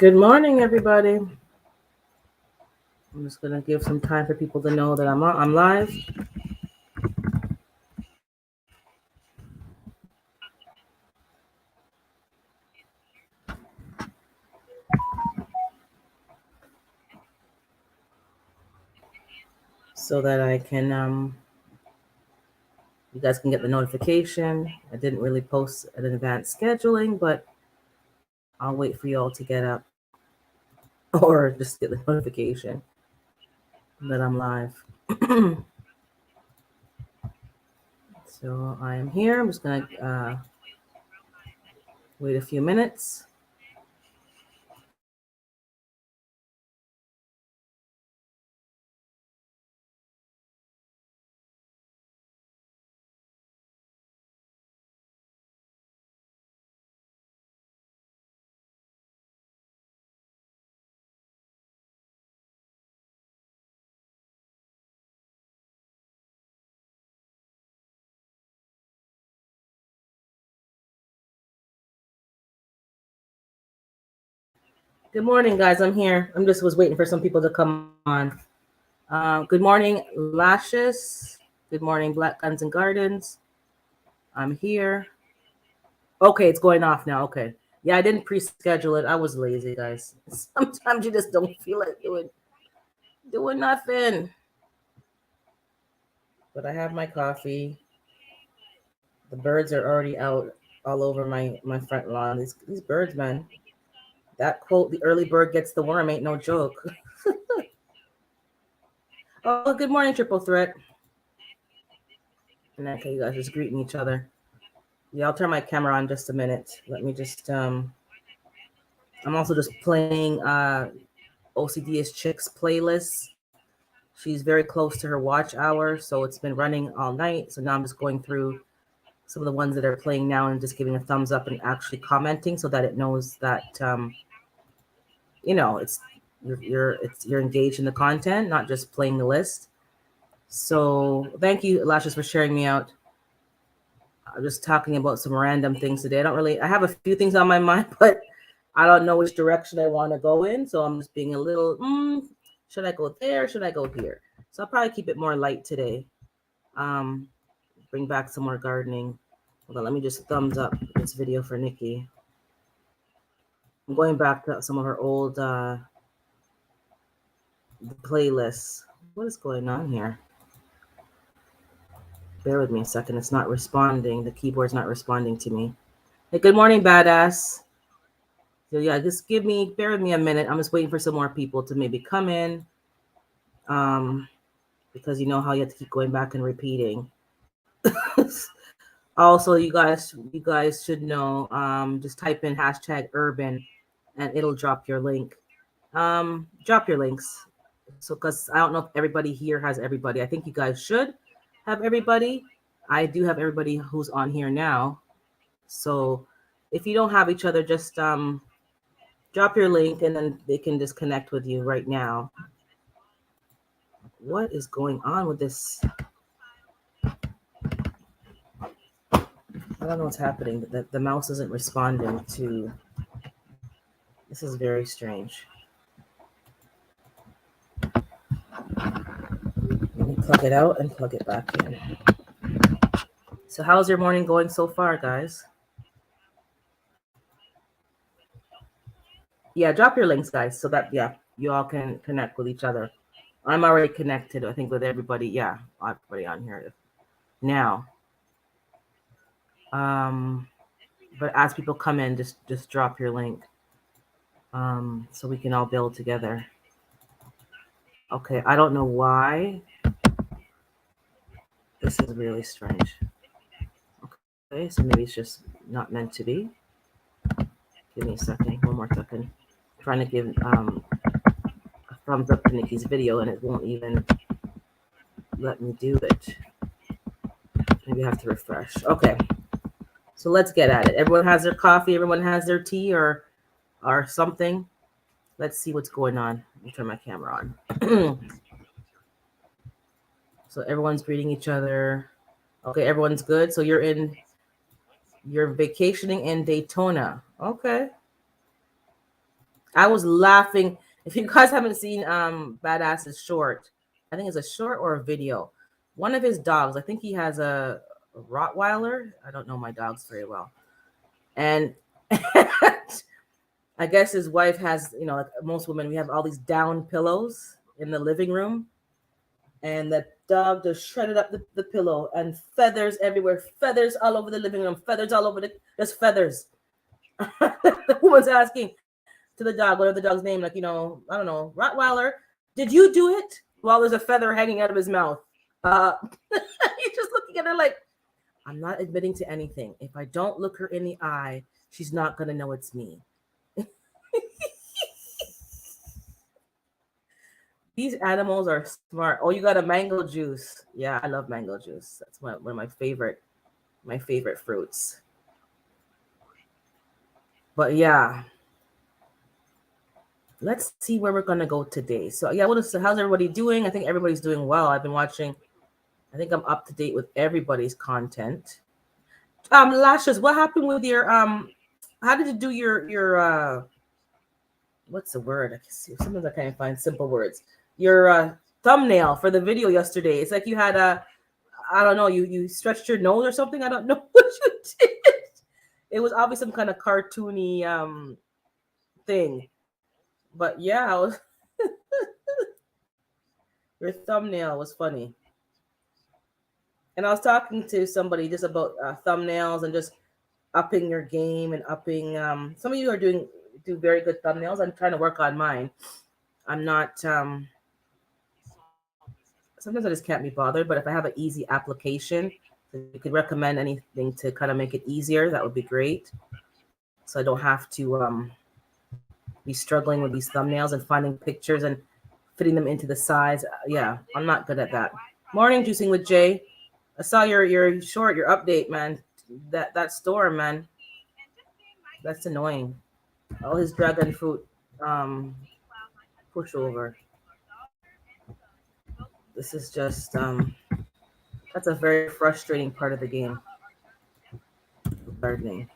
Good morning, everybody. I'm just gonna give some time for people to know that I'm live. So that I can you guys can get the notification. I didn't really post an advanced scheduling, but I'll wait for you all to get up or just get the notification that I'm live. So I am here. I'm just gonna wait a few minutes. Good morning, guys. I'm here. I'm just was waiting for some people to come on. Good morning, Lashes. Good morning, Black Guns and Gardens. I'm here. Okay, it's going off now. Okay. Yeah, I didn't pre-schedule it. I was lazy, guys. Sometimes you just don't feel like doing nothing. But I have my coffee. The birds are already out all over my front lawn. These birds, man. That quote, the early bird gets the worm, ain't no joke. Oh, good morning, Triple Threat. And okay, you guys just greeting each other. Yeah, I'll turn my camera on just a minute. Let me just I'm also just playing OCD is Chicks playlist. She's very close to her watch hour, so it's been running all night. So now I'm just going through some of the ones that are playing now and just giving a thumbs up and actually commenting so that it knows that it's you're engaged in the content, not just playing the list. So thank you, Lashes, for sharing me out. I'm just talking about some random things today. I have a few things on my mind, but I don't know which direction I want to go in. So I'm just being a little, should I go there? Should I go here? So I'll probably keep it more light today. Um, bring back some more gardening. Hold on, let me just thumbs up this video for Nikki. I'm going back to some of her old playlists. What is going on here? Bear with me a second. It's not responding. The keyboard's not responding to me. Hey, good morning, badass. So yeah, just bear with me a minute. I'm just waiting for some more people to maybe come in. Because you know how you have to keep going back and repeating. Also, you guys should know, just type in #urban and it'll drop your link. Drop your links. So, because I don't know if everybody here has everybody. I think you guys should have everybody. I do have everybody who's on here now. So if you don't have each other, just drop your link and then they can just connect with you right now. What is going on with this? I don't know what's happening. The mouse isn't responding to. This is very strange. Let me plug it out and plug it back in. So how's your morning going so far, guys? Yeah, drop your links, guys, so that you all can connect with each other. I'm already connected, I think, with everybody. Yeah, everybody on here now. But as people come in, just drop your link. So we can all build together. Okay, I don't know why. This is really strange. Okay, so maybe it's just not meant to be. Give me a second, one more second. I'm trying to give a thumbs up to Nikki's video and it won't even let me do it. Maybe I have to refresh. Okay, so let's get at it. Everyone has their coffee, everyone has their tea or something. Let's see what's going on. Let me turn my camera on. So everyone's greeting each other. Okay, everyone's good. So you're vacationing in Daytona. Okay. I was laughing. If you guys haven't seen Badass's short, I think it's a short or a video. One of his dogs, I think he has a Rottweiler. I don't know my dogs very well. And I guess his wife has, like most women, we have all these down pillows in the living room. And the dog just shredded up the pillow and feathers everywhere, feathers all over the living room, feathers all over just feathers. The woman's asking to the dog, whatever the dog's name, like, I don't know, Rottweiler, did you do it? While there's a feather hanging out of his mouth. He's just looking at her like, I'm not admitting to anything. If I don't look her in the eye, she's not going to know it's me. These animals are smart. Oh, you got a mango juice. Yeah, I love mango juice. That's one of my favorite fruits. But yeah, let's see where we're gonna go today. So yeah, how's everybody doing? I think everybody's doing well. I've been watching. I think I'm up to date with everybody's content. Lashes, what happened with your how did you do your what's the word? I can see sometimes I can't find simple words. Your thumbnail for the video yesterday. It's like you had I don't know, you stretched your nose or something. I don't know what you did. It was obviously some kind of cartoony thing. But yeah, your thumbnail was funny. And I was talking to somebody just about thumbnails and just upping your game and upping. Some of you do very good thumbnails. I'm trying to work on mine. I'm not. Sometimes I just can't be bothered. But if I have an easy application, you could recommend anything to kind of make it easier. That would be great. So I don't have to be struggling with these thumbnails and finding pictures and fitting them into the size. Yeah, I'm not good at that. Morning, Juicing with Jay. I saw your short, your update, man. That store, man. That's annoying. All his dragon fruit pushover. This is just that's a very frustrating part of the game. Gardening.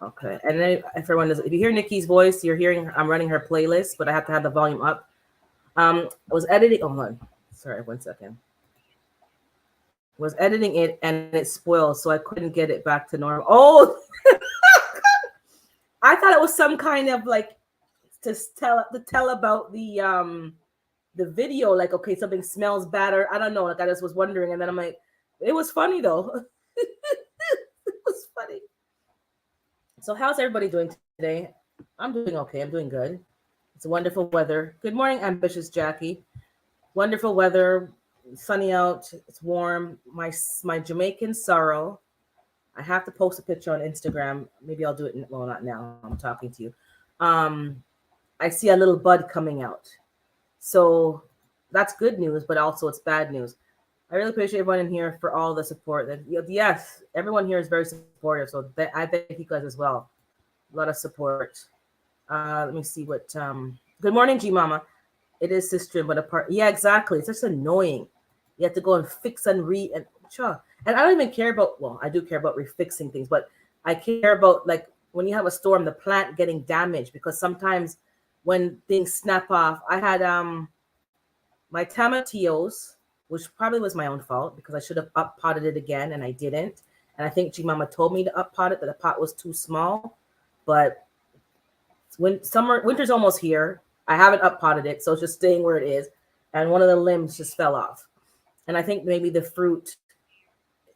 Okay, and then if you hear Nikki's voice, you're hearing I'm running her playlist, but I have to have the volume up. I was editing. Oh, hold on. Sorry, 1 second. Was editing it and it spoiled, so I couldn't get it back to normal. Oh, I thought it was some kind of like to tell about the video. Like, okay, something smells better. I don't know. Like, I just was wondering, and then I'm like, it was funny though. It was funny. So, how's everybody doing today? I'm doing okay. I'm doing good. It's wonderful weather. Good morning, ambitious Jackie. Wonderful weather. Sunny out. It's warm. My Jamaican sorrel. I have to post a picture on Instagram. Maybe I'll do it. Well, not now. I'm talking to you. I see a little bud coming out. So that's good news, but also it's bad news. I really appreciate everyone in here for all the support. Yes, everyone here is very supportive. So I thank you guys as well. A lot of support. Let me see what. Good morning, G Mama. It is sister, but apart. Yeah, exactly. It's just annoying. You have to go and fix and read and sure. And I don't even care about. Well, I do care about refixing things, but I care about like when you have a storm, the plant getting damaged because sometimes when things snap off. I had my tomatillos, which probably was my own fault because I should have up potted it again and I didn't. And I think G Mama told me to up pot it, that the pot was too small. But when winter's almost here, I haven't up potted it, so it's just staying where it is. And one of the limbs just fell off. And I think maybe the fruit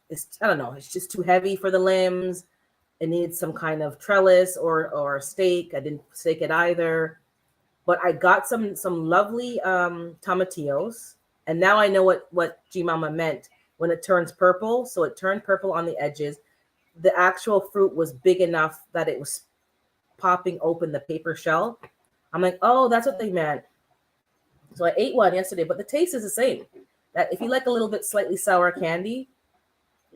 is, I don't know, it's just too heavy for the limbs. It needs some kind of trellis or stake. I didn't stake it either. But I got some lovely tomatillos. And now I know what G Mama meant when it turns purple. So it turned purple on the edges. The actual fruit was big enough that it was popping open the paper shell. I'm like, oh, that's what they meant. So I ate one yesterday, but the taste is the same. That if you like a little bit slightly sour candy,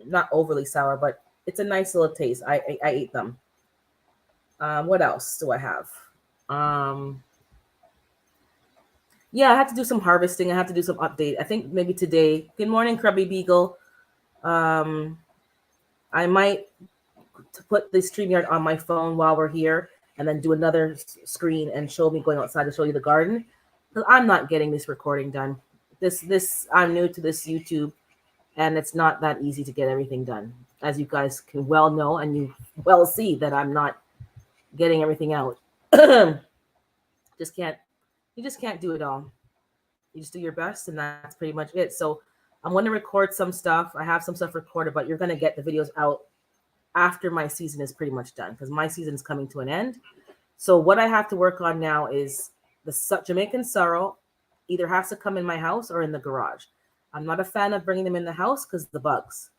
not overly sour, but it's a nice little taste. I ate them. What else do I have? Yeah, I have to do some harvesting. I have to do some update. I think maybe today. Good morning, Krabby Beagle. I might to put the StreamYard on my phone while we're here and then do another screen and show me going outside to show you the garden. Because I'm not getting this recording done. I'm new to this YouTube, and it's not that easy to get everything done. As you guys can well know, and you well see that I'm not getting everything out. You just can't do it all. You just do your best, and that's pretty much it. So I'm going to record some stuff. I have some stuff recorded, but you're going to get the videos out after my season is pretty much done, because my season is coming to an end. So what I have to work on now is the Jamaican sorrel either has to come in my house or in the garage. I'm not a fan of bringing them in the house because the bugs.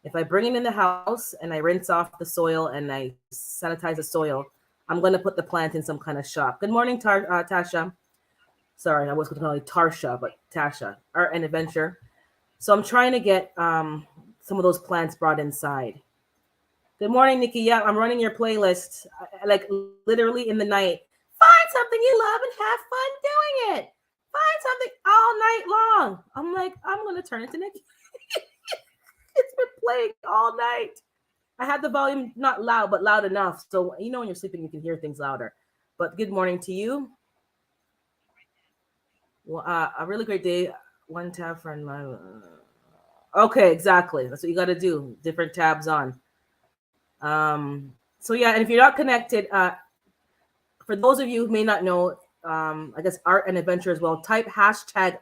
If I bring them in the house and I rinse off the soil and I sanitize the soil, I'm going to put the plant in some kind of shop. Good morning, Tasha. Sorry, I was going to call you Tarsha, but Tasha, Art and Adventure. So I'm trying to get some of those plants brought inside. Good morning, Nikki. Yeah, I'm running your playlist, like literally in the night. Find something you love and have fun doing it. Find something all night long. I'm like, I'm going to turn it to Nikki. It's been playing all night. I had the volume not loud, but loud enough. So, you know, when you're sleeping, you can hear things louder. But good morning to you. Well, a really great day. One tab for my. Okay, exactly. That's what you got to do. Different tabs on. So yeah, and if you're not connected, for those of you who may not know, I guess Art and Adventure as well, type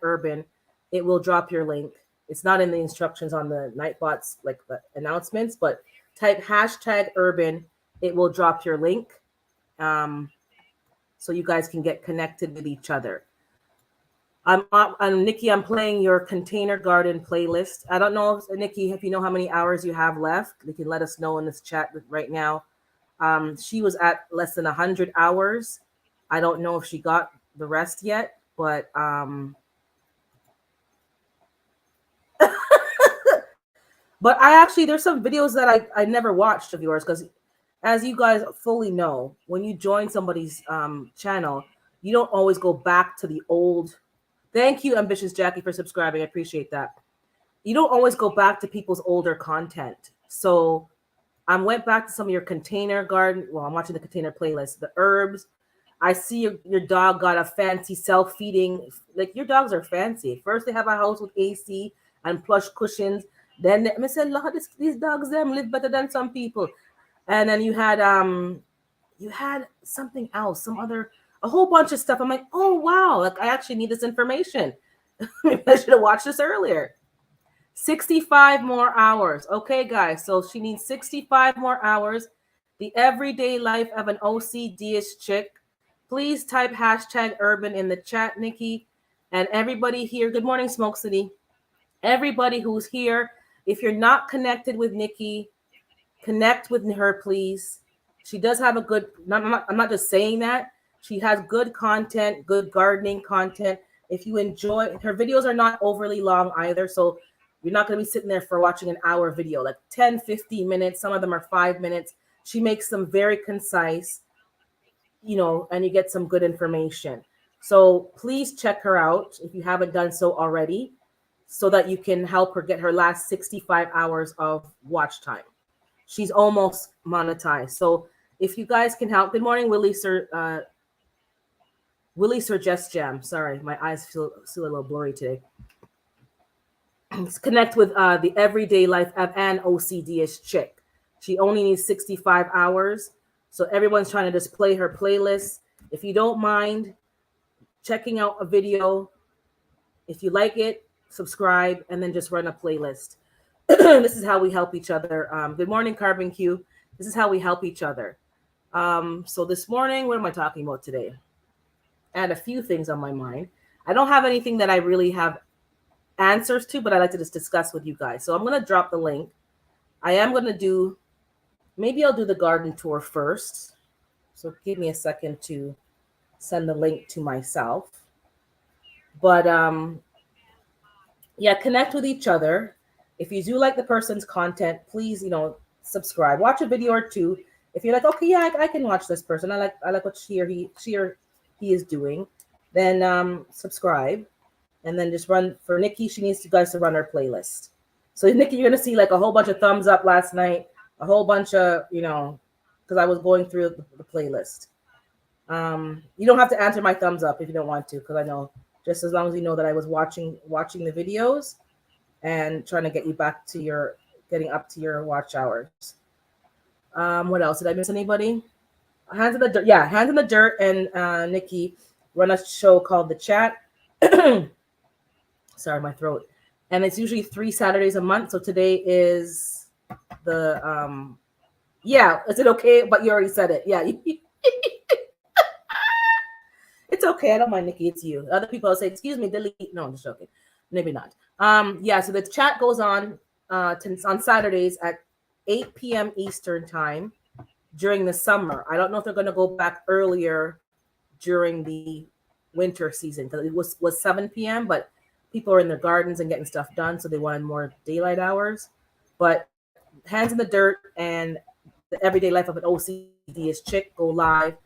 #urban. It will drop your link. It's not in the instructions on the Nightbots, like the announcements, but type #urban. It will drop your link. So you guys can get connected with each other. I'm Nikki. I'm playing your Container Garden playlist. I don't know, Nikki, if you know how many hours you have left. You can let us know in this chat right now. She was at less than 100 hours. I don't know if she got the rest yet, but but there's some videos that I never watched of yours, because as you guys fully know, when you join somebody's channel, you don't always go back to the old. Thank you, Ambitious Jackie, for subscribing. I appreciate that. You don't always go back to people's older content. So I went back to some of your Container Garden. Well, I'm watching the Container playlist, the herbs. I see your dog got a fancy self-feeding. Like, your dogs are fancy. First, they have a house with AC and plush cushions. Then I said, look, these dogs them live better than some people. And then you had something else, a whole bunch of stuff. I'm like, oh wow, like I actually need this information. Maybe I should have watched this earlier. 65 more hours. Okay, guys. So she needs 65 more hours. The everyday life of an OCD-ish chick. Please type #urban in the chat, Nikki. And everybody here, good morning, Smoke City. Everybody who's here, if you're not connected with Nikki, connect with her, please. She does have a good, I'm not just saying that. She has good content, good gardening content. If you enjoy, her videos are not overly long either. So you're not going to be sitting there for watching an hour video, like 10, 15 minutes. Some of them are 5 minutes. She makes them very concise, you know, and you get some good information. So please check her out if you haven't done so already, so that you can help her get her last 65 hours of watch time. She's almost monetized. So if you guys can help, good morning, Willie Sir Just Jam. Sorry, my eyes feel a little blurry today. Connect with the everyday life of an OCD-ish chick. She only needs 65 hours. So everyone's trying to display her playlist. If you don't mind checking out a video, if you like it, subscribe, and then just run a playlist. This is how we help each other. Good morning, Carbon Q. This is how we help each other. So this morning, what am I talking about today? I had a few things on my mind. I don't have anything that I really have answers to, but I like to just discuss with you guys. So I'm going to drop the link. I am going to do, maybe I'll do the garden tour first. So give me a second to send the link to myself. But yeah, connect with each other. If you do like the person's content, please, subscribe. Watch a video or two. If you're like, okay, yeah, I can watch this person. I like what she or he is doing. Then subscribe, and then just run for Nikki. She needs you guys to run her playlist. So Nikki, you're gonna see like a whole bunch of thumbs up last night, a whole bunch of, because I was going through the playlist. You don't have to answer my thumbs up if you don't want to, because I know, just as long as you know that I was watching the videos and trying to get you back to getting up to your watch hours. What else? Did I miss anybody? Hands in the Dirt. Yeah, Hands in the Dirt and Nikki run a show called The Chat. Sorry, my throat. And it's usually 3 Saturdays a month. So today is the yeah. Is it okay? But you already said it. Yeah. It's okay. I don't mind, Nikki. It's you. Other people will say, "Excuse me, delete." No, I'm just joking. Maybe not. Yeah. So the chat goes on on Saturdays at 8 p.m. Eastern time during the summer. I don't know if they're going to go back earlier during the winter season, because it was 7 p.m. But people are in their gardens and getting stuff done, so they wanted more daylight hours. But Hands in the Dirt and the Everyday Life of an OCD chick go live.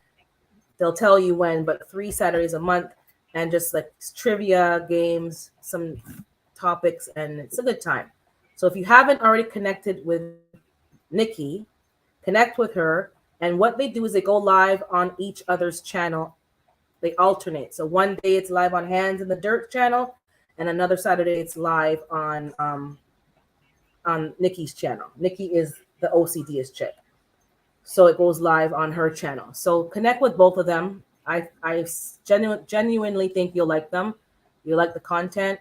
They'll tell you when, but 3 Saturdays a month, and just like trivia games, some topics, and it's a good time. So if you haven't already connected with Nikki, connect with her. And what they do is they go live on each other's channel. They alternate. So one day it's live on Hands in the Dirt channel, and another Saturday it's live on Nikki's channel. Nikki is the OCDist chick, so it goes live on her channel. So connect with both of them. I genuinely think you'll like them. You like the content.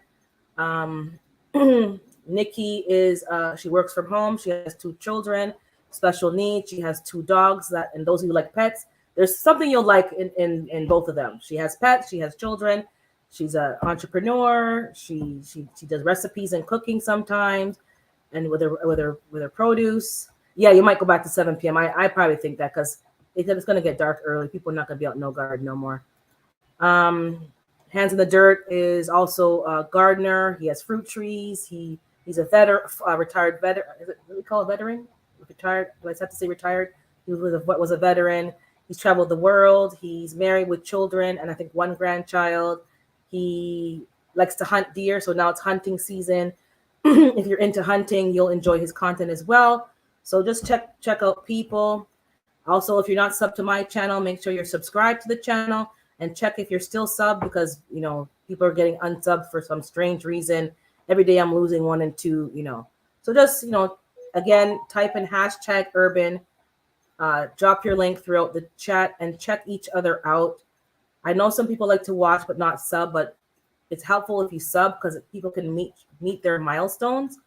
Nikki is she works from home. She has 2 children, special needs. She has 2 dogs, and those who like pets, there's something you'll like in both of them. She has pets, she has children, she's an entrepreneur, she does recipes and cooking sometimes, and with her produce. Yeah, you might go back to 7 p.m. I probably think that, because it's going to get dark early. People are not going to be out in no garden no more. Hands in the Dirt is also a gardener. He has fruit trees. He's a retired veteran. Is it what we call a veteran? Retired? Do I have to say retired? He was a veteran. He's traveled the world. He's married with children and I think 1 grandchild. He likes to hunt deer, so now it's hunting season. If you're into hunting, you'll enjoy his content as well. So just check out people. Also, if you're not subbed to my channel, make sure you're subscribed to the channel, and check if you're still subbed, because people are getting unsubbed for some strange reason. Every day I'm losing 1 and 2. So just again, type in #urban. Drop your link throughout the chat and check each other out. I know some people like to watch but not sub, but it's helpful if you sub, because people can meet their milestones,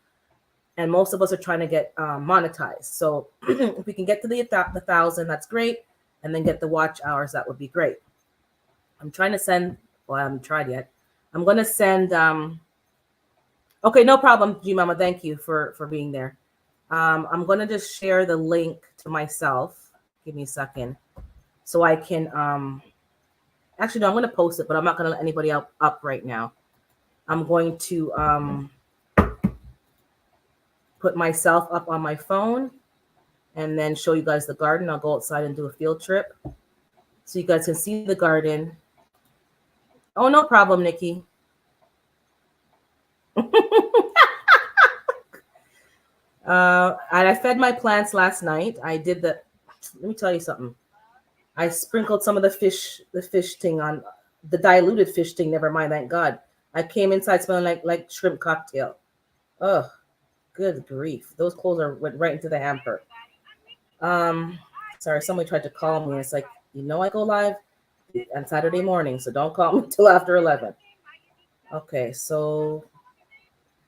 and most of us are trying to get monetized. So if we can get to the 1,000, that's great, and then get the watch hours, that would be great. I'm trying to send. Well, I haven't tried yet. I'm going to send. Okay, no problem, G Mama. Thank you for being there. I'm going to just share the link to myself. Give me a second, so I can. Actually, no, I'm going to post it, but I'm not going to let anybody up right now. I'm going to put myself up on my phone and then show you guys the garden. I'll go outside and do a field trip so you guys can see the garden. Oh, no problem, Nikki. And I fed my plants last night. Let me tell you something. I sprinkled some of the fish thing on the diluted fish thing. Never mind, thank God. I came inside smelling like shrimp cocktail. Oh, good grief. Those clothes went right into the hamper. Sorry, somebody tried to call me. It's like, I go live on Saturday morning, so don't call me until after 11. Okay, so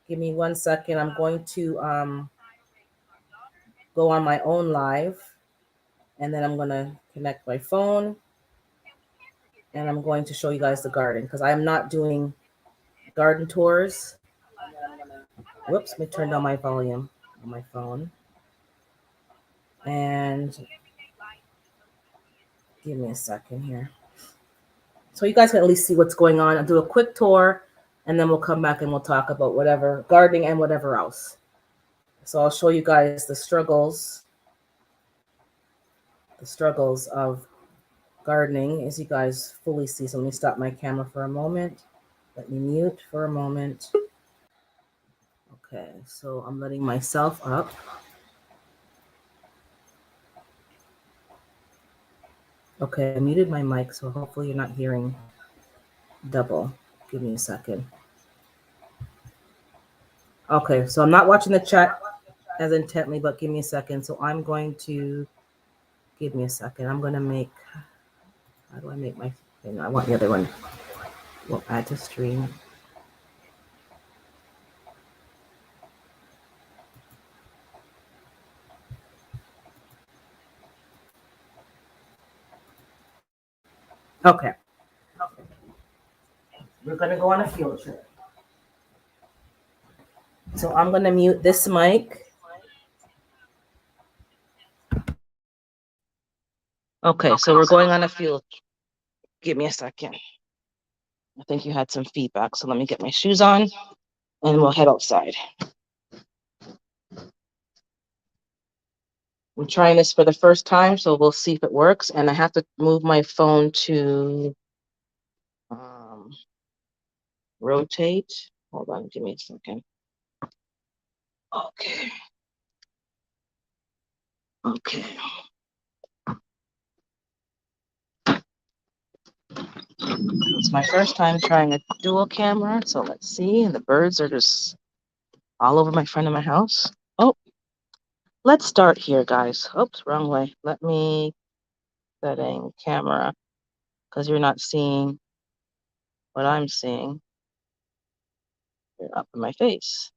give me 1 second. I'm going to go on my own live, and then I'm going to connect my phone, and I'm going to show you guys the garden, because I am not doing garden tours. Whoops, let me turn down my volume on my phone. And give me a second here, so you guys can at least see what's going on. I'll do a quick tour, and then we'll come back and we'll talk about whatever gardening and whatever else. So I'll show you guys the struggles of gardening, as you guys fully see. So let me stop my camera for a moment. Let me mute for a moment. Okay, so I'm letting myself up. Okay, I muted my mic, so hopefully you're not hearing double. Give me a second. Okay, so I'm not watching the chat as intently, but give me a second. So I'm going to give me a second. I'm going to make, how do I make my, no, I want the other one. We'll add to stream. Okay. We're going to go on a field trip. So I'm going to mute this mic. Okay, so we're going on a field. Give me a second. I think you had some feedback, so let me get my shoes on and we'll head outside. I'm trying this for the first time, so we'll see if it works. And I have to move my phone to rotate. Hold on, give me a second. Okay. Okay. It's my first time trying a dual camera, so let's see. And the birds are just all over my front of my house. Oh, let's start here, guys. Oops, wrong way. Let me setting camera because you're not seeing what I'm seeing. You're up in my face.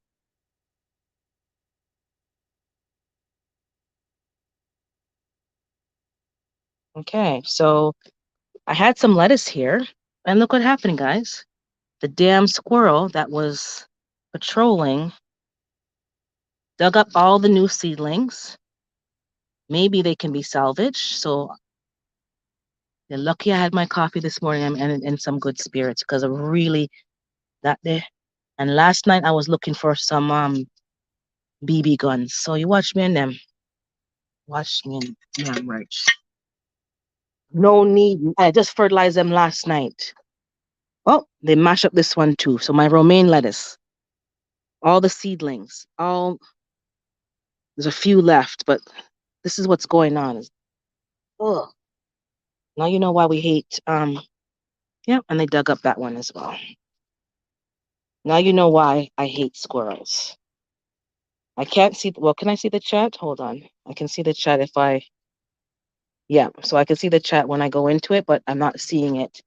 Okay, so I had some lettuce here, and look what happened, guys. The damn squirrel that was patrolling dug up all the new seedlings. Maybe they can be salvaged. So you're lucky I had my coffee this morning. I'm in some good spirits because I really that day. And last night I was looking for some BB guns. So you watch me in them. Watch me in them, right? No need. I just fertilized them last night. Oh, they mash up this one too. So my romaine lettuce, all the seedlings, all there's a few left, but this is what's going on. Oh, now you know why we hate. Yeah, and they dug up that one as well. Now you know why I hate squirrels. I can't see. Well, can I see the chat? Hold on. I can see the chat if I. Yeah, so I can see the chat when I go into it, but I'm not seeing it.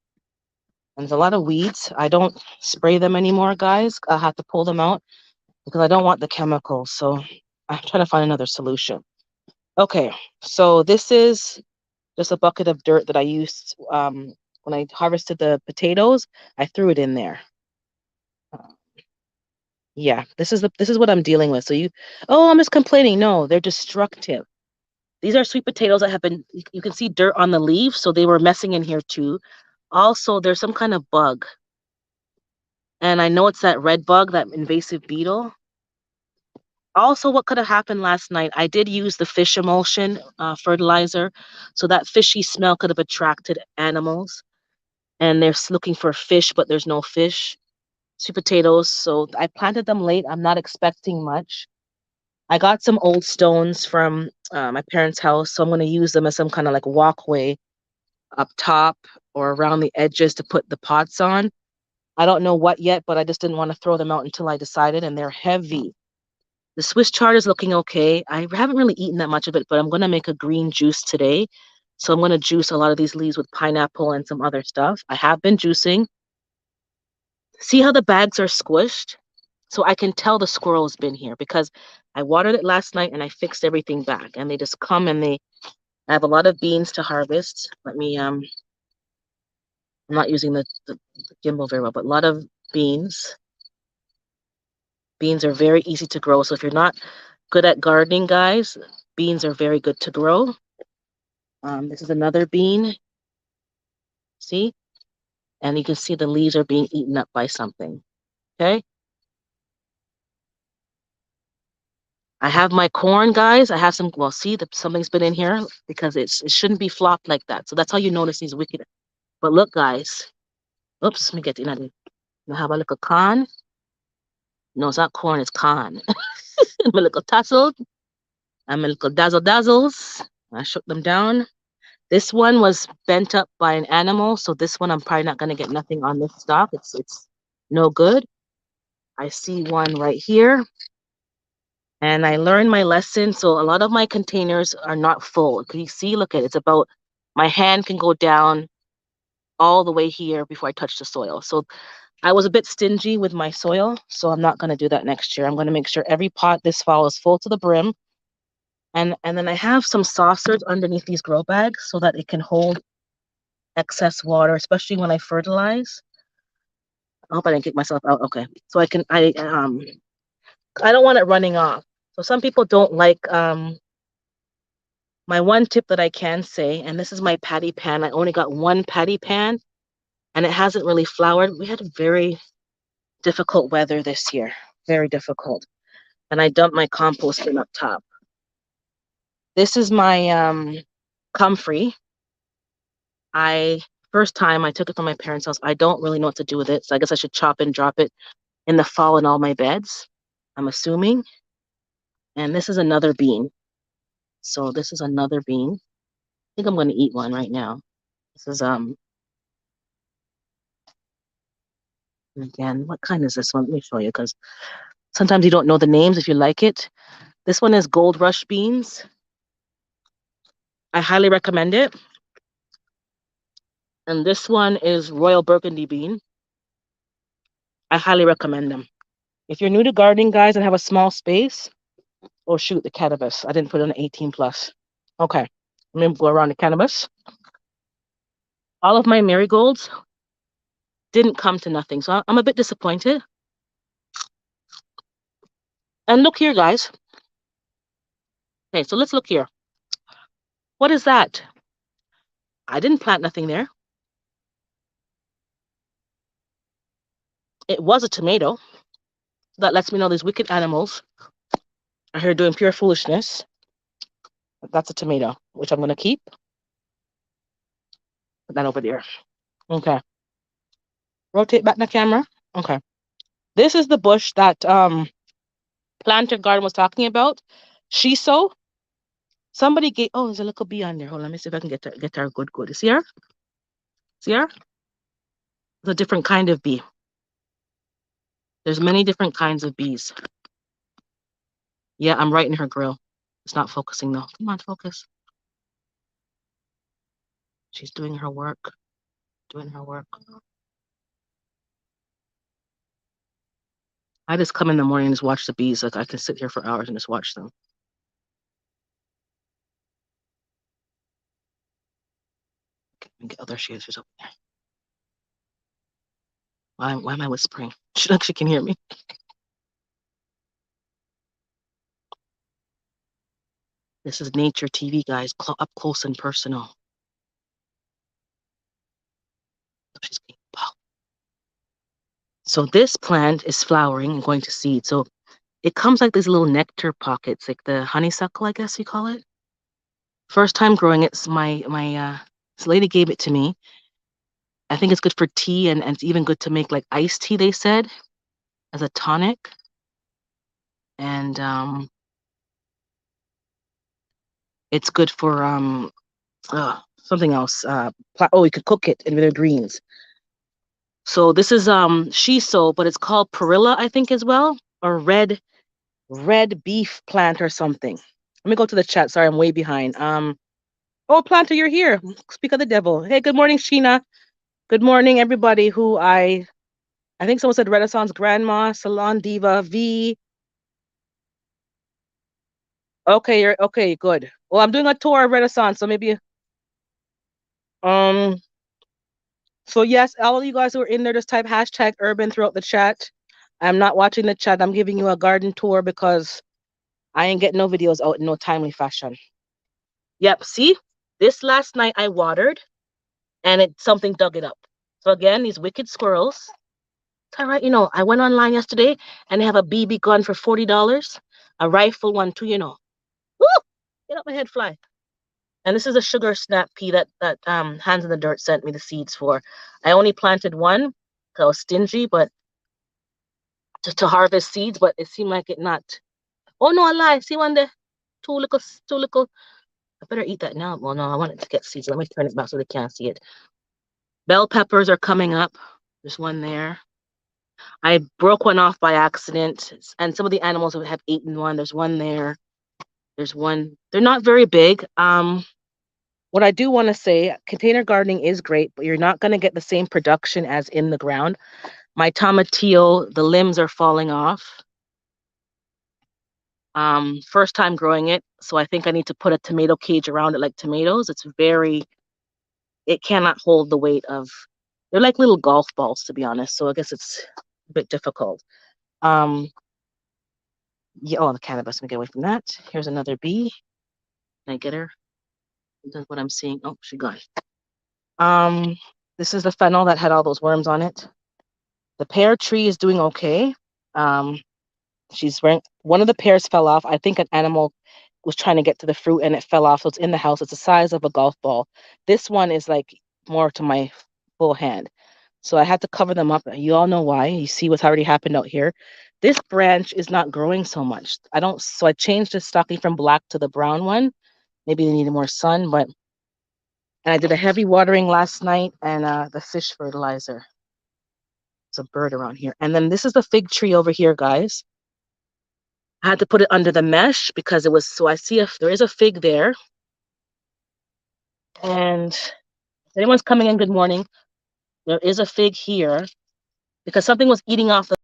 And there's a lot of weeds. I don't spray them anymore, guys. I have to pull them out because I don't want the chemicals. So I'm trying to find another solution. Okay, so this is just a bucket of dirt that I used when I harvested the potatoes. I threw it in there. Yeah, this is what I'm dealing with. So I'm just complaining. No, they're destructive. These are sweet potatoes that have been, you can see dirt on the leaves, so they were messing in here too. Also, there's some kind of bug. And I know it's that red bug, that invasive beetle. Also, what could have happened last night, I did use the fish emulsion fertilizer. So that fishy smell could have attracted animals. And they're looking for fish, but there's no fish. Sweet potatoes. So I planted them late. I'm not expecting much. I got some old stones from my parents' house, so I'm going to use them as some kind of like walkway up top or around the edges to put the pots on. I don't know what yet, but I just didn't want to throw them out until I decided, and they're heavy. The Swiss chard is looking okay. I haven't really eaten that much of it, but I'm going to make a green juice today. So I'm going to juice a lot of these leaves with pineapple and some other stuff. I have been juicing. See how the bags are squished? So I can tell the squirrel's been here because I watered it last night and I fixed everything back. And they just come and I have a lot of beans to harvest. Let me, I'm not using the gimbal very well, but a lot of beans. Beans are very easy to grow. So if you're not good at gardening, guys, beans are very good to grow. This is another bean. See? And you can see the leaves are being eaten up by something. Okay? I have my corn, guys. I have some, well, see, something's been in here because it shouldn't be flopped like that. So that's how you notice these wicked. But look, guys. Oops, let me get in. I have a little corn. No, it's not corn, it's corn. My little tassel and my little dazzles. I shook them down. This one was bent up by an animal, so this one I'm probably not going to get nothing on this stock. It's no good. I see one right here, and I learned my lesson. So a lot of my containers are not full. Can you see? Look at it. It's about my hand can go down all the way here before I touch the soil. So I was a bit stingy with my soil, so I'm not going to do that next year. I'm going to make sure every pot this fall is full to the brim. And then I have some saucers underneath these grow bags so that it can hold excess water, especially when I fertilize. I hope I didn't kick myself out. Okay. So I don't want it running off. So some people don't like my one tip that I can say, and this is my patty pan. I only got one patty pan and it hasn't really flowered. We had very difficult weather this year. Very difficult. And I dumped my compost in up top. This is my comfrey. First time I took it from my parents' house. I don't really know what to do with it. So I guess I should chop and drop it in the fall in all my beds, I'm assuming. And this is another bean. So this is another bean. I think I'm going to eat one right now. This is again, what kind is this one? Let me show you, because sometimes you don't know the names if you like it. This one is Gold Rush beans. I highly recommend it. And this one is Royal Burgundy bean. I highly recommend them. If you're new to gardening, guys, and have a small space, oh shoot, the cannabis. I didn't put it on 18 plus. Okay, let me go around the cannabis. All of my marigolds didn't come to nothing, so I'm a bit disappointed. And look here, guys. Okay, so let's look here. What is that? I didn't plant nothing there. It was a tomato. That lets me know these wicked animals are here doing pure foolishness. That's a tomato, which I'm going to keep. Put that over there. Okay. Rotate back the camera. Okay. This is the bush that Planter Garden was talking about. Shiso. Somebody gave, oh, there's a little bee on there. Hold on, let me see if I can get her good. See her? See her? It's a different kind of bee. There's many different kinds of bees. Yeah, I'm right in her grill. It's not focusing though. Come on, focus. She's doing her work. Doing her work. I just come in the morning and just watch the bees. Like I can sit here for hours and just watch them. Okay, oh, there she is. She's over there. Why am I whispering? She actually can hear me. This is nature TV, guys, up close and personal. She's being wow. So this plant is flowering and going to seed. So it comes like these little nectar pockets, like the honeysuckle, I guess you call it. First time growing it, this lady gave it to me. I think it's good for tea, and it's even good to make like iced tea, they said, as a tonic. And it's good for something else. You could cook it in their greens. So this is shiso, but it's called perilla, I think, as well, or red beef plant or something. Let me go to the chat. Sorry, I'm way behind. Oh, Planter, you're here. Speak of the devil. Hey, good morning, Sheena. Good morning, everybody who I think someone said Renaissance Grandma, Salon Diva, V. Okay, you're okay, good. Well, I'm doing a tour of Renaissance, so maybe so yes, all of you guys who are in there, just type hashtag urban throughout the chat. I'm not watching the chat. I'm giving you a garden tour because I ain't getting no videos out in no timely fashion. Yep, see? This last night I watered and something dug it up. So again, these wicked squirrels. It's all right, I went online yesterday and they have a BB gun for $40. A rifle one too, Woo! Get up my head, fly. And this is a sugar snap pea that Hands in the Dirt sent me the seeds for. I only planted one because I was stingy, but to harvest seeds, but it seemed like it not. Oh no, I lie. See one there? Two little. I better eat that now. Well, no, I want it to get seasoned. Let me turn it back so they can't see it. Bell peppers are coming up. There's one there. I broke one off by accident, and some of the animals have eaten one. There's one there. There's one. They're not very big. What I do want to say, container gardening is great, but you're not going to get the same production as in the ground. My tomatillo, the limbs are falling off. First time growing it, so I think I need to put a tomato cage around it like tomatoes. It cannot hold the weight of, they're like little golf balls, to be honest. So I guess it's a bit difficult. Yeah, oh, the cannabis, let me get away from that. Here's another bee. Can I get her? That's what I'm seeing. Oh, she gone. This is the fennel that had all those worms on it. The pear tree is doing okay. She's wearing, one of the pears fell off. I think an animal was trying to get to the fruit and it fell off. So it's in the house. It's the size of a golf ball. This one is like more to my full hand. So I had to cover them up. You all know why. You see what's already happened out here. This branch is not growing so much. So I changed the stocking from black to the brown one. Maybe they needed more sun, and I did a heavy watering last night and the fish fertilizer. There's a bird around here. And then this is the fig tree over here, guys. I had to put it under the mesh because it was, so I see if there is a fig there. And if anyone's coming in, good morning. There is a fig here because something was eating off the.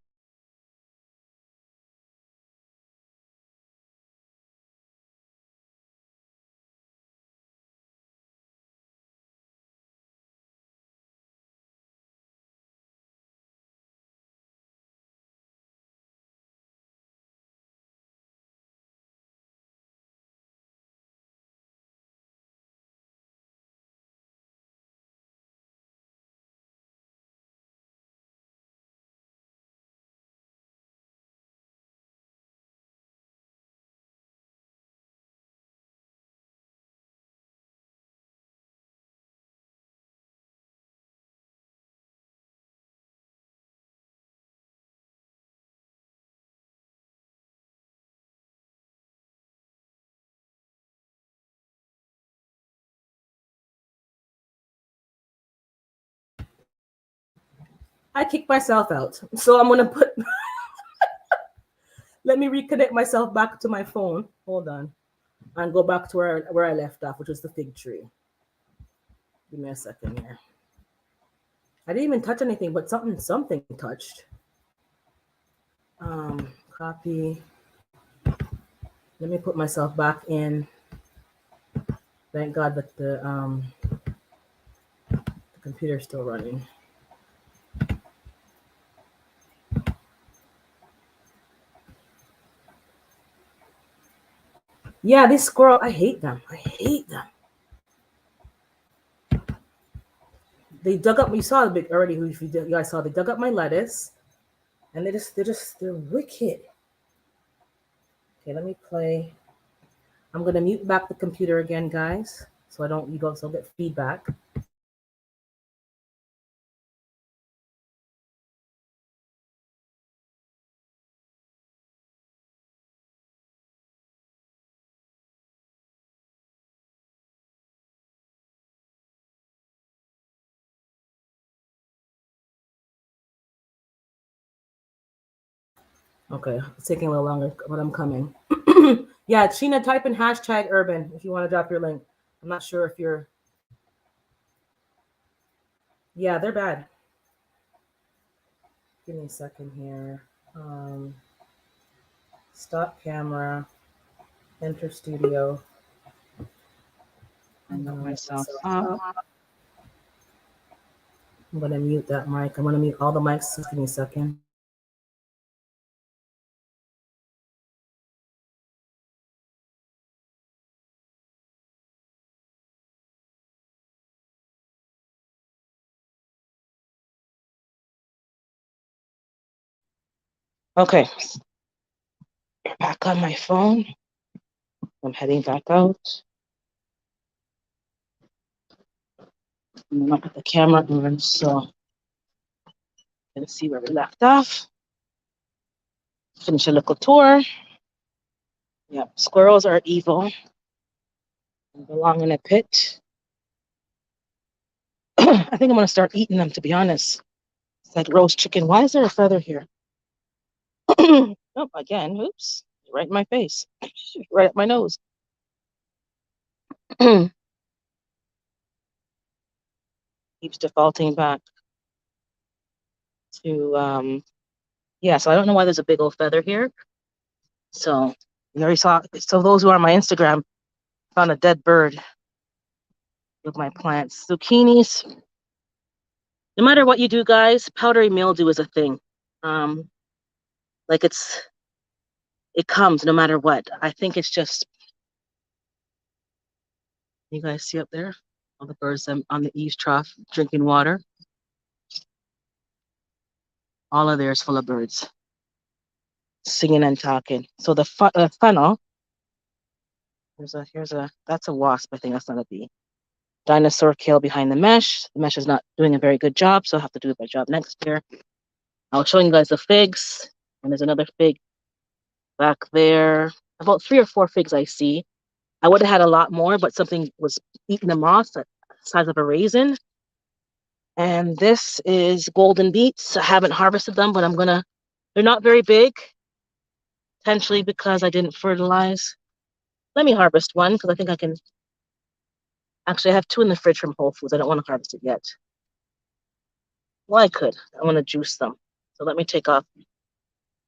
I kicked myself out. So I'm gonna put let me reconnect myself back to my phone. Hold on. And go back to where I left off, which was the fig tree. Give me a second here. I didn't even touch anything, but something touched. Copy. Let me put myself back in. Thank God that the computer's still running. Yeah, these squirrel, I hate them. I hate them. They dug up. You saw the big already. If you guys saw, they dug up my lettuce, and they're wicked. Okay, let me play. I'm gonna mute back the computer again, guys, so you don't so get feedback. Okay, it's taking a little longer, but I'm coming. Yeah, Sheena, type in hashtag urban if you want to drop your link. I'm not sure if you're. Yeah, they're bad. Give me a second here. Stop camera. Enter studio. I got myself up. I'm gonna mute that mic. I'm gonna mute all the mics. Just give me a second. Okay, back on my phone. I'm heading back out. I'm gonna put the camera on so you can see where we left off. Finish a little tour. Yep, squirrels are evil. They belong in a pit. I think I'm gonna start eating them, to be honest. It's like roast chicken. Why is there a feather here? Oh, again, oops. Right in my face. Right up my nose. Keeps defaulting back to yeah, so I don't know why there's a big old feather here. So you already saw, so those who are on my Instagram found a dead bird with my plants. Zucchinis, no matter what you do, guys, powdery mildew is a thing. Um, like it comes no matter what. I think it's just, you guys see up there? All the birds on the eaves trough drinking water. All of there is full of birds singing and talking. So the funnel, that's a wasp. I think that's not a bee. Dinosaur kale behind the mesh. The mesh is not doing a very good job, so I'll have to do a better job next year. I was showing you guys the figs, and there's another fig back there. About 3 or 4 figs I see. I would have had a lot more, but something was eating them off, the size of a raisin. And this is golden beets. I haven't harvested them, but they're not very big, potentially because I didn't fertilize. Let me harvest one because I think I can. Actually, I have 2 in the fridge from Whole Foods. I don't want to harvest it yet. Well, I could. I want to juice them. So let me take off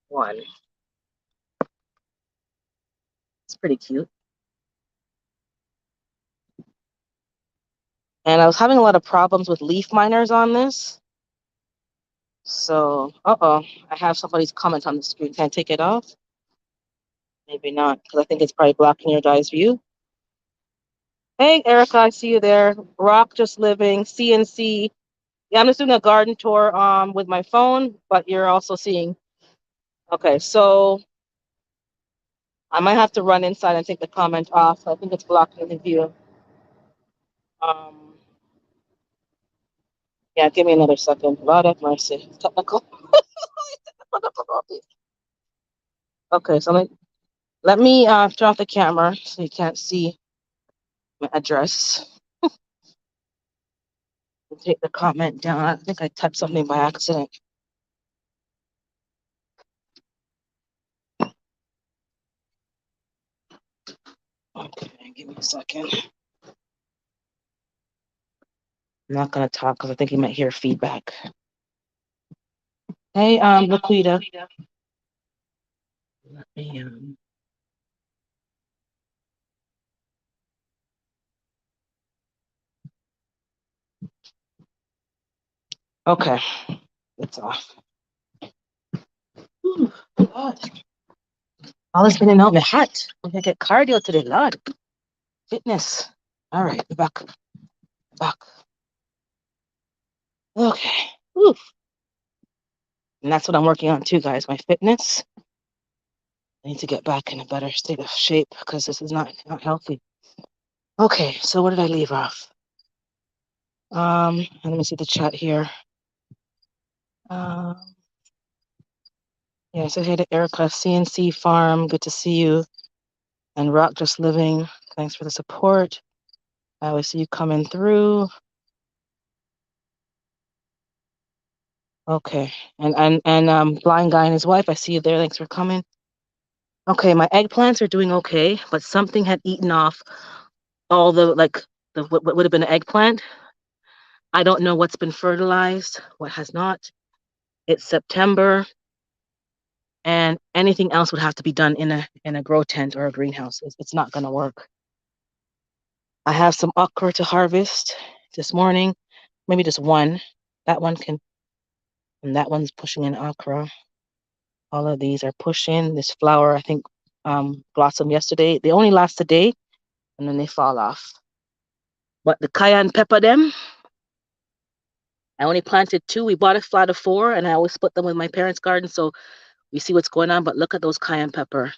one. It's pretty cute. And I was having a lot of problems with leaf miners on this. So, I have somebody's comment on the screen. Can I take it off? Maybe not, because I think it's probably blocking your guys' view. Hey, Erica, I see you there. Rock Just Living, CNC. Yeah, I'm just doing a garden tour with my phone, but you're also seeing. Okay, so I might have to run inside and take the comment off. I think it's blocking the view. Yeah, give me another second. Lord have mercy. Technical. Okay, so let me turn off the camera so you can't see my address. Take the comment down. I think I typed something by accident. Okay, give me a second. I'm not gonna talk because I think you might hear feedback. Hey, Laquita. Let me Okay, it's off. Ooh, God. All this been out my hat. I'm gonna get cardio today, Lord. Fitness. All right, we're back. Back. Okay. Oof. And that's what I'm working on too, guys. My fitness. I need to get back in a better state of shape because this is not healthy. Okay, so where did I leave off? Let me see the chat here. Yeah, so hey to Erica, CNC Farm, good to see you. And Rock Just Living, thanks for the support. I always see you coming through. Okay, and Blind Guy and his wife, I see you there. Thanks for coming. Okay, my eggplants are doing okay, but something had eaten off all the what would have been an eggplant. I don't know what's been fertilized, what has not. It's September, and anything else would have to be done in a grow tent or a greenhouse. It's not going to work. I have some okra to harvest this morning, maybe just one. That one can, and that one's pushing in okra. All of these are pushing. This flower, I think, blossomed yesterday. They only last a day, and then they fall off. But the cayenne pepper, them, I only planted 2. We bought a flat of 4, and I always split them with my parents' garden, so we see what's going on. But look at those cayenne pepper.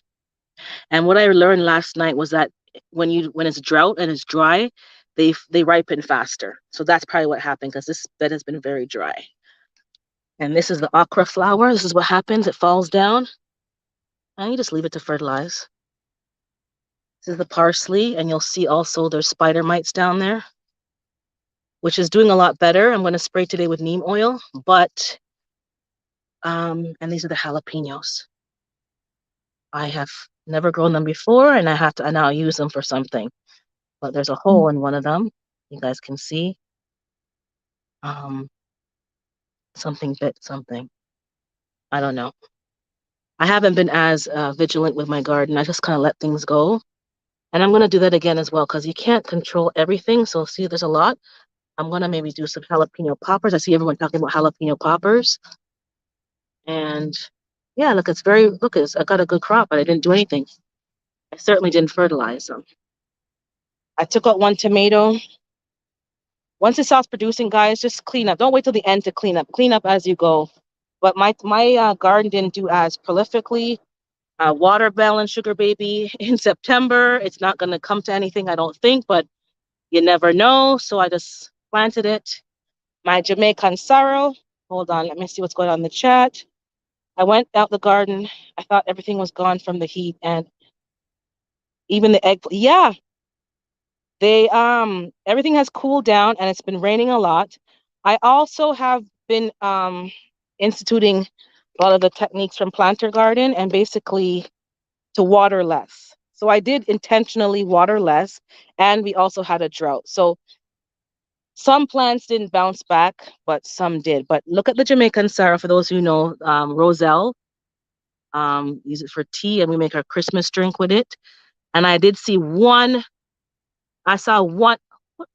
And what I learned last night was that when it's drought and it's dry, they ripen faster. So that's probably what happened because this bed has been very dry. And this is the okra flower. This is what happens. It falls down. And you just leave it to fertilize. This is the parsley, and you'll see also there's spider mites down there, which is doing a lot better. I'm going to spray today with neem oil, but, and these are the jalapenos. I have never grown them before, and I have to now use them for something. But there's a hole in one of them. You guys can see. Something bit something. I don't know. I haven't been as vigilant with my garden. I just kind of let things go. And I'm going to do that again as well because you can't control everything. So see, there's a lot. I'm going to maybe do some jalapeno poppers. I see everyone talking about jalapeno poppers. And yeah, look, I got a good crop, but I didn't do anything. I certainly didn't fertilize them. I took out one tomato. Once it starts producing, guys, just clean up. Don't wait till the end to clean up. Clean up as you go. But my garden didn't do as prolifically. Water balance, sugar baby in September. It's not going to come to anything, I don't think, but you never know. So I just planted it. My Jamaican sorrel. Hold on, let me see what's going on in the chat. I went out the garden. I thought everything was gone from the heat, and even the egg. Yeah, they everything has cooled down, and it's been raining a lot. I also have been instituting a lot of the techniques from Planter Garden, and basically to water less. So I did intentionally water less, and we also had a drought. So some plants didn't bounce back, but some did. But look at the Jamaican sorrel, for those who know, Roselle. Use it for tea, and we make our Christmas drink with it. And I did see one. I saw one.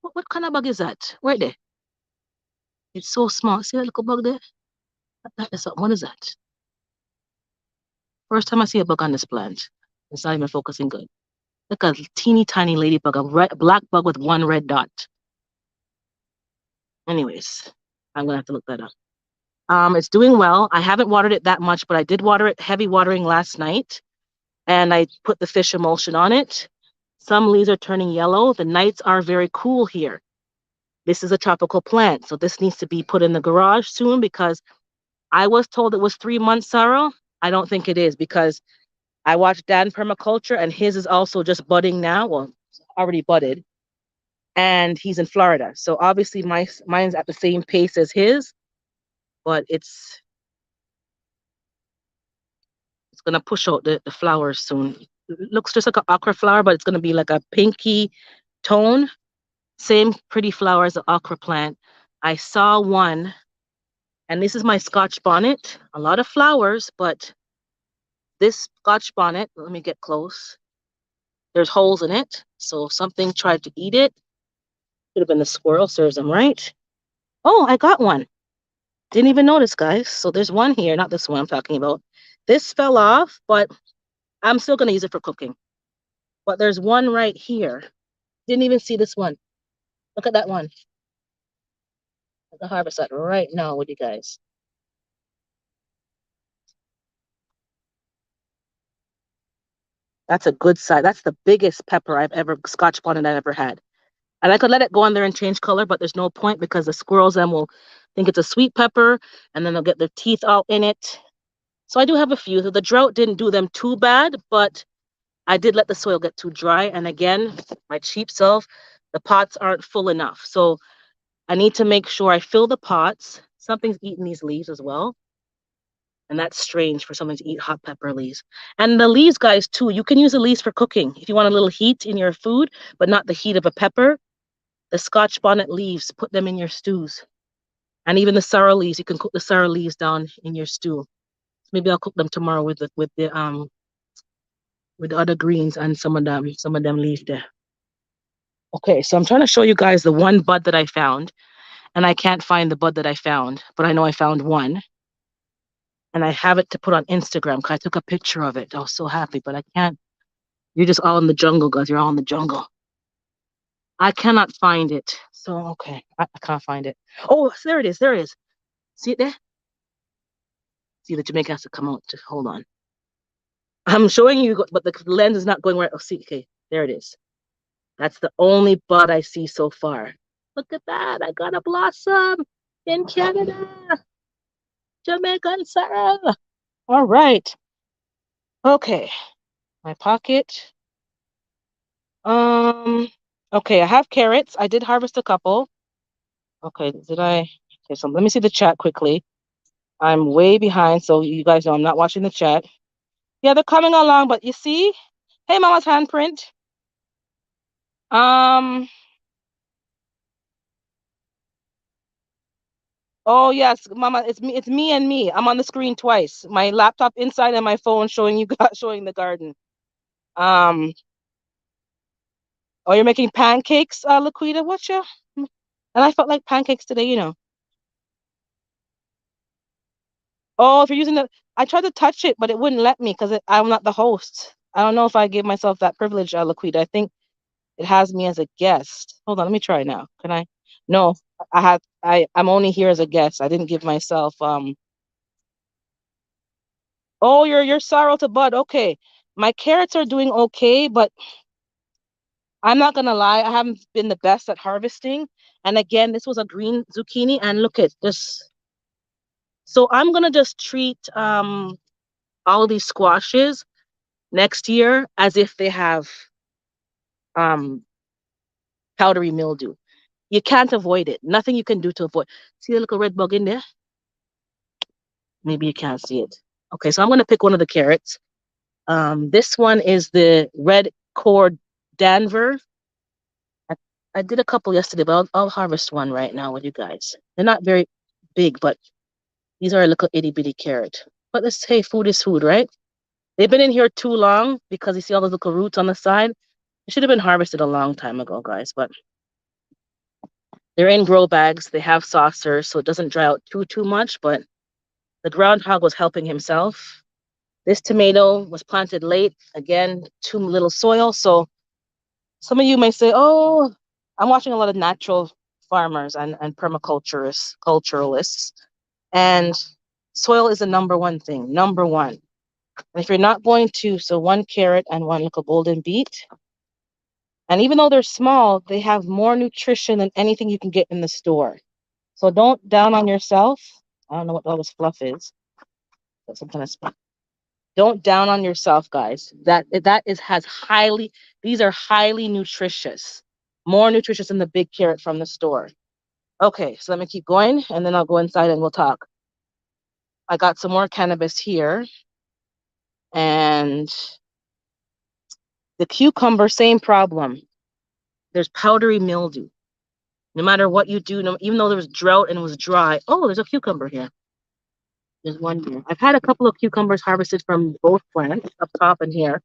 What kind of bug is that? Where they? It's so small. See that little bug there? What is that? First time I see a bug on this plant. It's not even focusing good. Look, a teeny tiny ladybug, a black bug with one red dot. Anyways, I'm gonna have to look that up. It's doing well. I haven't watered it that much, but I did water it heavy watering last night, and I put the fish emulsion on it. Some leaves are turning yellow. The nights are very cool here. This is a tropical plant, so this needs to be put in the garage soon because I was told it was 3 months sorrel. I don't think it is because I watched Dan Permaculture, and his is also just budding now. Well, already budded, and he's in Florida. So obviously mine's at the same pace as his, but it's gonna push out the flowers soon. It looks just like an okra flower, but it's gonna be like a pinky tone. Same pretty flower as the okra plant. I saw one, and this is my Scotch bonnet. A lot of flowers, but this Scotch bonnet, let me get close. There's holes in it, so something tried to eat it. Could have been the squirrel, serves them right. Oh, I got one. Didn't even notice, guys. So there's one here, not this one I'm talking about. This fell off, but I'm still gonna use it for cooking. But there's one right here. Didn't even see this one. Look at that one. I'm gonna harvest that right now with you guys. That's a good size. That's the biggest pepper Scotch bonnet I've ever had. And I could let it go on there and change color, but there's no point because the squirrels then will think it's a sweet pepper, and then they'll get their teeth out in it. So I do have a few. The drought didn't do them too bad, but I did let the soil get too dry. And again, my cheap self, the pots aren't full enough. So I need to make sure I fill the pots. Something's eating these leaves as well. And that's strange for something to eat hot pepper leaves. And the leaves, guys, too, you can use the leaves for cooking. If you want a little heat in your food, but not the heat of a pepper, the Scotch bonnet leaves, put them in your stews. And even the sorrel leaves, you can cook the sorrel leaves down in your stew. Maybe I'll cook them tomorrow with the other greens and some of them leaves there. Okay, so I'm trying to show you guys the one bud that I found, and I can't find the bud that I found, but I know I found one. And I have it to put on Instagram because I took a picture of it. I was so happy, but I can't. You're just all in the jungle, guys. You're all in the jungle. I cannot find it. So, okay. I can't find it. Oh, there it is. There it is. See it there? See, the Jamaica has to come out. Just hold on. I'm showing you, but the lens is not going right. Oh, see, okay. There it is. That's the only bud I see so far. Look at that. I got a blossom in Canada. Jamaican sorrel. All right. Okay. My pocket. Okay, I have carrots. I did harvest a couple. Okay, did I? Okay, so let me see the chat quickly. I'm way behind, so you guys know I'm not watching the chat. Yeah, they're coming along, but you see, hey, Mama's handprint. Um, oh yes, Mama, it's me and me. I'm on the screen twice. My laptop inside and my phone showing you showing the garden. Oh, you're making pancakes, Laquita? Whatcha? And I felt like pancakes today, you know. Oh, if you're using the, I tried to touch it, but it wouldn't let me because I'm not the host. I don't know if I give myself that privilege, Laquita. I think it has me as a guest. Hold on, let me try now. Can I? No, I'm only here as a guest. I didn't give myself Oh, your sorrow to bud. Okay. My carrots are doing okay, but I'm not gonna lie, I haven't been the best at harvesting. And again, this was a green zucchini, and look at this. So I'm gonna just treat all these squashes next year as if they have um powdery mildew. You can't avoid it. Nothing you can do to avoid. See the little red bug in there? Maybe you can't see it. Okay, so I'm gonna pick one of the carrots. This one is the red cord Danver. I, I did a couple yesterday, but I'll harvest one right now with you guys. They're not very big, but these are a little itty bitty carrot. But let's say food is food, right? They've been in here too long because you see all those little roots on the side. It should have been harvested a long time ago, guys. But they're in grow bags. They have saucers, so it doesn't dry out too much. But the groundhog was helping himself. This tomato was planted late. Again, too little soil. So some of you may say, "Oh, I'm watching a lot of natural farmers and permaculturists, culturalists, and soil is the number one thing, number one. And if you're not going to, so one carrot and one little golden beet, and even though they're small, they have more nutrition than anything you can get in the store. So don't down on yourself. I don't know what all this fluff is. That's some kind of stuff. Don't down on yourself, guys. That is has highly these are highly nutritious, more nutritious than the big carrot from the store. Okay, so let me keep going and then I'll go inside and we'll talk. I got some more cannabis here. And the cucumber, same problem. There's powdery mildew. No matter what you do, even though there was drought and it was dry. Oh, there's a cucumber here. There's one here. I've had a couple of cucumbers harvested from both plants, up top and here.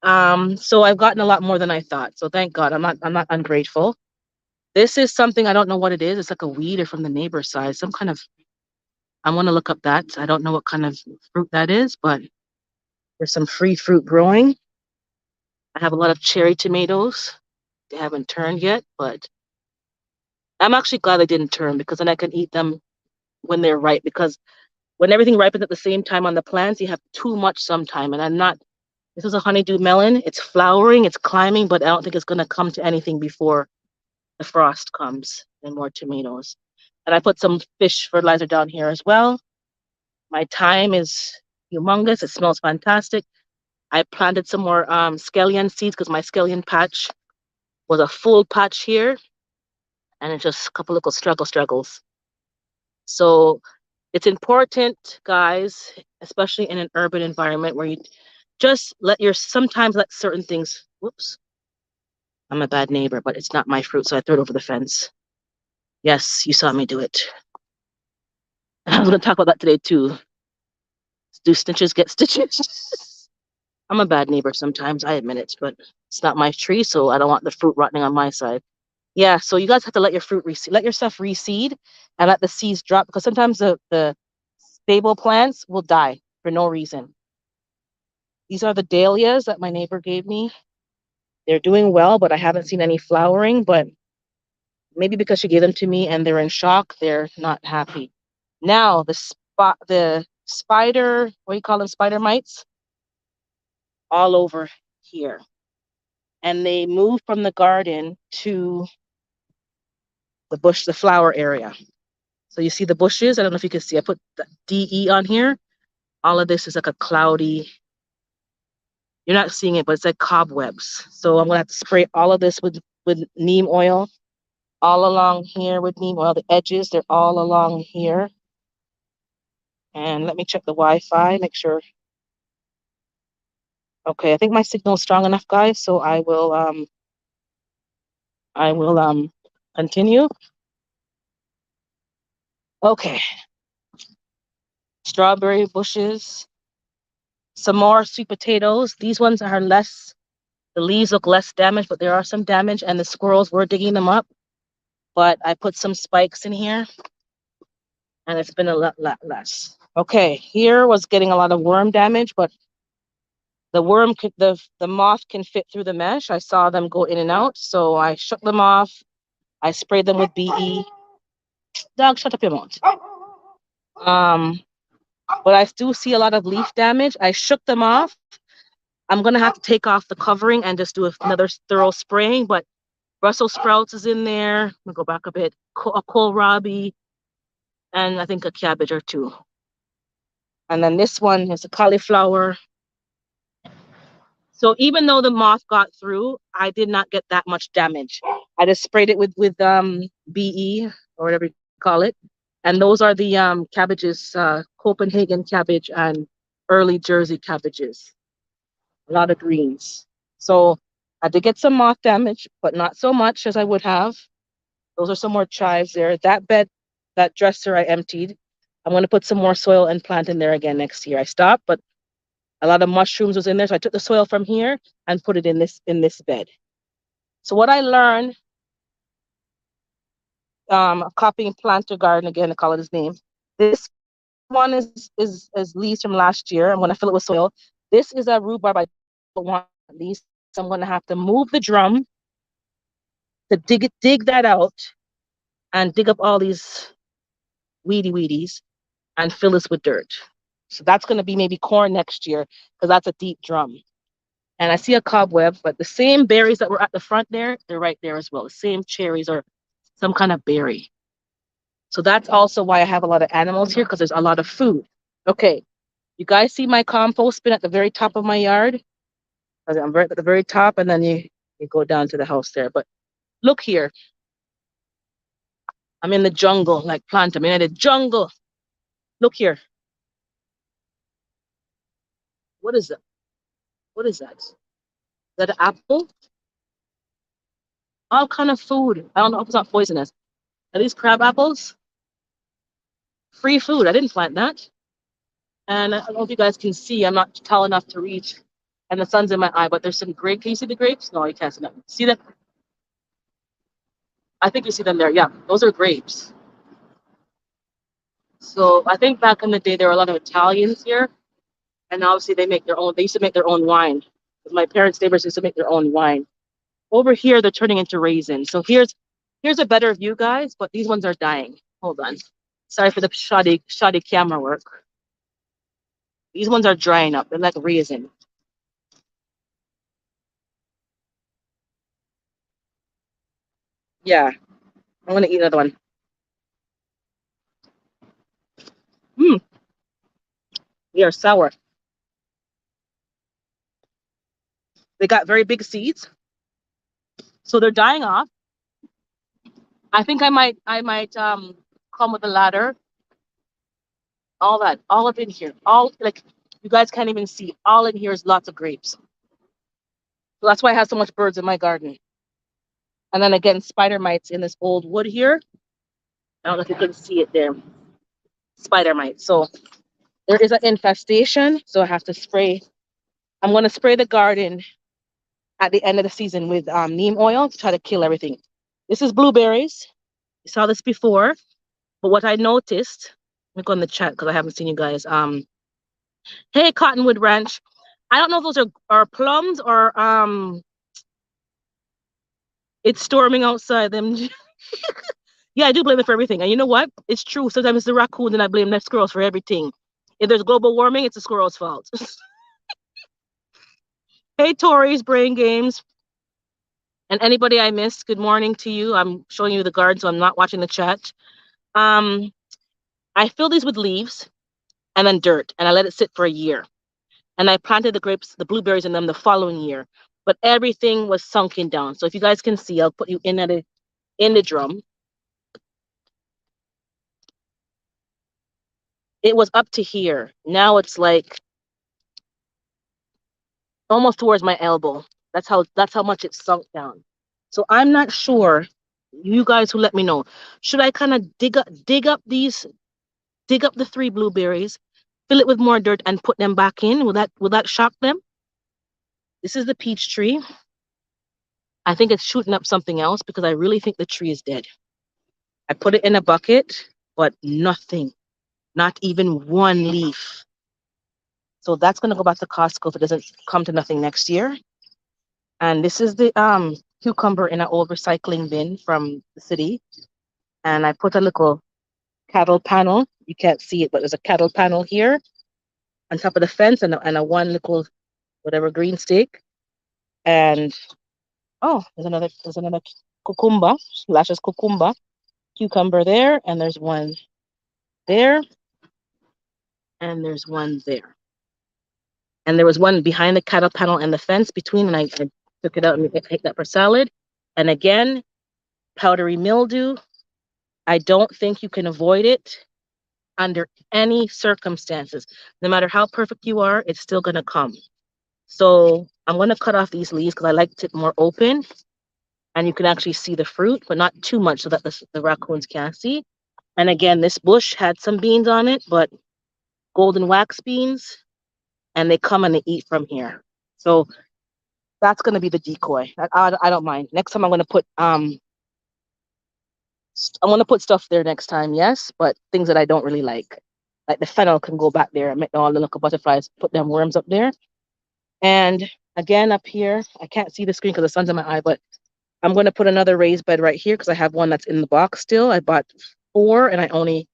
So I've gotten a lot more than I thought. So thank God. I'm not ungrateful. This is something I don't know what it is. It's like a weed or from the neighbor's side. Some kind of I want to look up that. I don't know what kind of fruit that is, but there's some free fruit growing. I have a lot of cherry tomatoes. They haven't turned yet, but I'm actually glad they didn't turn because then I can eat them when they're ripe. Because when everything ripens at the same time on the plants, you have too much sometime. And I'm not, this is a honeydew melon. It's flowering, it's climbing, but I don't think it's going to come to anything before the frost comes and more tomatoes. And I put some fish fertilizer down here as well. My thyme is humongous. It smells fantastic. I planted some more scallion seeds because my scallion patch was a full patch here. And it's just a couple little struggles. So it's important, guys, especially in an urban environment where you just sometimes let certain things, whoops, I'm a bad neighbor, but it's not my fruit, so I threw it over the fence. Yes, you saw me do it. I was going to talk about that today too. Do snitches get stitches? I'm a bad neighbor sometimes, I admit it, but it's not my tree, so I don't want the fruit rotting on my side. Yeah, so you guys have to let your fruit reseed, let your stuff reseed and let the seeds drop because sometimes the stable plants will die for no reason. These are the dahlias that my neighbor gave me. They're doing well, but I haven't seen any flowering, but maybe because she gave them to me and they're in shock, they're not happy. Now the spider, what do you call them, spider mites, all over here. And they moved from the garden to the flower area. So you see the bushes. I don't know if you can see. I put the DE on here. All of this is like a cloudy You're not seeing it, but it's like cobwebs. So I'm gonna have to spray all of this with neem oil all along here with neem oil. The edges, they're all along here. And let me check the Wi-Fi, make sure. Okay, I think my signal is strong enough, guys. So I will continue. Okay. Strawberry bushes. Some more sweet potatoes. These ones are less, the leaves look less damaged, but there are some damage, and the squirrels were digging them up. But I put some spikes in here, and it's been a lot less. Okay, here was getting a lot of worm damage, but the worm could, the moth can fit through the mesh. I saw them go in and out, so I shook them off. I sprayed them with BE. Dog, shut up your mouth. But I do see a lot of leaf damage. I shook them off. I'm gonna have to take off the covering and just do another thorough spraying. But Brussels sprouts is in there. I'm gonna go back a bit. A kohlrabi, and I think a cabbage or two. And then this one is a cauliflower. So even though the moth got through, I did not get that much damage. I just sprayed it with BE or whatever you call it. And those are the cabbages, Copenhagen cabbage and early Jersey cabbages. A lot of greens. So I did get some moth damage, but not so much as I would have. Those are some more chives there. That bed, that dresser I emptied. I'm going to put some more soil and plant in there again next year. I stopped, but a lot of mushrooms was in there. So I took the soil from here and put it in this bed. So what I learned, copying Planter Garden again, I call it his name. This one is leaves from last year. I'm going to fill it with soil. This is a rhubarb. I don't want these. So I'm going to have to move the drum to dig that out and dig up all these weedies and fill this with dirt. So that's going to be maybe corn next year because that's a deep drum. And I see a cobweb, but the same berries that were at the front there, they're right there as well. The same cherries or some kind of berry. So that's also why I have a lot of animals here because there's a lot of food. Okay, you guys see my compost bin at the very top of my yard? I'm right at the very top, and then you go down to the house there. But look here. I'm in the jungle, like plant. I'm in the jungle. Look here. What is that? What is that? Is that an apple? All kind of food. I don't know if it's not poisonous. Are these crab apples? Free food. I didn't plant that. And I don't know if you guys can see. I'm not tall enough to reach. And the sun's in my eye, but there's some grape. Can you see the grapes? No, you can't see them. See them? I think you see them there. Yeah, those are grapes. So I think back in the day, there were a lot of Italians here. And obviously they make their own, they used to make their own wine. Because my parents' neighbors used to make their own wine. Over here, they're turning into raisins. So here's a better view, guys, but these ones are dying. Hold on. Sorry for the shoddy camera work. These ones are drying up. They're like raisin. Yeah, I'm gonna eat another one. They are sour. They got very big seeds, so they're dying off. I think I might come with a ladder. All up in here, all like you guys can't even see. All in here is lots of grapes. So that's why I have so much birds in my garden. And then again, spider mites in this old wood here. I don't know if you can see it there. Spider mites. So there is an infestation. So I have to spray. I'm going to spray the garden at the end of the season with neem oil to try to kill everything. This is blueberries. You saw this before. But what I noticed, let me go in the chat because I haven't seen you guys. Hey, Cottonwood Ranch. I don't know if those are plums or it's storming outside them. Yeah, I do blame it for everything. And you know what? It's true. Sometimes it's the raccoons and I blame the squirrels for everything. If there's global warming, it's the squirrel's fault. Hey, Tori's Brain Games. And anybody I missed, good morning to you. I'm showing you the garden, so I'm not watching the chat. I fill these with leaves and then dirt, and I let it sit for a year. And I planted the grapes, the blueberries in them the following year. But everything was sunken down. So if you guys can see, I'll put you in the drum. It was up to here. Now it's like almost towards my elbow. That's how much it's sunk down. So I'm not sure. You guys who let me know. Should I kind of dig up the 3 blueberries, fill it with more dirt and put them back in? Will that shock them? This is the peach tree. I think it's shooting up something else because I really think the tree is dead. I put it in a bucket, but nothing, not even one leaf. So that's going to go back to Costco if it doesn't come to nothing next year. And this is the cucumber in an old recycling bin from the city. And I put a little cattle panel. You can't see it, but there's a cattle panel here on top of the fence and a one little whatever green stick. And oh, there's another cucumber, lashes cucumber there, and there's one there, and there's one there. And there was one behind the cattle panel and the fence between, and I took it out and take that for salad. And again, powdery mildew. I don't think you can avoid it under any circumstances. No matter how perfect you are, it's still going to come. So I'm going to cut off these leaves because I liked it more open. And you can actually see the fruit, but not too much so that the raccoons can't see. And again, this bush had some beans on it, but golden wax beans, and they come and they eat from here. So that's going to be the decoy. I don't mind. Next time I'm going to put stuff there next time, yes, but things that I don't really like the fennel can go back there and make all the little butterflies, put them worms up there. And again, up here, I can't see the screen because the sun's in my eye, but I'm going to put another raised bed right here because I have one that's in the box still. I bought 4 and I only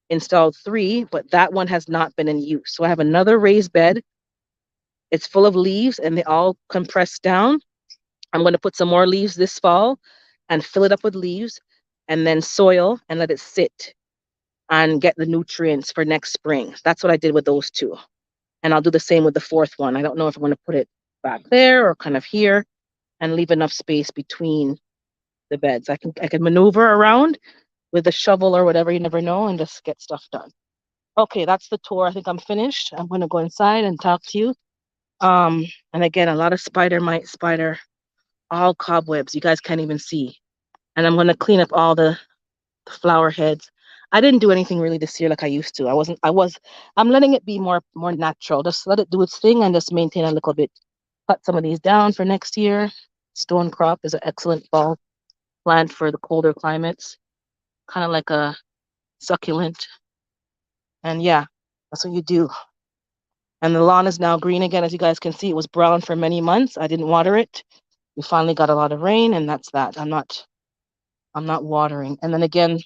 installed 3, but that one has not been in use. So I have another raised bed. It's full of leaves and they all compress down. I'm going to put some more leaves this fall and fill it up with leaves and then soil and let it sit and get the nutrients for next spring. That's what I did with those 2. And I'll do the same with the 4th one. I don't know if I'm going to put it back there or kind of here and leave enough space between the beds. I can maneuver around with a shovel or whatever, you never know, and just get stuff done. Okay, that's the tour. I think I'm finished. I'm going to go inside and talk to you. And again, a lot of spider, all cobwebs. You guys can't even see. And I'm going to clean up all the flower heads. I didn't do anything really this year like I used to. I'm letting it be more natural. Just let it do its thing and just maintain a little bit. Cut some of these down for next year. Stone crop is an excellent fall plant for the colder climates. Kind of like a succulent. And yeah, that's what you do. And the lawn is now green again. As you guys can see, it was brown for many months. I didn't water it. We finally got a lot of rain, and that's that. I'm not watering. And then again,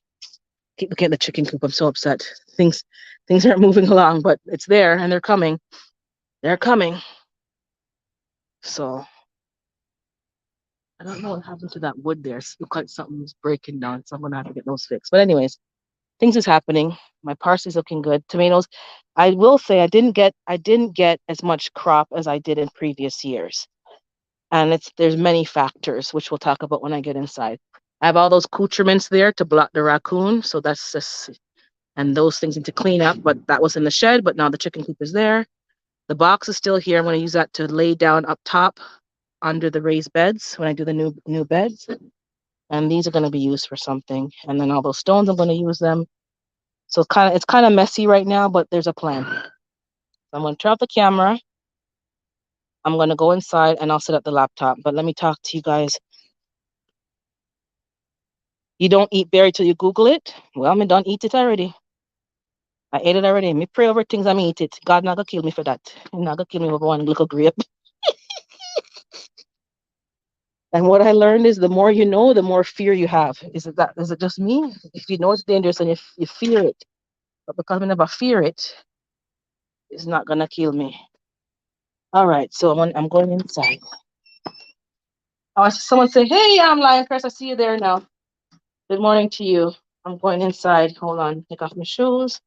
keep looking at the chicken coop. I'm so upset. Things aren't moving along, but it's there and they're coming. They're coming. So I don't know what happened to that wood there. It looked like something's breaking down, so I'm gonna have to get those fixed. But anyways, things is happening. My parsley's looking good. Tomatoes, I will say I didn't get as much crop as I did in previous years. And there's many factors, which we'll talk about when I get inside. I have all those accoutrements there to block the raccoon. So that's just, and those things need to clean up, but that was in the shed, but now the chicken coop is there. The box is still here. I'm going to use that to lay down up top under the raised beds when I do the new beds. And these are going to be used for something. And then all those stones, I'm going to use them. So it's kind of messy right now, but there's a plan. I'm going to turn off the camera. I'm going to go inside and I'll set up the laptop. But let me talk to you guys. You don't eat berry till you Google it? Well, I don't eat it already. I ate it already. Me pray over things, I eat it. God not gonna kill me for that. He's not gonna kill me over one little grape. And what I learned is the more you know, the more fear you have. Is it just me? If you know it's dangerous and you fear it, but because I never fear it, it's not gonna kill me. All right, so I'm going inside. Oh, I see someone say, "Hey, I'm Lion Chris. I see you there now. Good morning to you." I'm going inside. Hold on, take off my shoes.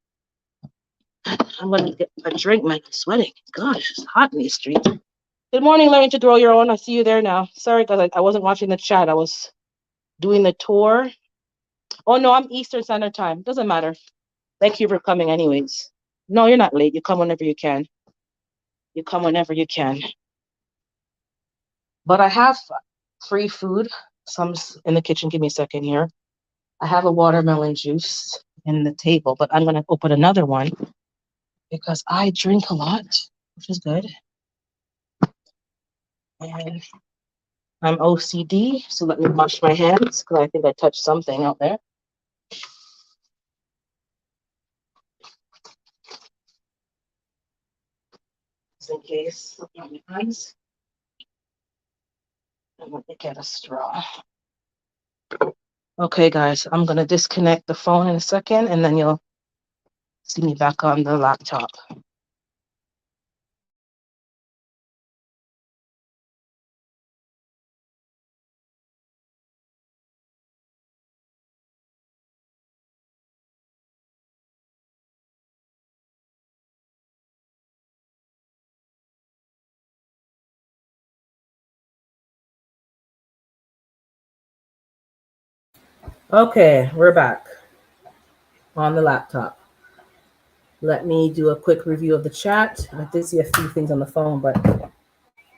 I'm gonna get a drink, man. I'm sweating. Gosh, it's hot in these streets. Good morning, learning to grow your own. I see you there now. Sorry, guys, I wasn't watching the chat. I was doing the tour. Oh no, I'm Eastern Standard Time. Doesn't matter. Thank you for coming, anyways. No, you're not late. You come whenever you can. You come whenever you can. But I have free food. Some's in the kitchen. Give me a second here. I have a watermelon juice in the table, but I'm gonna open another one because I drink a lot, which is good. And I'm OCD, so let me wash my hands because I think I touched something out there. Just in case. My hands. And let me get a straw. Okay, guys, I'm gonna disconnect the phone in a second, and then you'll see me back on the laptop. Okay, we're back on the laptop. Let me do a quick review of the chat. I did see a few things on the phone, but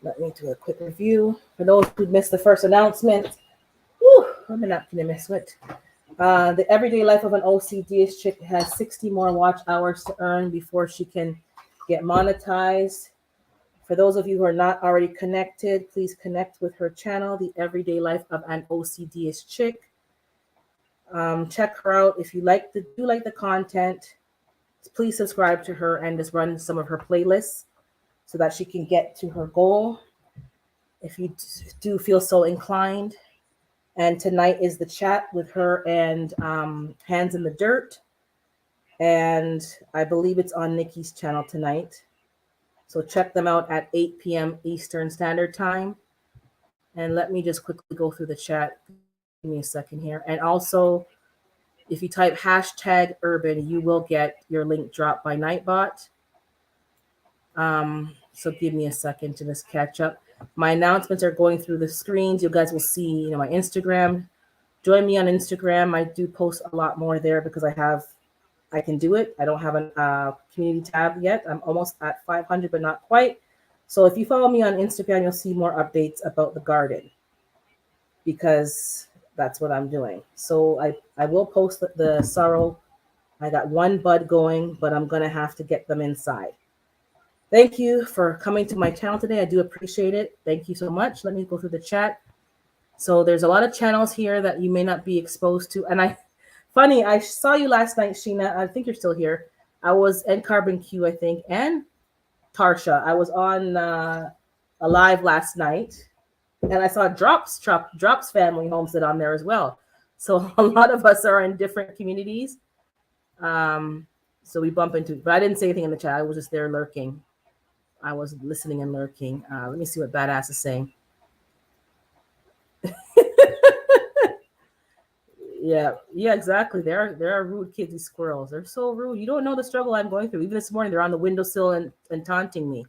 let me do a quick review. For those who missed the first announcement, I'm not gonna miss it. The everyday life of an OCDist chick has 60 more watch hours to earn before she can get monetized. For those of you who are not already connected, please connect with her channel, The Everyday Life of an OCDist Chick. Check her out if you do like the content. Please subscribe to her and just run some of her playlists so that she can get to her goal if you do feel so inclined. And tonight is the chat with her and Hands in the Dirt. And I believe it's on Nikki's channel tonight. So check them out at 8 p.m. Eastern Standard Time. And let me just quickly go through the chat. Give me a second here. And also, if you type #urban, you will get your link dropped by Nightbot. So give me a second to just catch up. My announcements are going through the screens. You guys will see, my Instagram. Join me on Instagram. I do post a lot more there because I can do it. I don't have a community tab yet. I'm almost at 500, but not quite. So if you follow me on Instagram, you'll see more updates about the garden because that's what I'm doing. So I will post the sorrel. I got one bud going, but I'm going to have to get them inside. Thank you for coming to my channel today. I do appreciate it. Thank you so much. Let me go through the chat. So there's a lot of channels here that you may not be exposed to. And I saw you last night, Sheena. I think you're still here. I was in Carbon Q, I think, and Tarsha. I was on a live last night. And I saw Drops Family Homestead on there as well. So a lot of us are in different communities. So we bump into, but I didn't say anything in the chat. I was just there lurking. I was listening and lurking. Let me see what Badass is saying. Yeah, exactly. There are rude kids, these squirrels. They're so rude. You don't know the struggle I'm going through. Even this morning, they're on the windowsill and taunting me.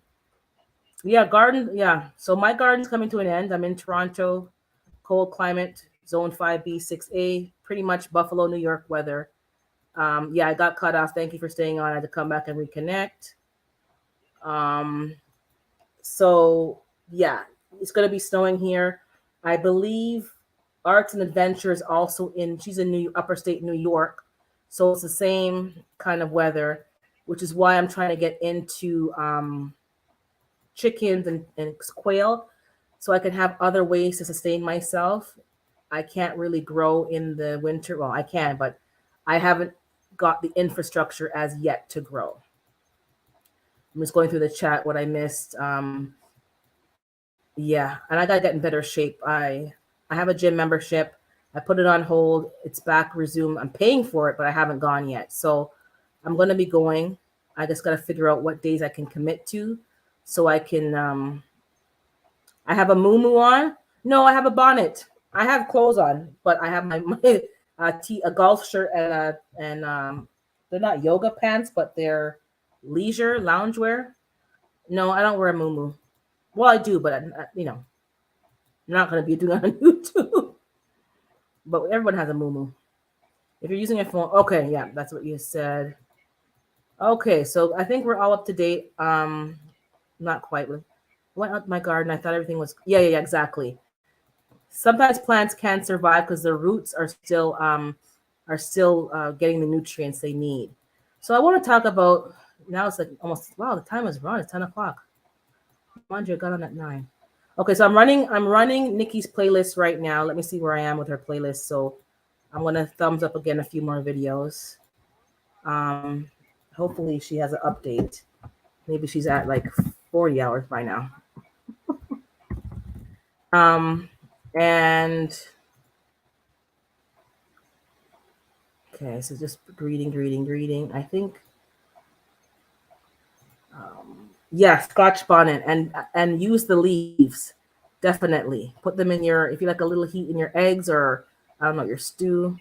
Yeah, garden. Yeah. So my garden's coming to an end. I'm in Toronto, cold climate, zone 5B, 6A, pretty much Buffalo, New York weather. I got cut off. Thank you for staying on. I had to come back and reconnect. So yeah, it's going to be snowing here. I believe Arts and Adventure is also she's in upper state New York. So it's the same kind of weather, which is why I'm trying to get into chickens and quail so I can have other ways to sustain myself. I can't really grow in the winter. Well, I can, but I haven't got the infrastructure as yet to grow. I'm just going through the chat, what I missed. Yeah, and I gotta get in better shape. I have a gym membership. I put it on hold. It's back, resume. I'm paying for it, but I haven't gone yet. So I'm gonna be going. I just gotta figure out what days I can commit to, so I can. I have a muumuu on. No, I have a bonnet. I have clothes on, but I have my a golf shirt and they're not yoga pants, but they're leisure loungewear. No, I don't wear a muumuu. Well, I do, but I'm not going to be doing it on YouTube. But everyone has a muumuu. If you're using a phone, okay, yeah, that's what you said. Okay, so I think we're all up to date. Not quite. Went out my garden. I thought everything was. Yeah, exactly. Sometimes plants can't survive because their roots are still getting the nutrients they need. So I want to talk about now. It's like almost wow. The time is wrong. It's 10 o'clock. Mind you, I got on at 9. Okay, so I'm running Nikki's playlist right now. Let me see where I am with her playlist. So I'm gonna thumbs up again a few more videos. Um, Hopefully she has an update. Maybe she's at like 40 hours by now. Um, and okay, so just greeting. I think, yeah, Scotch bonnet and use the leaves. Definitely put them in your if you like a little heat in your eggs or I don't know your stew.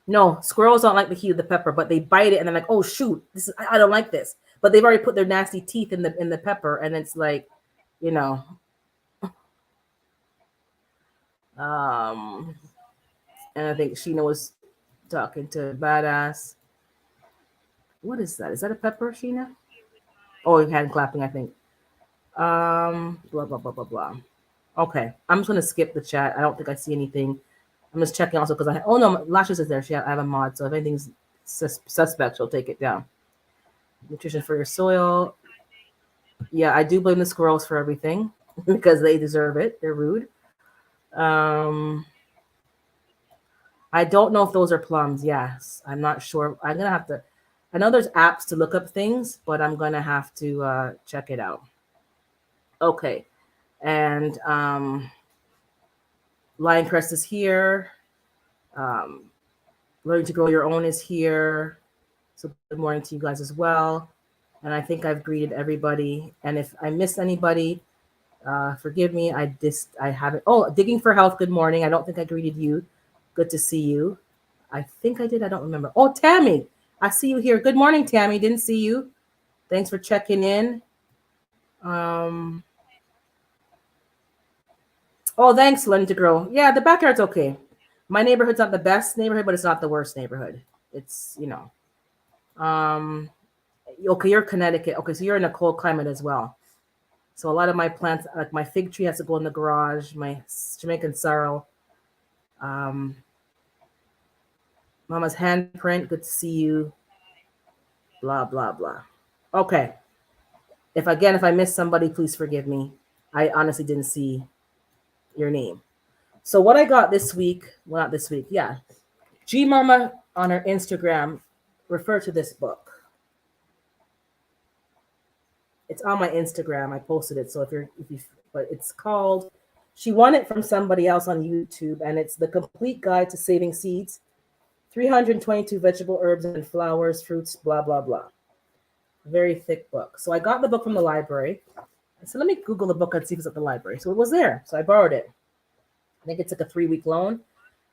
No, squirrels don't like the heat of the pepper, but they bite it and they're like, "Oh shoot, I don't like this." But they've already put their nasty teeth in the pepper, and it's like, you know, um, and I think Sheena was talking to Badass. What is that? Is that a pepper, Sheena? Oh, hand clapping, I think. Blah blah blah blah blah. Okay, I'm just gonna skip the chat. I don't think I see anything. I'm just checking also because oh no, Lashes is there. I have a mod, so if anything's suspect, she'll take it down. Nutrition for your soil. Yeah, I do blame the squirrels for everything because they deserve it. They're rude. Um, I don't know if those are plums. Yes, I'm not sure. I'm gonna have to. I know there's apps to look up things, but I'm gonna have to check it out. Okay, and Lion Crest is here. Um, Learning to Grow Your Own is here. So good morning to you guys as well. And I think I've greeted everybody. And if I missed anybody, forgive me. I haven't. Oh, Digging for Health. Good morning. I don't think I greeted you. Good to see you. I think I did. I don't remember. Oh, Tammy, I see you here. Good morning, Tammy. Didn't see you. Thanks for checking in. Oh, thanks, Learning to Grow. Yeah, the backyard's okay. My neighborhood's not the best neighborhood, but it's not the worst neighborhood. It's okay, you're Connecticut. Okay, so you're in a cold climate as well. So a lot of my plants, like my fig tree, has to go in the garage. My Jamaican sorrel, um, Mama's handprint. Good to see you. Blah blah blah. Okay. If I missed somebody, please forgive me. I honestly didn't see your name. So what I got this week, well not this week, yeah. G Mama on her Instagram referred to this book. It's on my Instagram. I posted it. So but it's called. She won it from somebody else on YouTube, and it's The Complete Guide to Saving Seeds, 322 vegetable herbs and flowers, fruits, blah blah blah. Very thick book. So I got the book from the library. I said, let me Google the book and see if it's at the library. So it was there. So I borrowed it. I think it's like a 3-week loan.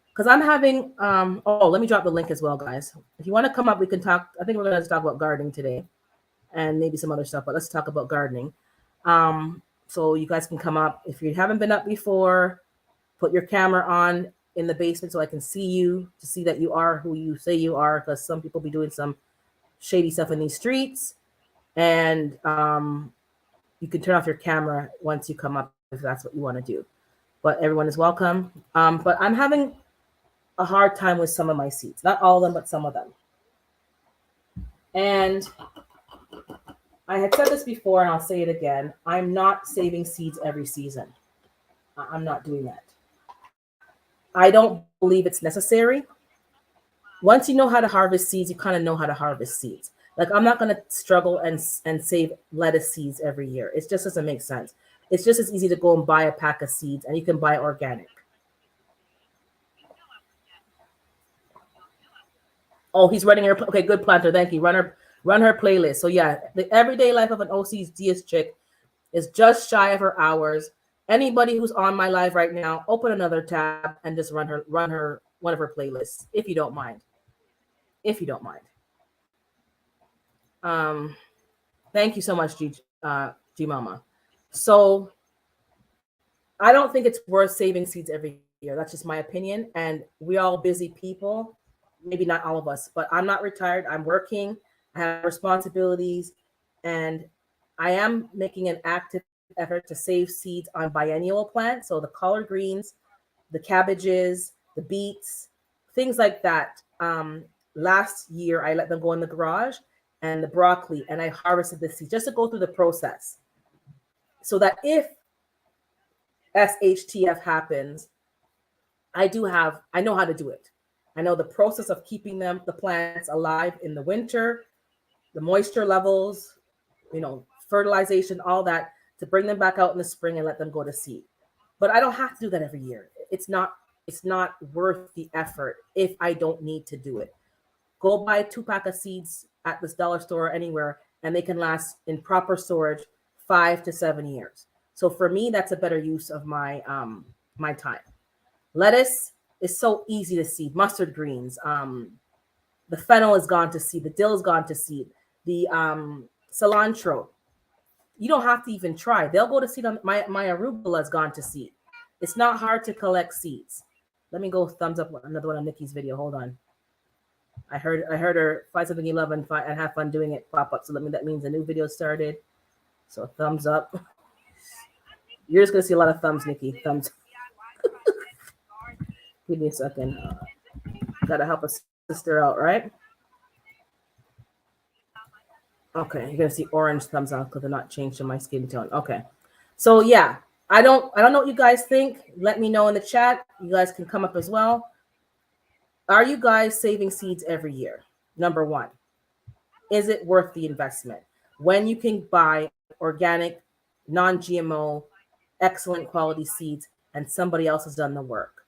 Because I'm having let me drop the link as well, guys. If you want to come up, we can talk. I think we're going to talk about gardening today and maybe some other stuff, but let's talk about gardening. So you guys can come up. If you haven't been up before, put your camera on in the basement so I can see you, to see that you are who you say you are, because some people be doing some shady stuff in these streets. And you can turn off your camera once you come up if that's what you want to do. But everyone is welcome. But I'm having a hard time with some of my seeds. Not all of them, but some of them. And I had said this before, and I'll say it again. I'm not saving seeds every season. I'm not doing that. I don't believe it's necessary. Once you know how to harvest seeds, you kind of know how to harvest seeds. Like I'm not going to struggle and save lettuce seeds every year. It just doesn't make sense. It's just as easy to go and buy a pack of seeds, and you can buy organic. Oh, he's running her. Okay, good planter. Thank you. Run her playlist. So yeah, the everyday life of an OCS chick is just shy of her hours. Anybody who's on my live right now, open another tab and just run her one of her playlists, if you don't mind. If you don't mind. Thank you so much, G Mama. So I don't think it's worth saving seeds every year. That's just my opinion. And we all busy people. Maybe not all of us, but I'm not retired. I'm working. I have responsibilities, and I am making an active effort to save seeds on biennial plants. So the collard greens, the cabbages, the beets, things like that. Last year, I let them go in the garage, and the broccoli, and I harvested the seeds just to go through the process, so that if SHTF happens, I know how to do it. I know the process of keeping the plants alive in the winter, the moisture levels, fertilization, all that, to bring them back out in the spring and let them go to seed. But I don't have to do that every year. It's not worth the effort if I don't need to do it. Go buy a 2-pack of seeds at this dollar store or anywhere, and they can last in proper storage 5 to 7 years. So for me, that's a better use of my my time. Lettuce is so easy to seed. Mustard greens, the fennel is gone to seed. The dill is gone to seed. The cilantro, you don't have to even try. They'll go to seed. On my arugula is gone to seed. It's not hard to collect seeds. Let me go thumbs up another one on Nikki's video. Hold on. I heard her find something you love and have fun doing it pop up. So that means a new video started. So thumbs up. You're just gonna see a lot of thumbs, Nikki. Thumbs. Give me a second. Gotta help a sister out, right? Okay, you're gonna see orange thumbs up because they're not changed to my skin tone. Okay, so yeah, I don't know what you guys think. Let me know in the chat. You guys can come up as well. Are you guys saving seeds every year? Number one, is it worth the investment when you can buy organic, non-GMO, excellent quality seeds and somebody else has done the work?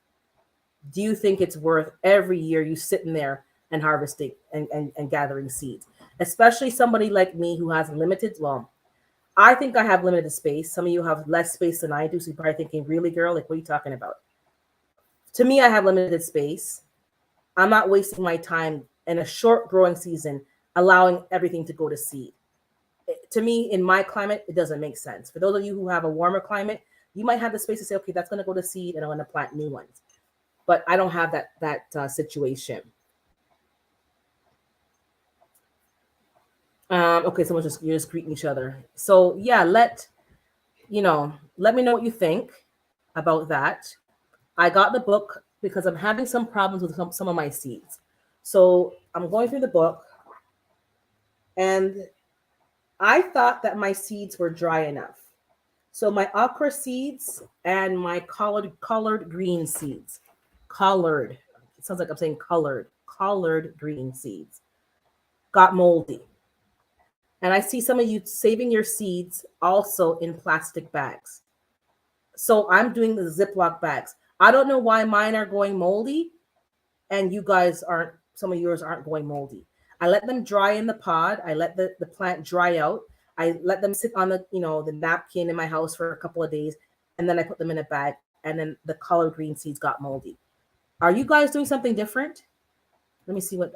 Do you think it's worth every year you sitting there and harvesting and gathering seeds? Especially somebody like me who has limited, well, I think I have limited space. Some of you have less space than I do. So you're probably thinking, really, girl, like, what are you talking about? To me, I have limited space. I'm not wasting my time in a short growing season, allowing everything to go to seed. To me, in my climate, it doesn't make sense. For those of you who have a warmer climate, you might have the space to say, okay, that's going to go to seed and I'm going to plant new ones. But I don't have that situation. Okay, you're just greeting each other. So yeah, let me know what you think about that. I got the book because I'm having some problems with some of my seeds. So I'm going through the book, and I thought that my seeds were dry enough. So my okra seeds and my collard green seeds, it sounds like I'm saying collard green seeds, got moldy. And I see some of you saving your seeds also in plastic bags. So I'm doing the Ziploc bags. I don't know why mine are going moldy and you guys aren't, some of yours aren't going moldy. I let them dry in the pod. I let the plant dry out. I let them sit on the napkin in my house for a couple of days, and then I put them in a bag, and then the collard green seeds got moldy. Are you guys doing something different? Let me see what,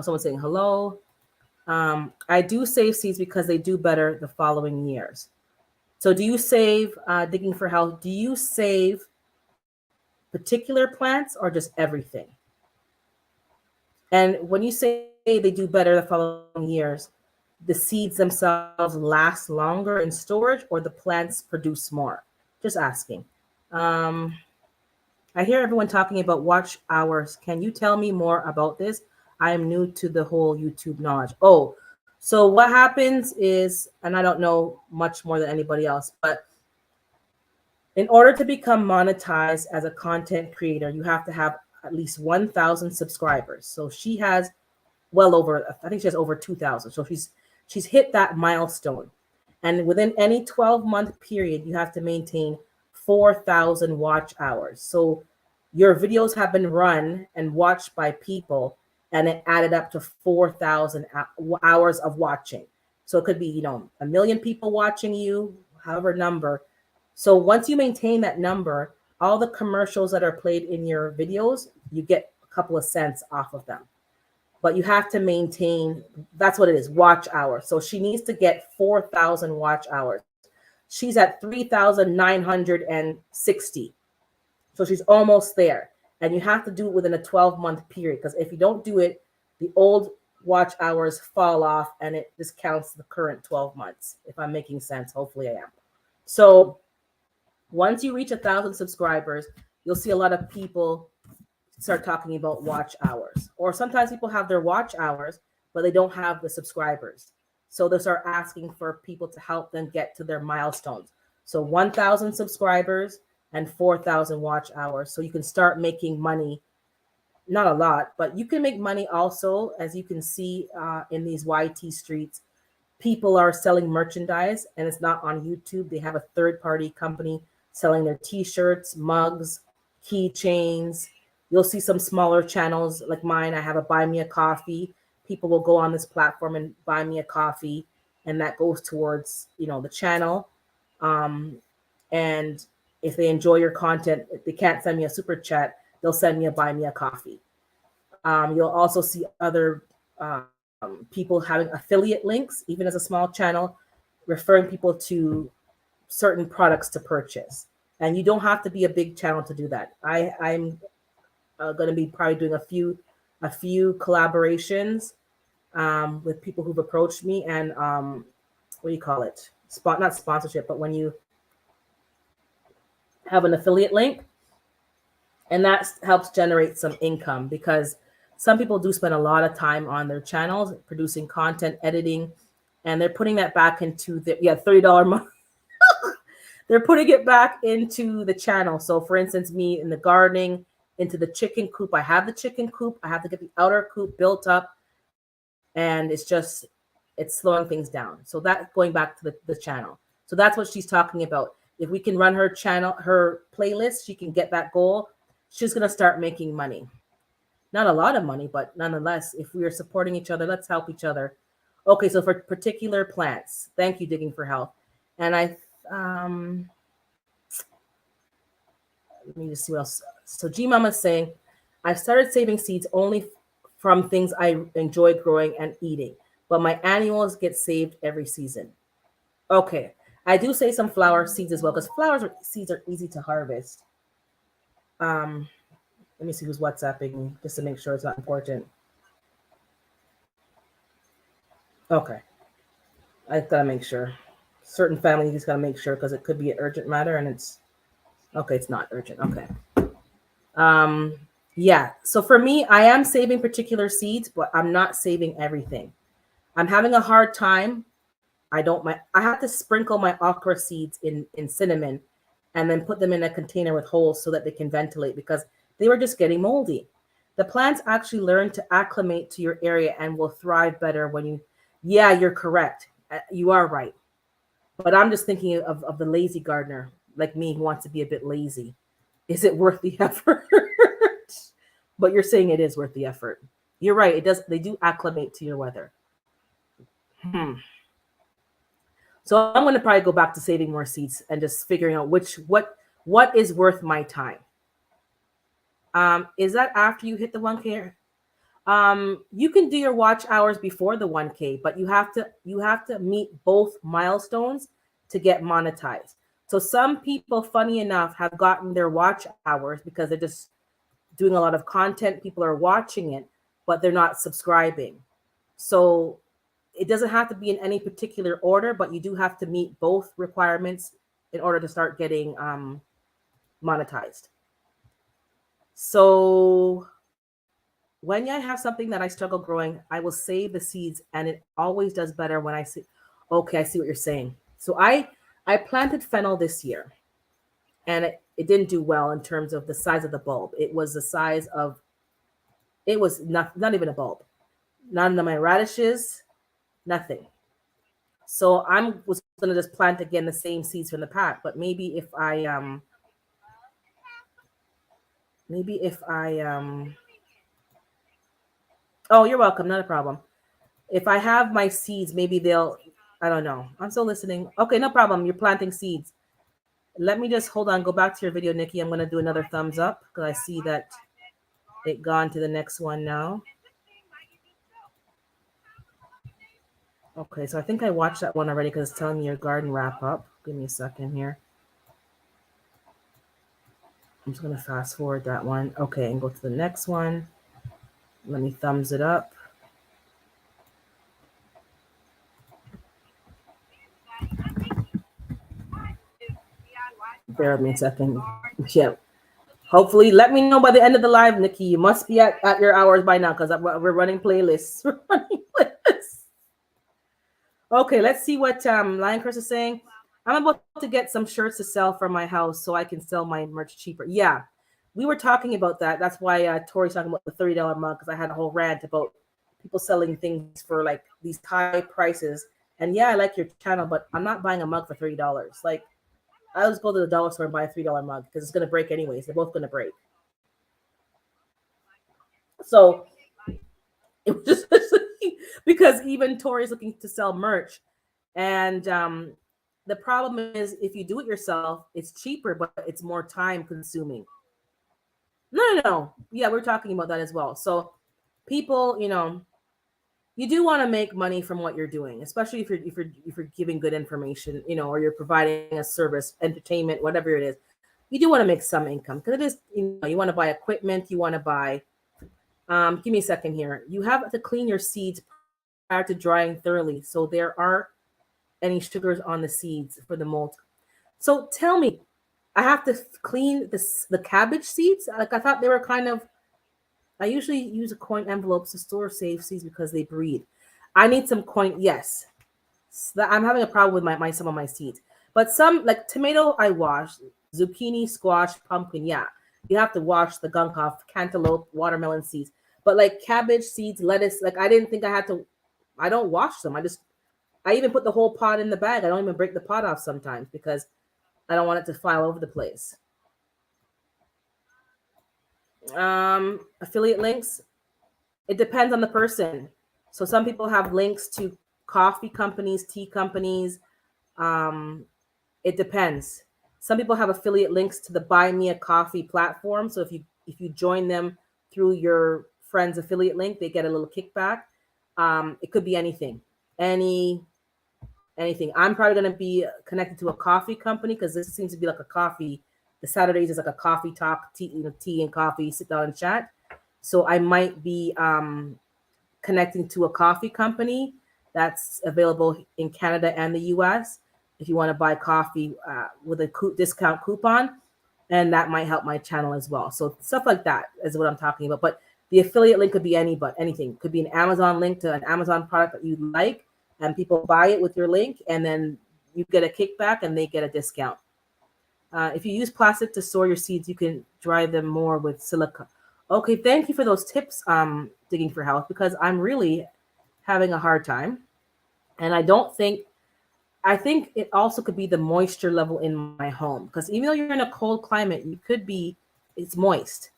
someone's saying hello. I do save seeds because they do better the following years. So do you save, digging for health, do you save particular plants or just everything? And when you say they do better the following years, the seeds themselves last longer in storage or the plants produce more? Just asking. I hear everyone talking about watch hours. Can you tell me more about this? I am new to the whole YouTube knowledge. Oh, so what happens is, and I don't know much more than anybody else, but in order to become monetized as a content creator, you have to have at least 1,000 subscribers. So she has well over, I think she has over 2,000. So she's hit that milestone. And within any 12-month period, you have to maintain 4,000 watch hours. So your videos have been run and watched by people, and it added up to 4,000 hours of watching. So it could be, 1 million people watching you, however number. So once you maintain that number, all the commercials that are played in your videos, you get a couple of cents off of them. but you have to maintain, that's what it is, watch hours. So she needs to get 4,000 watch hours. She's at 3,960. So she's almost there. And you have to do it within a 12-month period, because if you don't do it, the old watch hours fall off and it discounts the current 12 months. If I'm making sense, hopefully I am. So once you reach 1,000 subscribers, you'll see a lot of people start talking about watch hours. Or sometimes people have their watch hours, but they don't have the subscribers. So they start asking for people to help them get to their milestones. So 1,000 subscribers and 4,000 watch hours. So you can start making money. Not a lot, but you can make money also, as you can see in these YT streets. People are selling merchandise and it's not on YouTube. They have a third-party company selling their t-shirts, mugs, keychains. You'll see some smaller channels like mine. I have a Buy Me a Coffee. People will go on this platform and buy me a coffee, and that goes towards, the channel. And if they enjoy your content, if they can't send me a super chat, they'll send me a Buy Me a Coffee. You'll also see other people having affiliate links, even as a small channel, referring people to certain products to purchase. And you don't have to be a big channel to do that. I'm going to be probably doing a few collaborations with people who've approached me, and what do you call it? Not sponsorship, but when you have an affiliate link, and that helps generate some income, because some people do spend a lot of time on their channels producing content, editing, and they're putting that back into the $30 a month. They're putting it back into the channel. So for instance, me in the gardening, into the chicken coop, I have the chicken coop, I have to get the outer coop built up, and it's slowing things down. So that's going back to the channel. So that's what she's talking about. If we can run her channel, her playlist, she can get that goal. She's going to start making money. Not a lot of money, but nonetheless, if we are supporting each other, let's help each other. Okay, so for particular plants, thank you, Digging for Health. And let me just see what else. So G Mama's saying, I've started saving seeds only from things I enjoy growing and eating, but my annuals get saved every season. Okay, I do save some flower seeds as well, because seeds are easy to harvest. Let me see who's WhatsApping me just to make sure it's not important. Okay, I gotta make sure. Certain families just gotta make sure, because it could be an urgent matter, and it's not urgent. Okay. Yeah. So for me, I am saving particular seeds, but I'm not saving everything. I'm having a hard time. I have to sprinkle my okra seeds in cinnamon and then put them in a container with holes so that they can ventilate, because they were just getting moldy. The plants actually learn to acclimate to your area and will thrive better when you're correct. You are right. But I'm just thinking of the lazy gardener like me who wants to be a bit lazy. Is it worth the effort? But you're saying it is worth the effort. You're right. It does. They do acclimate to your weather. So I'm going to probably go back to saving more seeds and just figuring out what is worth my time. Is that after you hit the 1K? You can do your watch hours before the 1K, but you have to meet both milestones to get monetized. So some people, funny enough, have gotten their watch hours because they're just doing a lot of content. People are watching it, but they're not subscribing. So it doesn't have to be in any particular order, but you do have to meet both requirements in order to start getting monetized. So when I have something that I struggle growing, I will save the seeds, and it always does better when I see. Okay, I see what you're saying. So I planted fennel this year, and it didn't do well in terms of the size of the bulb. It was the size of, it was not even a bulb. None of my radishes, nothing. So I was going to just plant again the same seeds from the pack, but maybe if I oh, you're welcome, not a problem. If I have my seeds, maybe I don't know. I'm still listening. Okay, no problem. You're planting seeds. Let me just hold on. Go back to your video, Nikki. I'm going to do another thumbs up because I see that it gone to the next one now. Okay, so I think I watched that one already because it's telling me your garden wrap up. Give me a second here. I'm just gonna fast forward that one. Okay, and go to the next one. Let me thumbs it up. Bear with me a second. Yeah. Hopefully, let me know by the end of the live, Nikki. You must be at your hours by now because we're running playlists. We're running playlists. Okay, let's see what Lion Chris is saying. I'm about to get some shirts to sell from my house so I can sell my merch cheaper. Yeah, we were talking about that. That's why Tori's talking about the $30 mug because I had a whole rant about people selling things for like these high prices. And yeah, I like your channel, but I'm not buying a mug for $30. Like, I'll just go to the dollar store and buy a $3 mug because it's gonna break anyways. They're both gonna break. So it was just because even Tori's looking to sell merch, and the problem is if you do it yourself, it's cheaper, but it's more time consuming. No. Yeah, we're talking about that as well. So people, you do want to make money from what you're doing, especially if you're giving good information, or you're providing a service, entertainment, whatever it is. You do want to make some income because it is, you want to buy equipment, you want to buy. Give me a second here. You have to clean your seeds prior to drying thoroughly, so there are any sugars on the seeds for the mold. So tell me, I have to clean the cabbage seeds? Like I thought they were kind of. I usually use a coin envelopes to store safe seeds because they breed. I need some coin. Yes, I'm having a problem with my some of my seeds, but some like tomato I wash, zucchini, squash, pumpkin. Yeah, you have to wash the gunk off. Cantaloupe, watermelon seeds, but like cabbage seeds, lettuce. Like I didn't think I had to. I don't wash them. I even put the whole pot in the bag. I don't even break the pot off sometimes because I don't want it to fly all over the place. Affiliate links. It depends on the person. So some people have links to coffee companies, tea companies. Um, it depends. Some people have affiliate links to the Buy Me a Coffee platform. So if you join them through your friend's affiliate link, they get a little kickback. It could be anything, any anything. I'm probably going to be connected to a coffee company because this seems to be like a coffee. The Saturdays is like a coffee talk, tea and coffee, sit down and chat. So I might be connecting to a coffee company that's available in Canada and the US if you want to buy coffee with a discount coupon. And that might help my channel as well. So stuff like that is what I'm talking about. But the affiliate link could be anything. It could be an Amazon link to an Amazon product that you like, and people buy it with your link, and then you get a kickback and they get a discount. If you use plastic to store your seeds, you can dry them more with silica. Okay, thank you for those tips, Digging for Health, because I'm really having a hard time. And I think it also could be the moisture level in my home. Because even though you're in a cold climate, it's moist.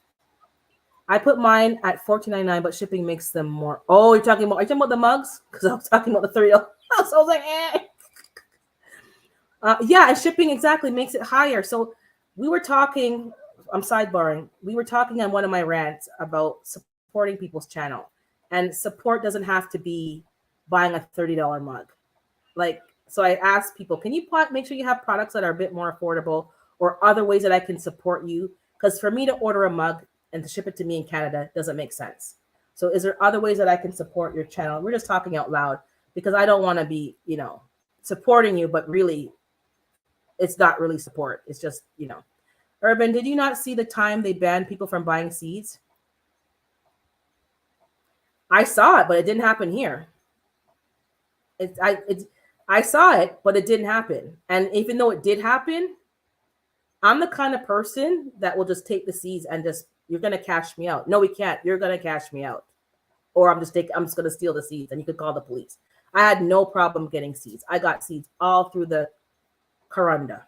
I put mine at $14.99, but shipping makes them more. Oh, are you talking about the mugs? Because I was talking about the $30. So I was like, eh. Yeah, and shipping exactly makes it higher. So we were talking, I'm sidebarring. We were talking on one of my rants about supporting people's channel. And support doesn't have to be buying a $30 mug. Like, so I asked people, can you make sure you have products that are a bit more affordable or other ways that I can support you? Because for me to order a mug and to ship it to me in Canada doesn't make sense. So is there other ways that I can support your channel? We're just talking out loud because I don't want to be, supporting you, but really it's not really support. It's just. Urban, did you not see the time they banned people from buying seeds? I saw it, but it didn't happen here. I saw it, but it didn't happen. And even though it did happen, I'm the kind of person that will just take the seeds and you're gonna cash me out. No, we can't. You're gonna cash me out, or I'm just gonna steal the seeds, and you could call the police. I had no problem getting seeds. I got seeds all through the Corunda.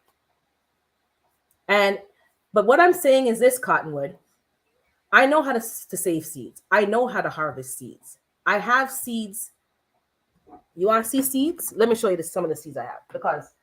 But what I'm saying is this, Cottonwood. I know how to save seeds. I know how to harvest seeds. I have seeds. You want to see seeds? Let me show you some of the seeds I have because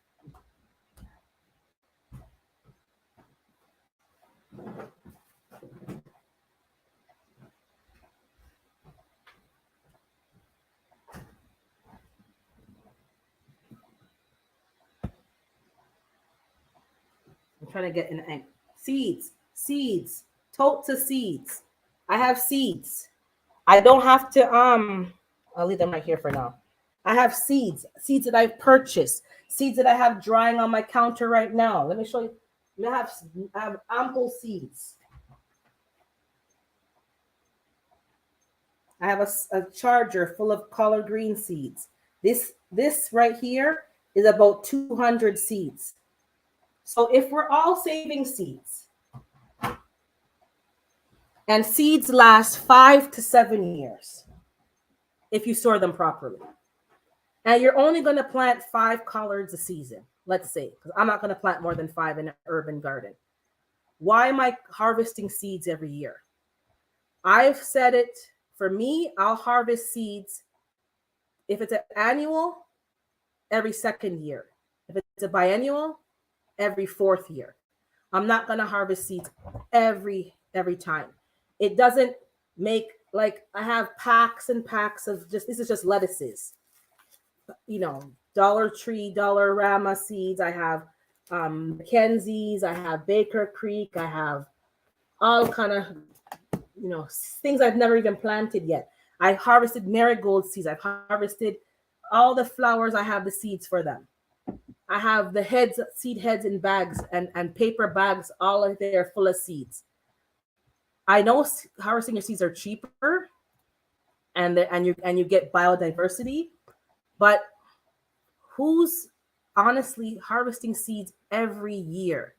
trying to get an seeds, tote to seeds. I have seeds. I don't have to I'll leave them right here for now. I have seeds that I've purchased, seeds that I have drying on my counter right now. Let me show you. I have ample seeds. I have a charger full of collard green seeds. This right here is about 200 seeds. So if we're all saving seeds, and seeds last 5 to 7 years if you store them properly, and you're only going to plant 5 collards a season, let's say, because I'm not going to plant more than 5 in an urban garden. Why am I harvesting seeds every year? I've said it. For me, I'll harvest seeds if it's an annual, every second year. If it's a biennial, every 4th year. I'm not going to harvest seeds every time. It doesn't make, like, I have packs and packs of this is just lettuces. You know, Dollar Tree, Dollarama seeds. I have Mackenzie's, I have Baker Creek, I have all kind of, things I've never even planted yet. I harvested marigold seeds. I've harvested all the flowers. I have the seeds for them. I have the seed heads in bags and paper bags, all of there full of seeds. I know harvesting your seeds are cheaper, and you get biodiversity, but who's honestly harvesting seeds every year?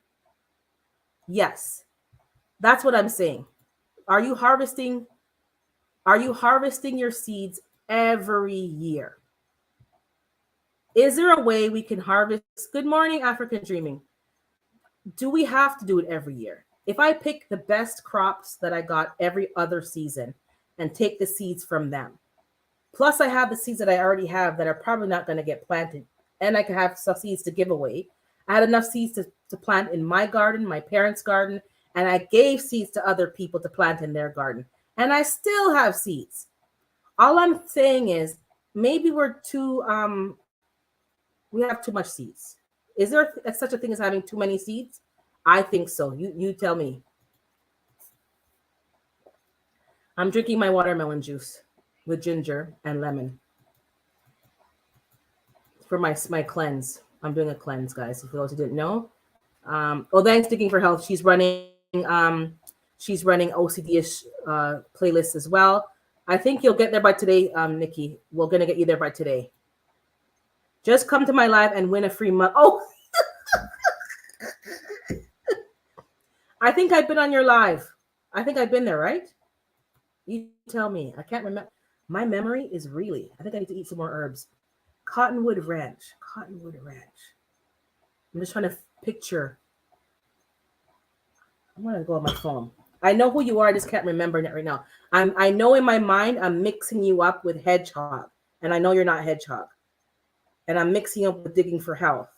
Yes, that's what I'm saying. Are you harvesting your seeds every year? Is there a way we can harvest? Good morning, African Dreaming. Do we have to do it every year? If I pick the best crops that I got every other season and take the seeds from them, plus I have the seeds that I already have that are probably not going to get planted, and I can have some seeds to give away. I had enough seeds to plant in my garden, my parents' garden, and I gave seeds to other people to plant in their garden. And I still have seeds. All I'm saying is maybe we have too much seeds. Is there such a thing as having too many seeds? I think so. You tell me. I'm drinking my watermelon juice with ginger and lemon for my cleanse. I'm doing a cleanse, guys. For those who didn't know. Thanks, Digging for Health. She's running OCD-ish playlists as well. I think you'll get there by today, Nikki. We're gonna get you there by today. Just come to my live and win a free month. Oh, I think I've been on your live. I think I've been there, right? You tell me. I can't remember. My memory is really. I think I need to eat some more herbs. Cottonwood Ranch. I'm just trying to picture. I'm gonna go on my phone. I know who you are. I just can't remember it right now. I know in my mind I'm mixing you up with Hedgehog, and I know you're not Hedgehog. And I'm mixing up with Digging for Health.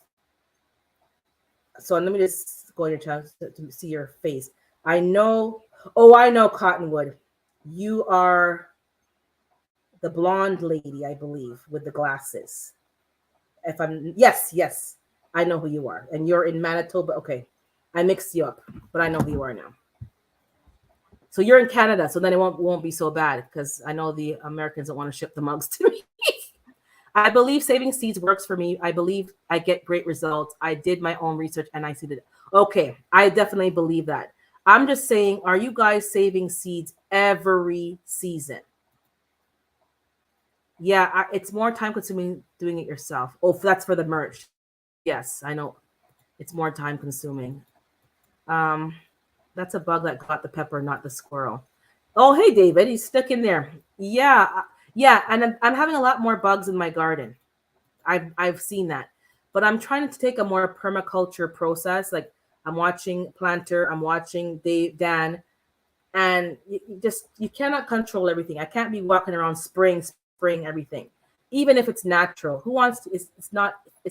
So let me just go on your channel to see your face. I know Cottonwood. You are the blonde lady, I believe, with the glasses. Yes, I know who you are. And you're in Manitoba. Okay. I mixed you up, but I know who you are now. So you're in Canada, so then it won't be so bad because I know the Americans don't want to ship the mugs to me. I believe saving seeds works for me. I believe I get great results. I did my own research and I see that. Okay, I definitely believe that. I'm just saying, are you guys saving seeds every season? Yeah, it's more time consuming doing it yourself. Oh, that's for the merch. Yes, I know. It's more time consuming. That's a bug that got the pepper, not the squirrel. Oh, hey, David, he's stuck in there. Yeah, and I'm having a lot more bugs in my garden. I've seen that, but I'm trying to take a more permaculture process. Like I'm watching Planter, I'm watching Dan, and you cannot control everything. I can't be walking around spraying everything, even if it's natural. Who wants to? It's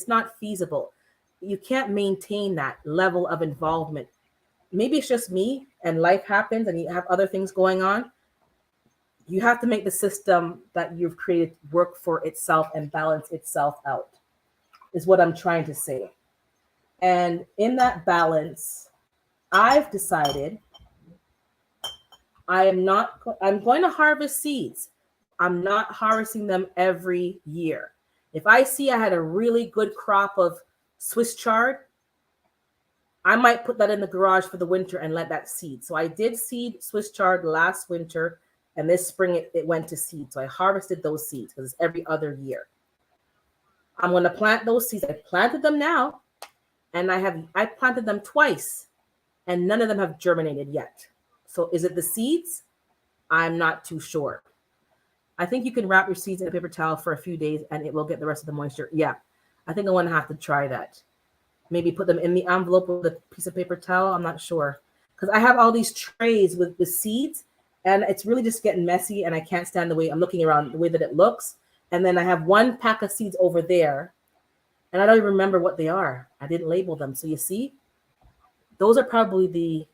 not feasible. You can't maintain that level of involvement. Maybe it's just me and life happens and you have other things going on. You have to make the system that you've created work for itself and balance itself out, is what I'm trying to say. And in that balance, I've decided I'm going to harvest seeds. I'm not harvesting them every year. If I see I had a really good crop of Swiss chard, I might put that in the garage for the winter and let that seed. So I did seed Swiss chard last winter, and this spring it went to seed. So I harvested those seeds because it's every other year. I'm going to plant those seeds. I planted them now, and I planted them twice, and none of them have germinated yet. So is it the seeds? I'm not too sure. I think you can wrap your seeds in a paper towel for a few days and it will get the rest of the moisture. Yeah, I think I want to have to try that. Maybe put them in the envelope with a piece of paper towel. I'm not sure. Because I have all these trays with the seeds and it's really just getting messy and I can't stand the way I'm looking around, the way that it looks. And then I have one pack of seeds over there and I don't even remember what they are. I didn't label them. So you see, those are probably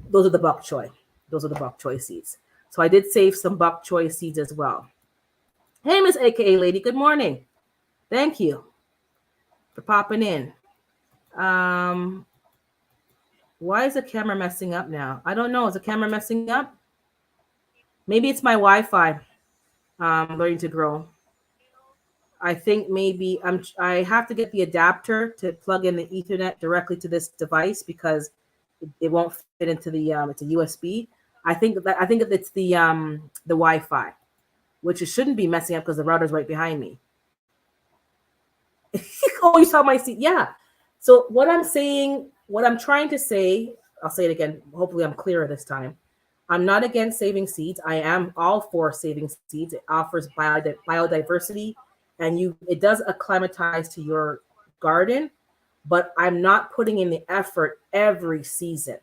those are the bok choy. Those are the bok choy seeds. So I did save some bok choy seeds as well. Hey, Miss AKA Lady, good morning. Thank you for popping in. Why is the camera messing up now? I don't know. Is the camera messing up? Maybe it's my Wi-Fi. Learning to grow. I think maybe I have to get the adapter to plug in the Ethernet directly to this device because it won't fit into the it's a USB. I think it's the Wi-Fi, which it shouldn't be messing up because the router's right behind me. Oh, you saw my seat. Yeah. So what I'm trying to say, I'll say it again. Hopefully I'm clearer this time. I'm not against saving seeds. I am all for saving seeds. It offers biodiversity and it does acclimatize to your garden, but I'm not putting in the effort every season.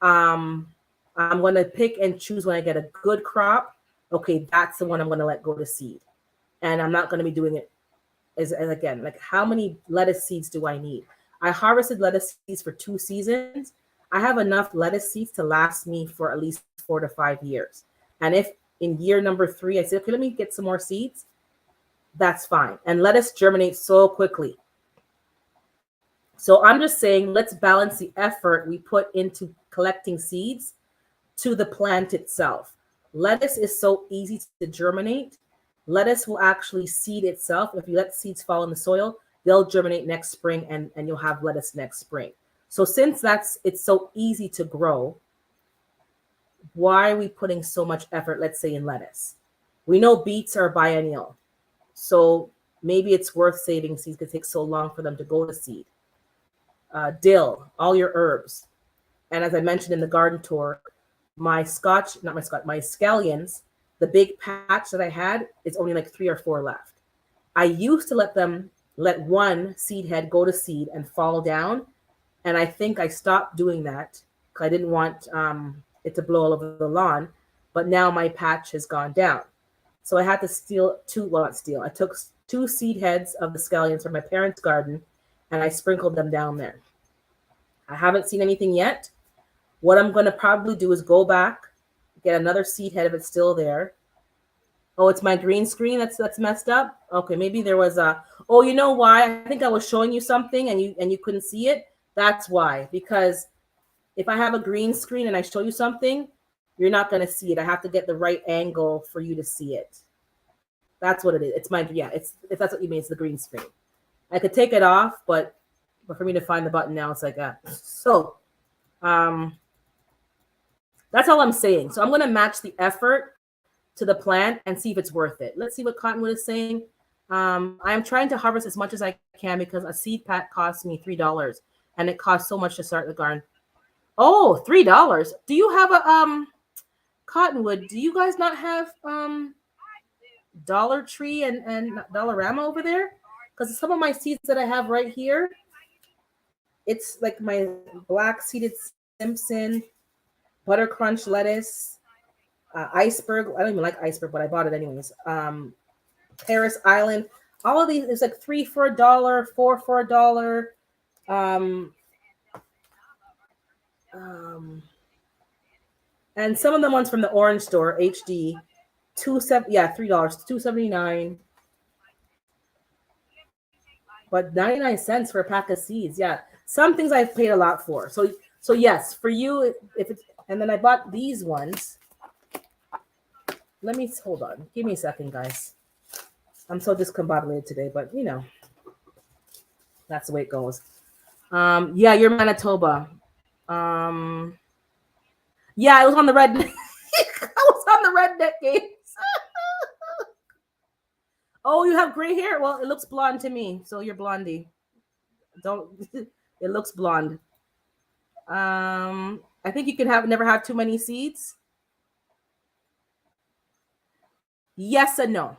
I'm going to pick and choose when I get a good crop. Okay, that's the one I'm going to let go to seed. And I'm not going to be doing it as again, like how many lettuce seeds do I need? I harvested lettuce seeds for 2 seasons. I have enough lettuce seeds to last me for at least 4 to 5 years. And if in year number 3, I say, okay, let me get some more seeds, that's fine. And lettuce germinates so quickly. So I'm just saying, let's balance the effort we put into collecting seeds to the plant itself. Lettuce is so easy to germinate. Lettuce will actually seed itself. If you let seeds fall in the soil, they'll germinate next spring and you'll have lettuce next spring. So since it's so easy to grow, why are we putting so much effort, let's say, in lettuce? We know beets are biennial. So maybe it's worth saving seeds because it takes so long for them to go to seed. Dill, all your herbs. And as I mentioned in the garden tour, my scallions, the big patch that I had is only like 3 or 4 left. I used to let one seed head go to seed and fall down. And I think I stopped doing that because I didn't want it to blow all over the lawn. But now my patch has gone down. So I had to I took 2 seed heads of the scallions from my parents' garden and I sprinkled them down there. I haven't seen anything yet. What I'm going to probably do is go back, get another seed head if it's still there. Oh, it's my green screen that's messed up. Okay, maybe there was oh, you know why? I think I was showing you something and you couldn't see it. That's why. Because if I have a green screen and I show you something, you're not going to see it. I have to get the right angle for you to see it. That's what it is. If that's what you mean, it's the green screen. I could take it off, but for me to find the button now, it's like that. So that's all I'm saying. So I'm going to match the effort to the plant and see if it's worth it. Let's see what Cottonwood is saying. I'm trying to harvest as much as I can because a seed pack costs me $3 and it costs so much to start the garden. Oh, $3. Do you have a Cottonwood? Do you guys not have Dollar Tree and Dollarama over there? Because some of my seeds that I have right here, it's like my black seeded Simpson, Butter Crunch lettuce, iceberg. I don't even like iceberg, but I bought it anyways. Paris Island. All of these is like 3 for $1, 4 for $1. And some of the ones from the orange store, HD, $3, $2.79. But 99 cents for a pack of seeds. Yeah. Some things I've paid a lot for. So yes, for you, if it's, and then I bought these ones. Let me hold on. Give me a second, guys. I'm so discombobulated today, but you know, that's the way it goes. Yeah, you're Manitoba. Um, yeah, I was on the red. I was on the redneck games. Oh, you have gray hair. Well, it looks blonde to me, so you're blondie. Don't. It looks blonde. I think you can never have too many seeds. Yes and no.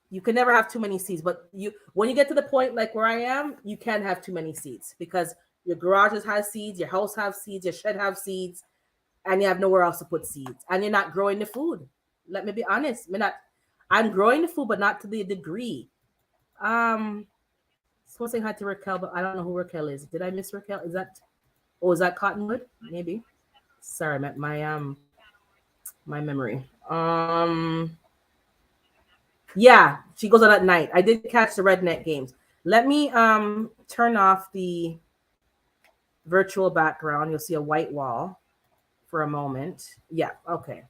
You can never have too many seeds, but when you get to the point like where I am, you can have too many seeds because your garages have seeds, your house have seeds, your shed have seeds, and you have nowhere else to put seeds, and you're not growing the food. Let me be honest. I'm growing the food, but not to the degree. Supposed to say hi to Raquel, but I don't know who Raquel is. Did I miss Raquel? Is that Cottonwood? Maybe. Sorry, my memory. Yeah, she goes out at night. I did catch the redneck games. Let me turn off the virtual background. You'll see a white wall for a moment. Yeah, okay.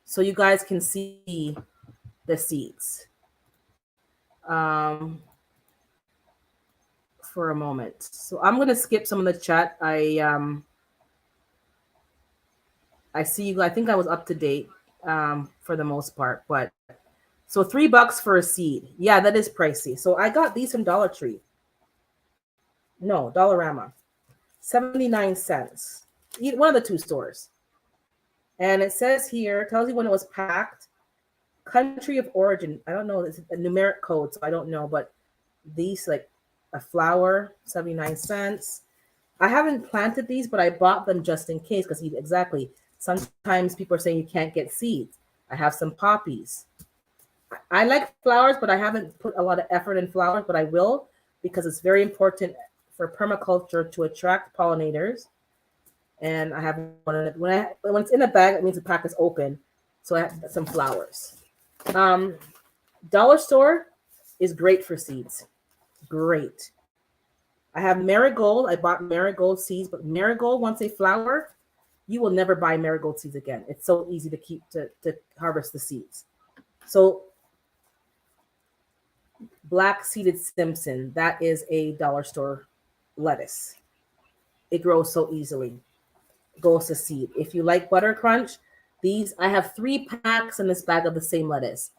So you guys can see the seats. For a moment. So I'm gonna skip some of the chat. I see you. I think I was up to date for the most part, but so $3 for a seed. Yeah, that is pricey. So I got these from Dollar Tree. No, Dollarama. 79 cents. One of the two stores. And it says here, tells you when it was packed, country of origin. I don't know, it's a numeric code, so I don't know, but these like a flower, 79 cents. I haven't planted these, but I bought them just in case because exactly. Sometimes people are saying you can't get seeds. I have some poppies. I like flowers, but I haven't put a lot of effort in flowers, but I will because it's very important for permaculture to attract pollinators. And I have one of it. When it's in a bag, it means the pack is open. So I have some flowers. Dollar store is great for seeds. Great. I have marigold. I bought marigold seeds, but marigold, once they flower, you will never buy marigold seeds again. It's so easy to harvest the seeds. So black seeded Simpson, that is a dollar store lettuce. It grows so easily. Goes to seed. If you like butter crunch, these I have 3 packs in this bag of the same lettuce.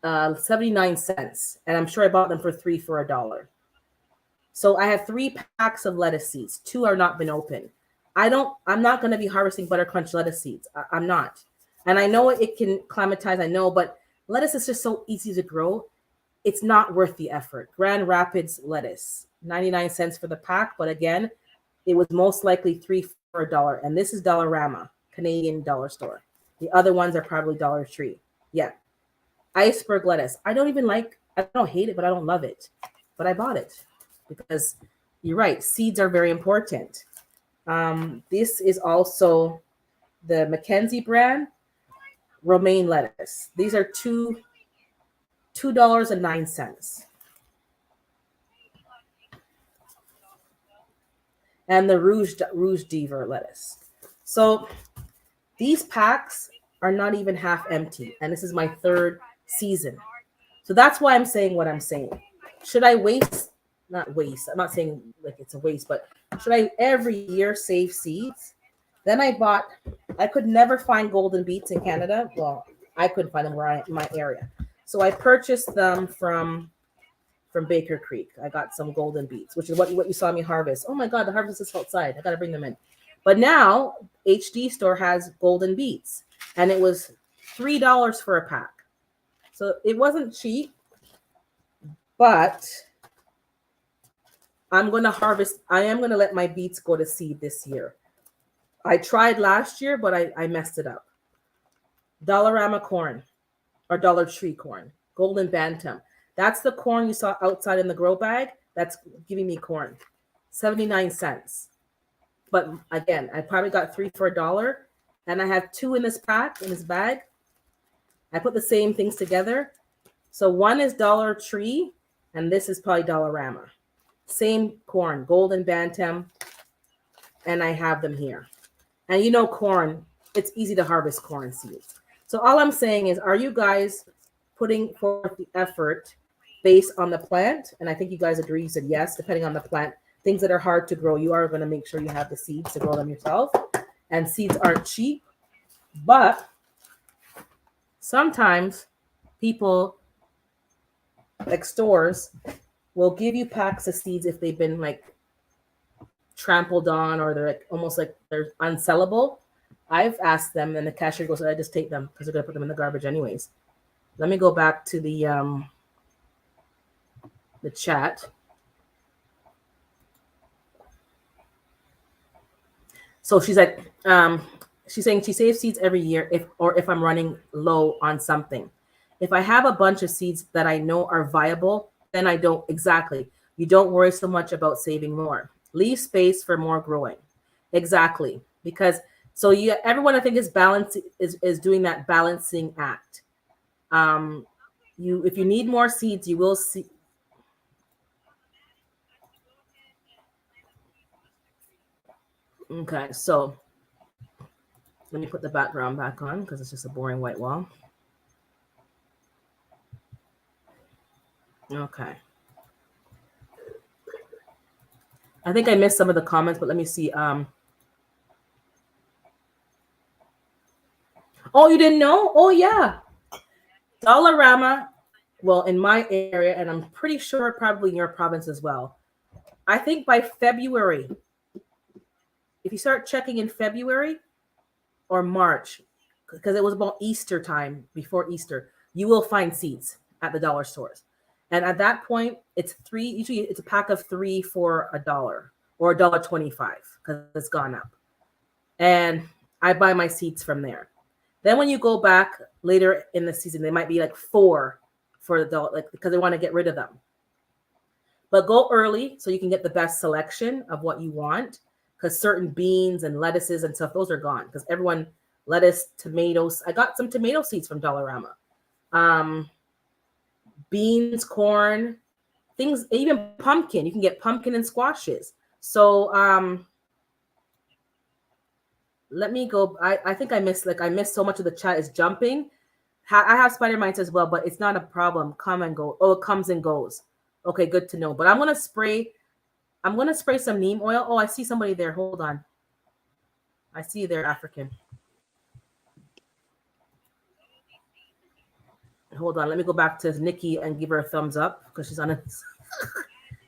79 cents. And I'm sure I bought them for 3 for $1. So I have 3 packs of lettuce seeds. 2 are not been open. I'm not going to be harvesting butter crunch lettuce seeds. I'm not. And I know it can climatize, I know, but lettuce is just so easy to grow. It's not worth the effort. Grand Rapids lettuce, 99 cents for the pack. But again, it was most likely 3 for $1. And this is Dollarama, Canadian dollar store. The other ones are probably Dollar Tree. Yeah. Iceberg lettuce. I don't hate it, but I don't love it. But I bought it because you're right. Seeds are very important. This is also the Mackenzie brand, romaine lettuce. These are $2.09. And the Rouge Diver lettuce. So these packs are not even half empty. And this is my 3rd season. So that's why I'm saying what I'm saying. Should I not waste. I'm not saying like it's a waste, but should I every year save seeds? Then I could never find golden beets in Canada. Well, I couldn't find them in my area. So I purchased them from Baker Creek. I got some golden beets, which is what you saw me harvest. Oh my God, the harvest is outside. I got to bring them in. But now HD store has golden beets and it was $3 for a pack. So it wasn't cheap, but I am going to let my beets go to seed this year. I tried last year, but I messed it up. Dollarama corn or Dollar Tree corn, golden bantam. That's the corn you saw outside in the grow bag. That's giving me corn, 79 cents. But again, I probably got 3 for $1, and I have 2 in this pack, in this bag. I put the same things together. So one is Dollar Tree, and this is probably Dollarama. Same corn, golden bantam, and I have them here. And you know, corn, it's easy to harvest corn seeds. So all I'm saying is, are you guys putting forth the effort based on the plant? And I think you guys agree. You said yes, depending on the plant. Things that are hard to grow, you are going to make sure you have the seeds to grow them yourself. And seeds aren't cheap, but sometimes people like stores will give you packs of seeds if they've been like trampled on or they're like almost like they're unsellable. I've asked them and the cashier goes, I just take them because they're gonna put them in the garbage anyways. Let me go back to the chat. So she's like, she's saying she saves seeds every year if I'm running low on something. If I have a bunch of seeds that I know are viable, then I don't exactly. You don't worry so much about saving more. Leave space for more growing. Exactly. Because so you everyone I think is doing that balancing act. If you need more seeds, you will see. Okay, so let me put the background back on because it's just a boring white wall. Okay. I think I missed some of the comments, but let me see. Oh, you didn't know? Oh, yeah. Dollarama, well, in my area, and I'm pretty sure probably in your province as well. I think by February, if you start checking in February or March, because it was about Easter time, before Easter, you will find seeds at the dollar stores. And at that point, usually it's a pack of 3 for $1 or $1.25 because it's gone up. And I buy my seeds from there. Then when you go back later in the season, they might be like 4 for $1, like because they want to get rid of them. But go early so you can get the best selection of what you want, because certain beans and lettuces and stuff, those are gone because everyone lettuce, tomatoes. I got some tomato seeds from Dollarama. Beans, corn, things, even pumpkin. You can get pumpkin and squashes. So let me go. I think I missed so much of the chat is jumping. I have spider mites as well, but it's not a problem. Come and go. Oh, it comes and goes. Okay, good to know. But I'm gonna spray some neem oil. Oh, I see somebody there. Hold on. I see you there, African. Hold on. Let me go back to Nikki and give her a thumbs up because she's on it.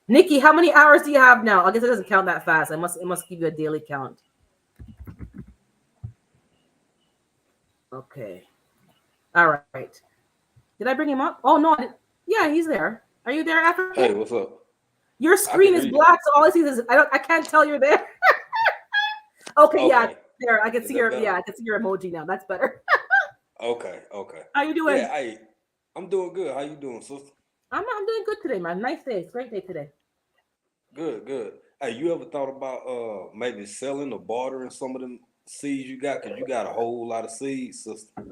Nikki, how many hours do you have now? I guess it doesn't count that fast. It must give you a daily count. Okay. All right. Did I bring him up? Oh no. Yeah, he's there. Are you there, African? Hey, what's up? Your screen is black, so all I see is I can't tell you're there. Okay, yeah, there. I can see your emoji now. That's better. Okay. How you doing? Yeah, I'm doing good. How you doing, sister? I'm doing good today, man. Nice day. Great day today. Good. Hey, you ever thought about maybe selling or bartering some of them seeds you got? Because you got a whole lot of seeds, sister.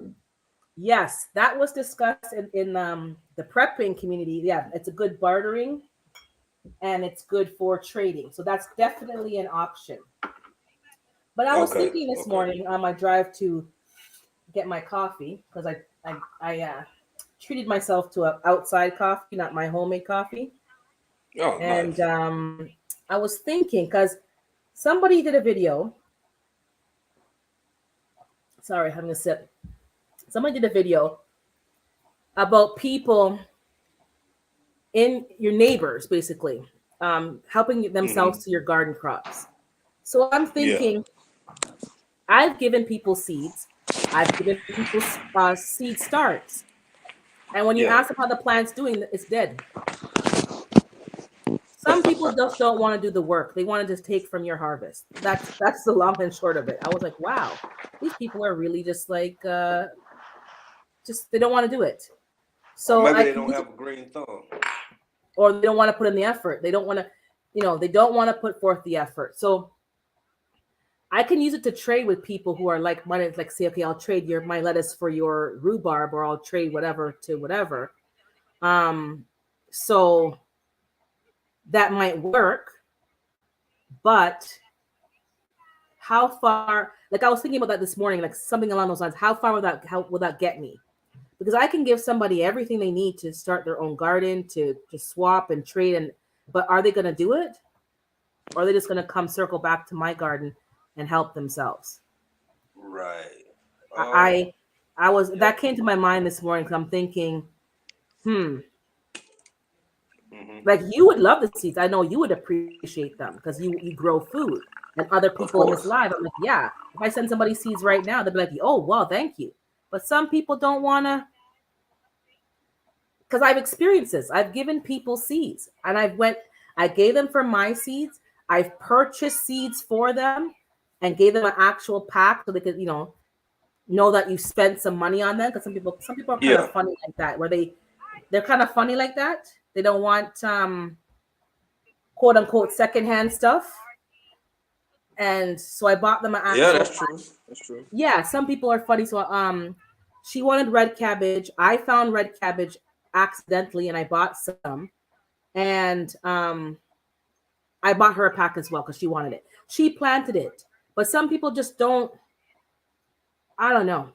Yes, that was discussed in the prepping community. Yeah, it's a good bartering and it's good for trading. So that's definitely an option. But I was thinking this morning on my drive to get my coffee, because I treated myself to an outside coffee, not my homemade coffee. Oh, and nice. I was thinking, because somebody did a video. Sorry, having a sip. Somebody did a video about people in your neighbors, basically, helping themselves to your garden crops. So I'm thinking, I've given people seeds. I've given people seed starts. And when you ask them how the plant's doing, it's dead. Some people just don't want to do the work. They want to just take from your harvest. That's the long and short of it. I was like, wow, these people are really just like, they don't want to do it. So maybe they don't have a green thumb. Or they don't want to put in the effort. They don't want to, they don't want to put forth the effort. So I can use it to trade with people who are like-minded, like say, okay, I'll trade my lettuce for your rhubarb, or I'll trade whatever to whatever. So that might work, but how far, like I was thinking about that this morning, like something along those lines, how far will that get me? Because I can give somebody everything they need to start their own garden, to swap and trade, but are they going to do it? Or are they just going to come circle back to my garden and help themselves? Right. I was, that came to my mind this morning because I'm thinking, like you would love the seeds. I know you would appreciate them because you grow food, and other people in this live. I'm like, yeah. If I send somebody seeds right now, they'll be like, oh, well, thank you. But some people don't want to, because I've experienced this. I've given people seeds, and I gave them for my seeds. I've purchased seeds for them and gave them an actual pack so they could, know that you spent some money on them. Because some people are kind of funny like that, where they're kind of funny like that. They don't want quote unquote secondhand stuff. And so I bought them an actual. Yeah, that's true. That's true. Yeah, some people are funny. So she wanted red cabbage. I found red cabbage accidentally, and I bought some. And I bought her a pack as well because she wanted it. She planted it, but some people just don't. I don't know.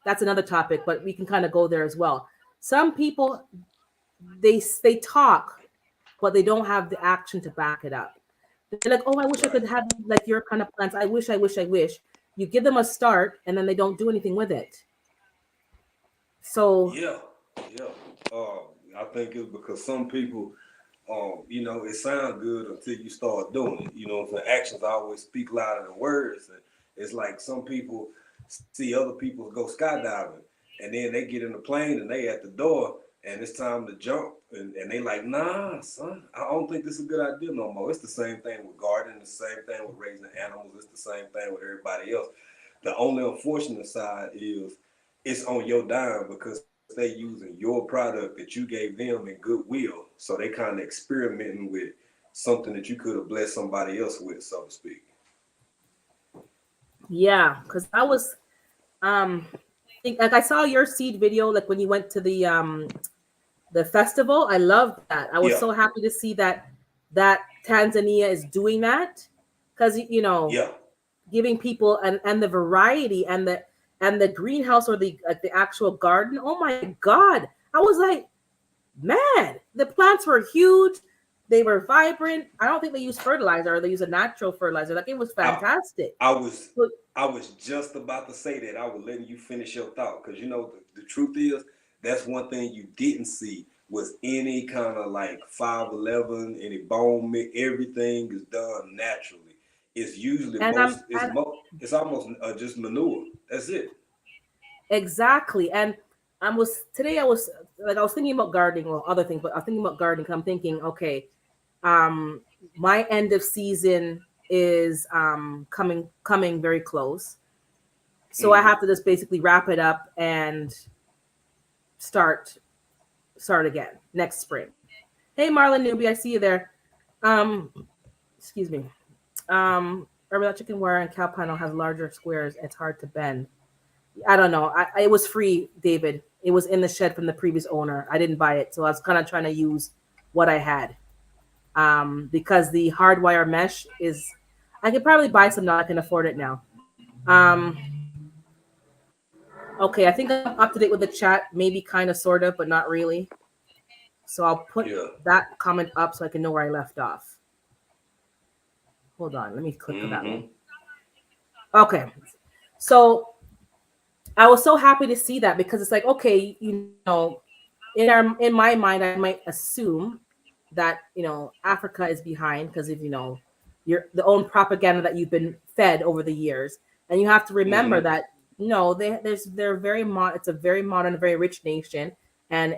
That's another topic, but we can kind of go there as well. Some people, they talk, but they don't have the action to back it up. They're like, oh, I wish I could have like your kind of plants. I wish. You give them a start, and then they don't do anything with it. So yeah. I think it's because some people, it sounds good until you start doing it. The actions always speak louder than words. And it's like some people see other people go skydiving, and then they get in the plane and they at the door, and it's time to jump, and they like, nah, son, I don't think this is a good idea no more. It's the same thing with gardening, the same thing with raising animals, it's the same thing with everybody else. The only unfortunate side is it's on your dime because they using your product that you gave them in goodwill. So they kind of experimenting with something that you could have blessed somebody else with, so to speak. Yeah, because I was like I saw your seed video, like when you went to the festival. I loved that. I was so happy to see that Tanzania is doing that, because giving people and the variety and the greenhouse, or the actual garden. Oh my God. I was like, man, the plants were huge. They were vibrant. I don't think they use fertilizer, or they use a natural fertilizer. Like, it was fantastic. I was just about to say that. I was letting you finish your thought, because the truth is, that's one thing you didn't see was any kind of like 511, any bone mix. Everything is done naturally. It's usually it's almost just manure. That's it. Exactly. And I was thinking about gardening, or other things, but I was thinking about gardening. I'm thinking, okay, my end of season is coming very close. So I have to just basically wrap it up and start again next spring. Hey, Marlon Newbie, I see you there. Excuse me. Herbal chicken wire and cow panel has larger squares. It's hard to bend. I don't know. It was free, David. It was in the shed from the previous owner. I didn't buy it, so I was kind of trying to use what I had. Because the hardwire mesh is, I could probably buy some now. I can afford it now. Okay, I think I'm up to date with the chat, maybe kind of, sort of, but not really. So I'll put that comment up so I can know where I left off. Hold on, let me click on that one. Okay, so I was so happy to see that, because it's like, okay, in my mind, I might assume that Africa is behind because of your own propaganda that you've been fed over the years, and you have to remember that they're very it's a very modern, very rich nation, and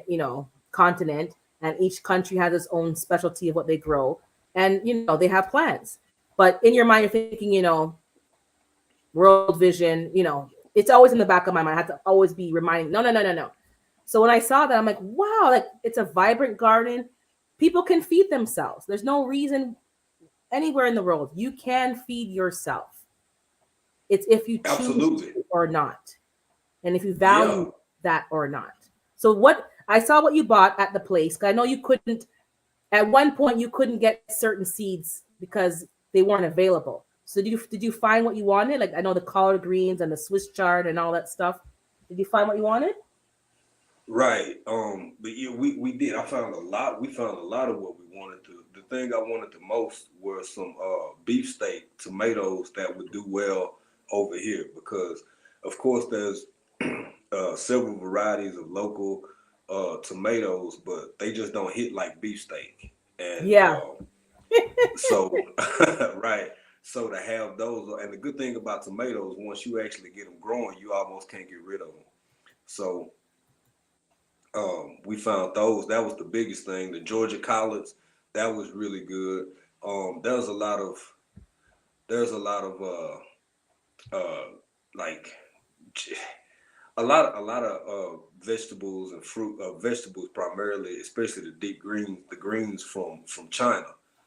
continent, and each country has its own specialty of what they grow, and they have plans. But in your mind, you're thinking, world vision, it's always in the back of my mind. I have to always be reminding, no. So when I saw that, I'm like, wow, like, it's a vibrant garden. People can feed themselves. There's no reason anywhere in the world you can feed yourself. It's if you choose to or not, and if you value that or not. So I saw what you bought at the place. I know you couldn't at one point you couldn't get certain seeds because they weren't available. So did you find what you wanted? Like I know the collard greens and the Swiss chard and all that stuff. Did you find what you wanted? Right. But yeah, we did. I found a lot. We found a lot of what we wanted to. The thing I wanted the most were some beefsteak tomatoes that would do well over here because, of course, there's several varieties of local tomatoes, but they just don't hit like beefsteak. And Yeah. so, right. So to have those, and the good thing about tomatoes, once you actually get them growing, you almost can't get rid of them. So we found those. That was the biggest thing. The Georgia collards, that was really good. There's a lot of like a lot of vegetables and fruit, vegetables primarily, especially the greens from China.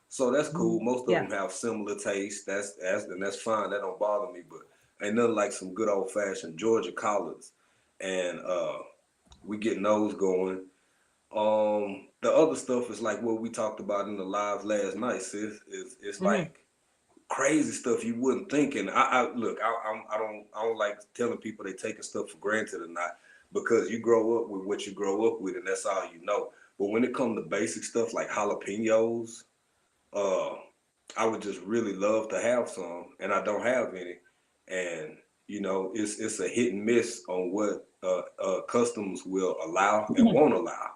So that's cool. Most of them have similar taste. That's fine. That don't bother me. But ain't nothing like some good old fashioned Georgia collards, and we getting those going. The other stuff is like what we talked about in the live last night, sis. It's like crazy stuff you wouldn't think. And I look, I don't like telling people they taking stuff for granted or not, because you grow up with what you grow up with, and that's all you know. But when it comes to basic stuff like jalapenos, I would just really love to have some, and I don't have any. And you know, it's a hit and miss on what customs will allow and won't allow.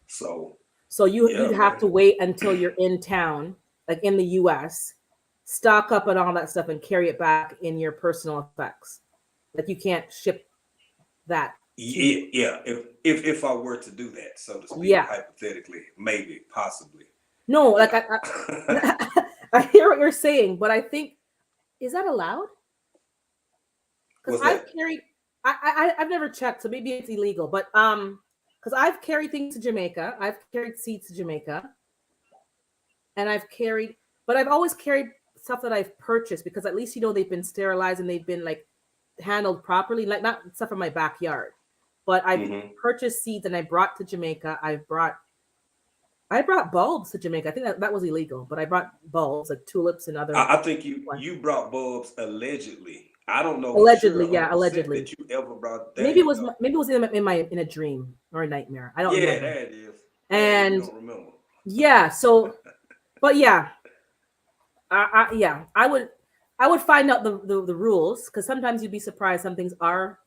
So You'd have man. to wait until you're in town, like in the US, stock up on all that stuff and carry it back in your personal effects. Like you can't ship that. Yeah. If I were to do that, so to speak, Yeah. hypothetically, maybe, possibly. No, like Yeah. I hear what you're saying, but I think, is that allowed? Because What's I've that? carried, I've never checked, so maybe it's illegal. But because I've carried things to Jamaica, I've carried seeds to Jamaica, and but I've always carried stuff that I've purchased because at least they've been sterilized and they've been like handled properly, like not stuff from my backyard. But I've purchased seeds and I brought to Jamaica. I brought bulbs to Jamaica. I think that was illegal, but I brought bulbs like tulips and other. I think you brought bulbs allegedly. I don't know Allegedly, for sure yeah, allegedly. that you ever brought. Maybe it was in a dream or a nightmare. I don't remember. Yeah, there it is. And you don't remember. Yeah, so, but yeah, I would find out the rules, because sometimes you'd be surprised. Some things are,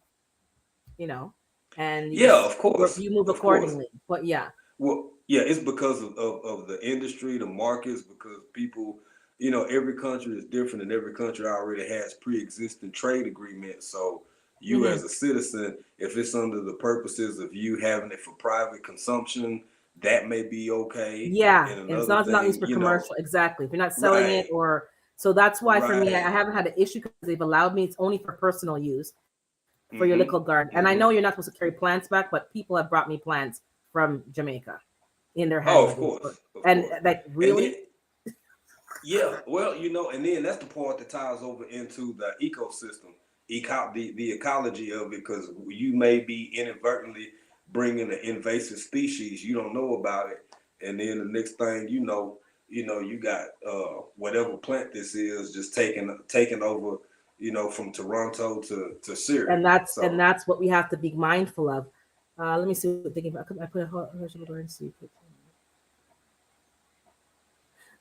and Of course, you move of accordingly. course. But yeah. Well, yeah, it's because of the industry, the markets, because people, every country is different, and every country already has pre-existing trade agreements. So you as a citizen, if it's under the purposes of you having it for private consumption, that may be okay. Yeah, and it's not used for commercial. Exactly. If you're not selling it, so that's why for me, I haven't had an issue because they've allowed me. It's only for personal use for your little garden. And I know you're not supposed to carry plants back, but people have brought me plants from Jamaica in their hands. Oh, of course. And like really? Well, and then that's the part that ties over into the ecosystem, the ecology of it, because you may be inadvertently bringing an invasive species, you don't know about it, and then the next thing you got whatever plant this is just taking over, from Toronto to Syria. And that's what we have to be mindful of. Let me see what I'm thinking about. I put a vegetable garden seed.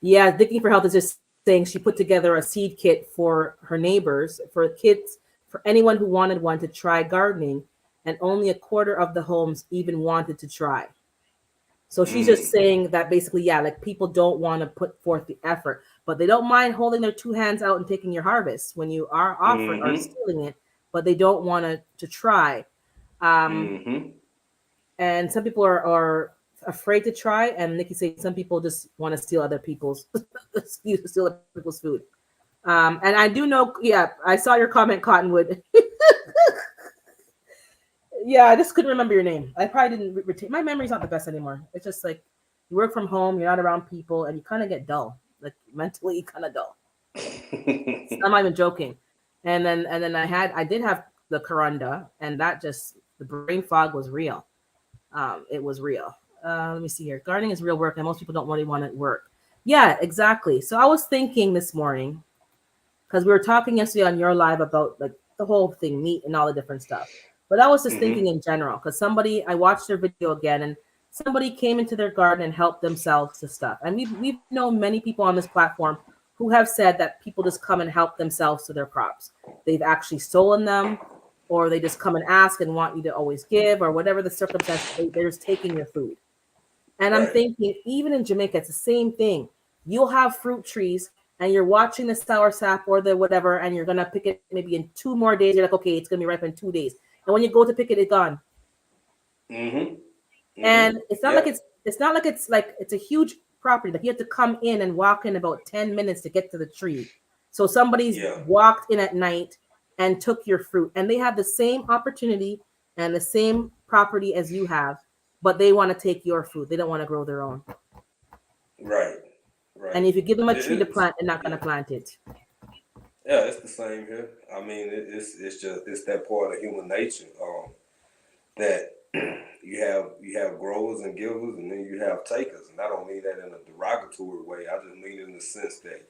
Yeah, Digging for Health is just saying she put together a seed kit for her neighbors, for kids, for anyone who wanted one to try gardening, and only a quarter of the homes even wanted to try. So she's just saying that basically, like people don't want to put forth the effort, but they don't mind holding their two hands out and taking your harvest when you are offering or stealing it, but they don't want to try. And some people are afraid to try, and Nikki said some people just want to steal other people's food. And I do know, I saw your comment, Cottonwood. Yeah, I just couldn't remember your name. I probably didn't retain. My memory's not the best anymore. It's just like you work from home, you're not around people, and you kind of get dull, like mentally kind of dull. I'm not even joking. And then I did have the Corunda, and that just, the brain fog was real. It was real. Let me see here. Gardening is real work, and most people don't really want to work. Yeah, exactly. So I was thinking this morning because we were talking yesterday on your live about like the whole thing, meat and all the different stuff. But I was just thinking in general because somebody I watched their video again, and somebody came into their garden and helped themselves to stuff. And we've known many people on this platform who have said that people just come and help themselves to their crops. They've actually stolen them, or they just come and ask and want you to always give, or whatever the circumstance, they're just taking your food. And I'm Right. thinking, even in Jamaica, it's the same thing. You'll have fruit trees and you're watching the sour sap or the whatever, and you're gonna pick it maybe in 2 more days. You're like, okay, it's gonna be ripe in 2 days. And when you go to pick it, it's gone. And it's not like Yeah. it's a huge property. Like you have to come in and walk in about 10 minutes to get to the tree. So somebody's Yeah. walked in at night and took your fruit, and they have the same opportunity and the same property as you have, but they want to take your food. They don't want to grow their own. Right. Right. And if you give them a It- tree to it's- plant, they're not yeah. going to plant it. Yeah, it's the same here. I mean, it's that part of human nature that you have growers and givers, and then you have takers. And I don't mean that in a derogatory way. I just mean in the sense that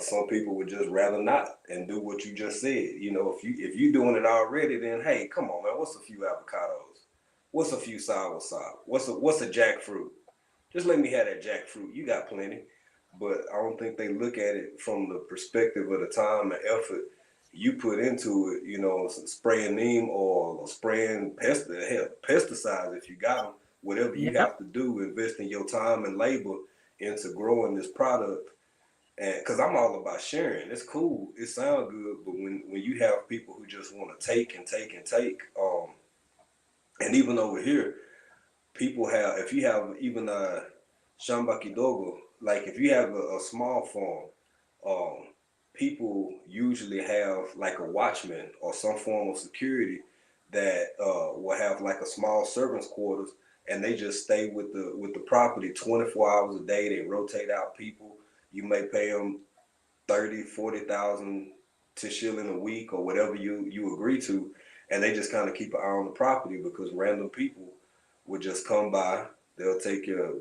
some people would just rather not and do what you just said. You know, if you doing it already, then hey, come on, man. What's a few avocados? What's a few sour sop? What's a jackfruit? Just let me have that jackfruit. You got plenty. But I don't think they look at it from the perspective of the time and effort you put into it. You know, spraying neem oil or spraying pesticides if you got them. Whatever you Yep. have to do, investing your time and labor into growing this product. And because I'm all about sharing, it's cool, it sounds good, but when you have people who just want to take and take and take, and even over here, people have, if you have even a Shamba Kidogo, like if you have a small farm, people usually have like a watchman or some form of security that will have like a small servants quarters, and they just stay with the property 24 hours a day. They rotate out people. You may pay them 30, 40,000 to shilling a week or whatever you agree to, and they just kind of keep an eye on the property because random people would just come by. They'll take your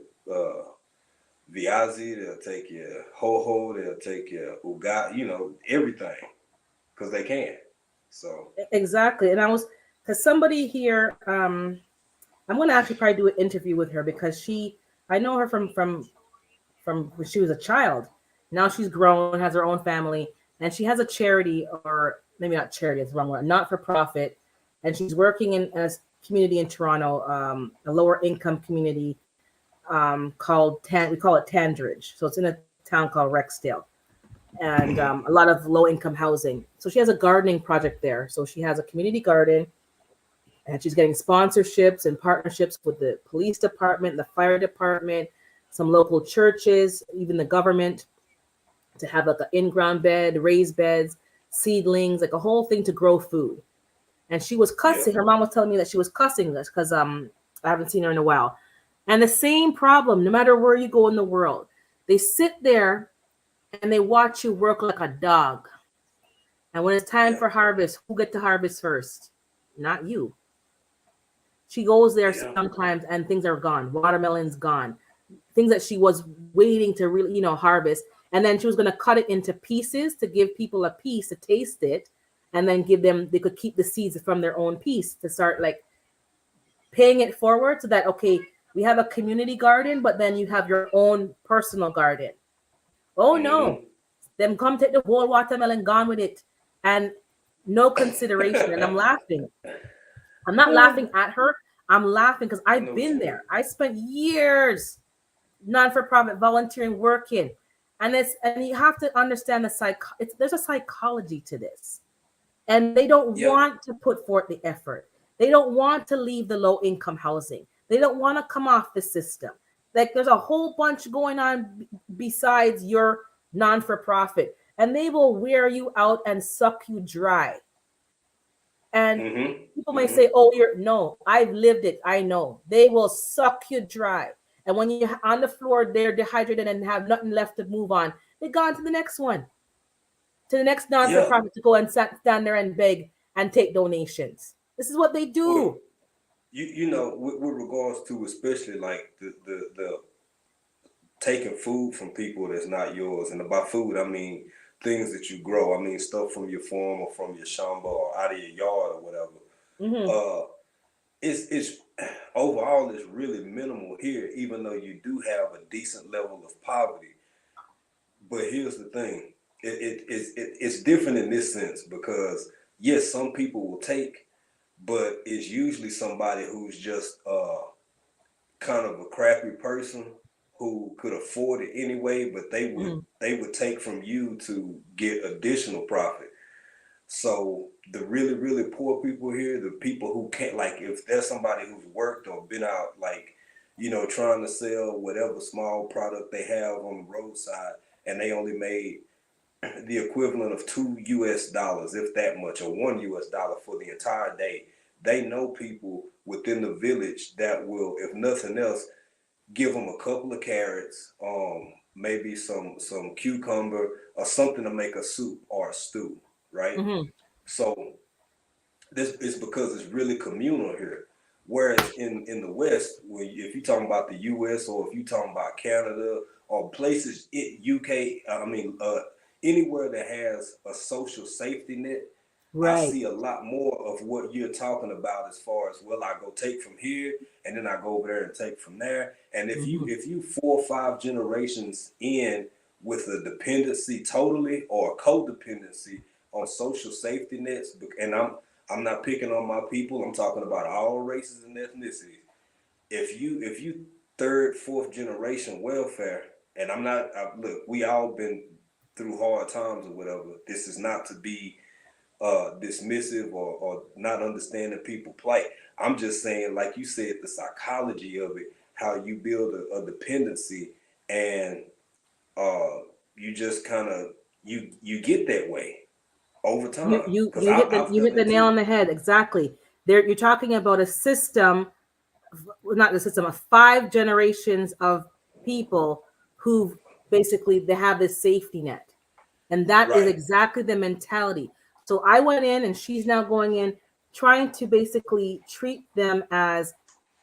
viazi, they'll take your ho-ho, they'll take your uga, everything because they can. So Exactly. And because somebody here, I'm going to actually probably do an interview with her because I know her from when she was a child. Now she's grown, has her own family, and she has a charity, or maybe not charity, it's the wrong word, not for profit. And she's working in a community in Toronto, a lower income community called we call it Tandridge. So it's in a town called Rexdale, and a lot of low income housing. So she has a gardening project there. So she has a community garden, and she's getting sponsorships and partnerships with the police department, the fire department, some local churches, even the government, to have like an in-ground bed, raised beds, seedlings, like a whole thing to grow food. And she was cussing. Her mom was telling me that she was cussing this because I haven't seen her in a while. And the same problem, no matter where you go in the world, they sit there and they watch you work like a dog. And when it's time for harvest, who get to harvest first? Not you. She goes there sometimes and things are gone. Watermelon's gone. Things that she was waiting to really, harvest. And then she was going to cut it into pieces to give people a piece to taste it. And then they could keep the seeds from their own piece to start like paying it forward so that, okay, we have a community garden, but then you have your own personal garden. Oh no, them come take the whole watermelon, gone with it. And no consideration. And I'm laughing. I'm not laughing at her. I'm laughing because I've been there. I spent years non-for-profit volunteering, working. And you have to understand there's a psychology to this. And they don't want to put forth the effort. They don't want to leave the low income housing. They don't want to come off the system. Like there's a whole bunch going on besides your non-for-profit. And they will wear you out and suck you dry. And people may say, oh, no, I've lived it. I know. They will suck you dry. And when you're on the floor, they're dehydrated and have nothing left to move on. They go on to the next one, to the next non-for-profit to go and stand there and beg and take donations. This is what they do. you know, with regards to especially like the taking food from people that's not yours, and by food I mean things that you grow. I mean stuff from your farm or from your shamba or out of your yard or whatever. Mm-hmm. It's overall it's really minimal here, even though you do have a decent level of poverty. But here's the thing, it's different in this sense because yes, some people will take, but it's usually somebody who's just kind of a crappy person who could afford it anyway, but Mm-hmm. they would take from you to get additional profit. So the really, really poor people here, the people who can't, like if there's somebody who's worked or been out, like, you know, trying to sell whatever small product they have on the roadside, and they only made the equivalent of $2 US, if that much, or $1 US for the entire day. They know people within the village that will, if nothing else, give them a couple of carrots, maybe some cucumber or something to make a soup or a stew, right? Mm-hmm. So this is because it's really communal here. Whereas in the West, if you're talking about the U.S. or if you're talking about Canada or places, UK, I mean, anywhere that has a social safety net, I Right. see a lot more of what you're talking about as far as, well, I go take from here and then I go over there and take from there. And Mm-hmm. if you 4 or 5 generations in with a dependency totally or a codependency on social safety nets, and I'm not picking on my people, I'm talking about all races and ethnicities. If you third, fourth generation welfare, and look, we all been through hard times or whatever. This is not to be dismissive or not understanding people plight. I'm just saying, like you said, the psychology of it, how you build a dependency, and uh, you just kind of you get that way over You time. you Because you hit the I've you done hit the it nail too. on the head. Exactly. There, you're talking about a system, well, not the system, of 5 generations of people who basically they have this safety net. And that is Right. exactly the mentality. So I went in and she's now going in trying to basically treat them as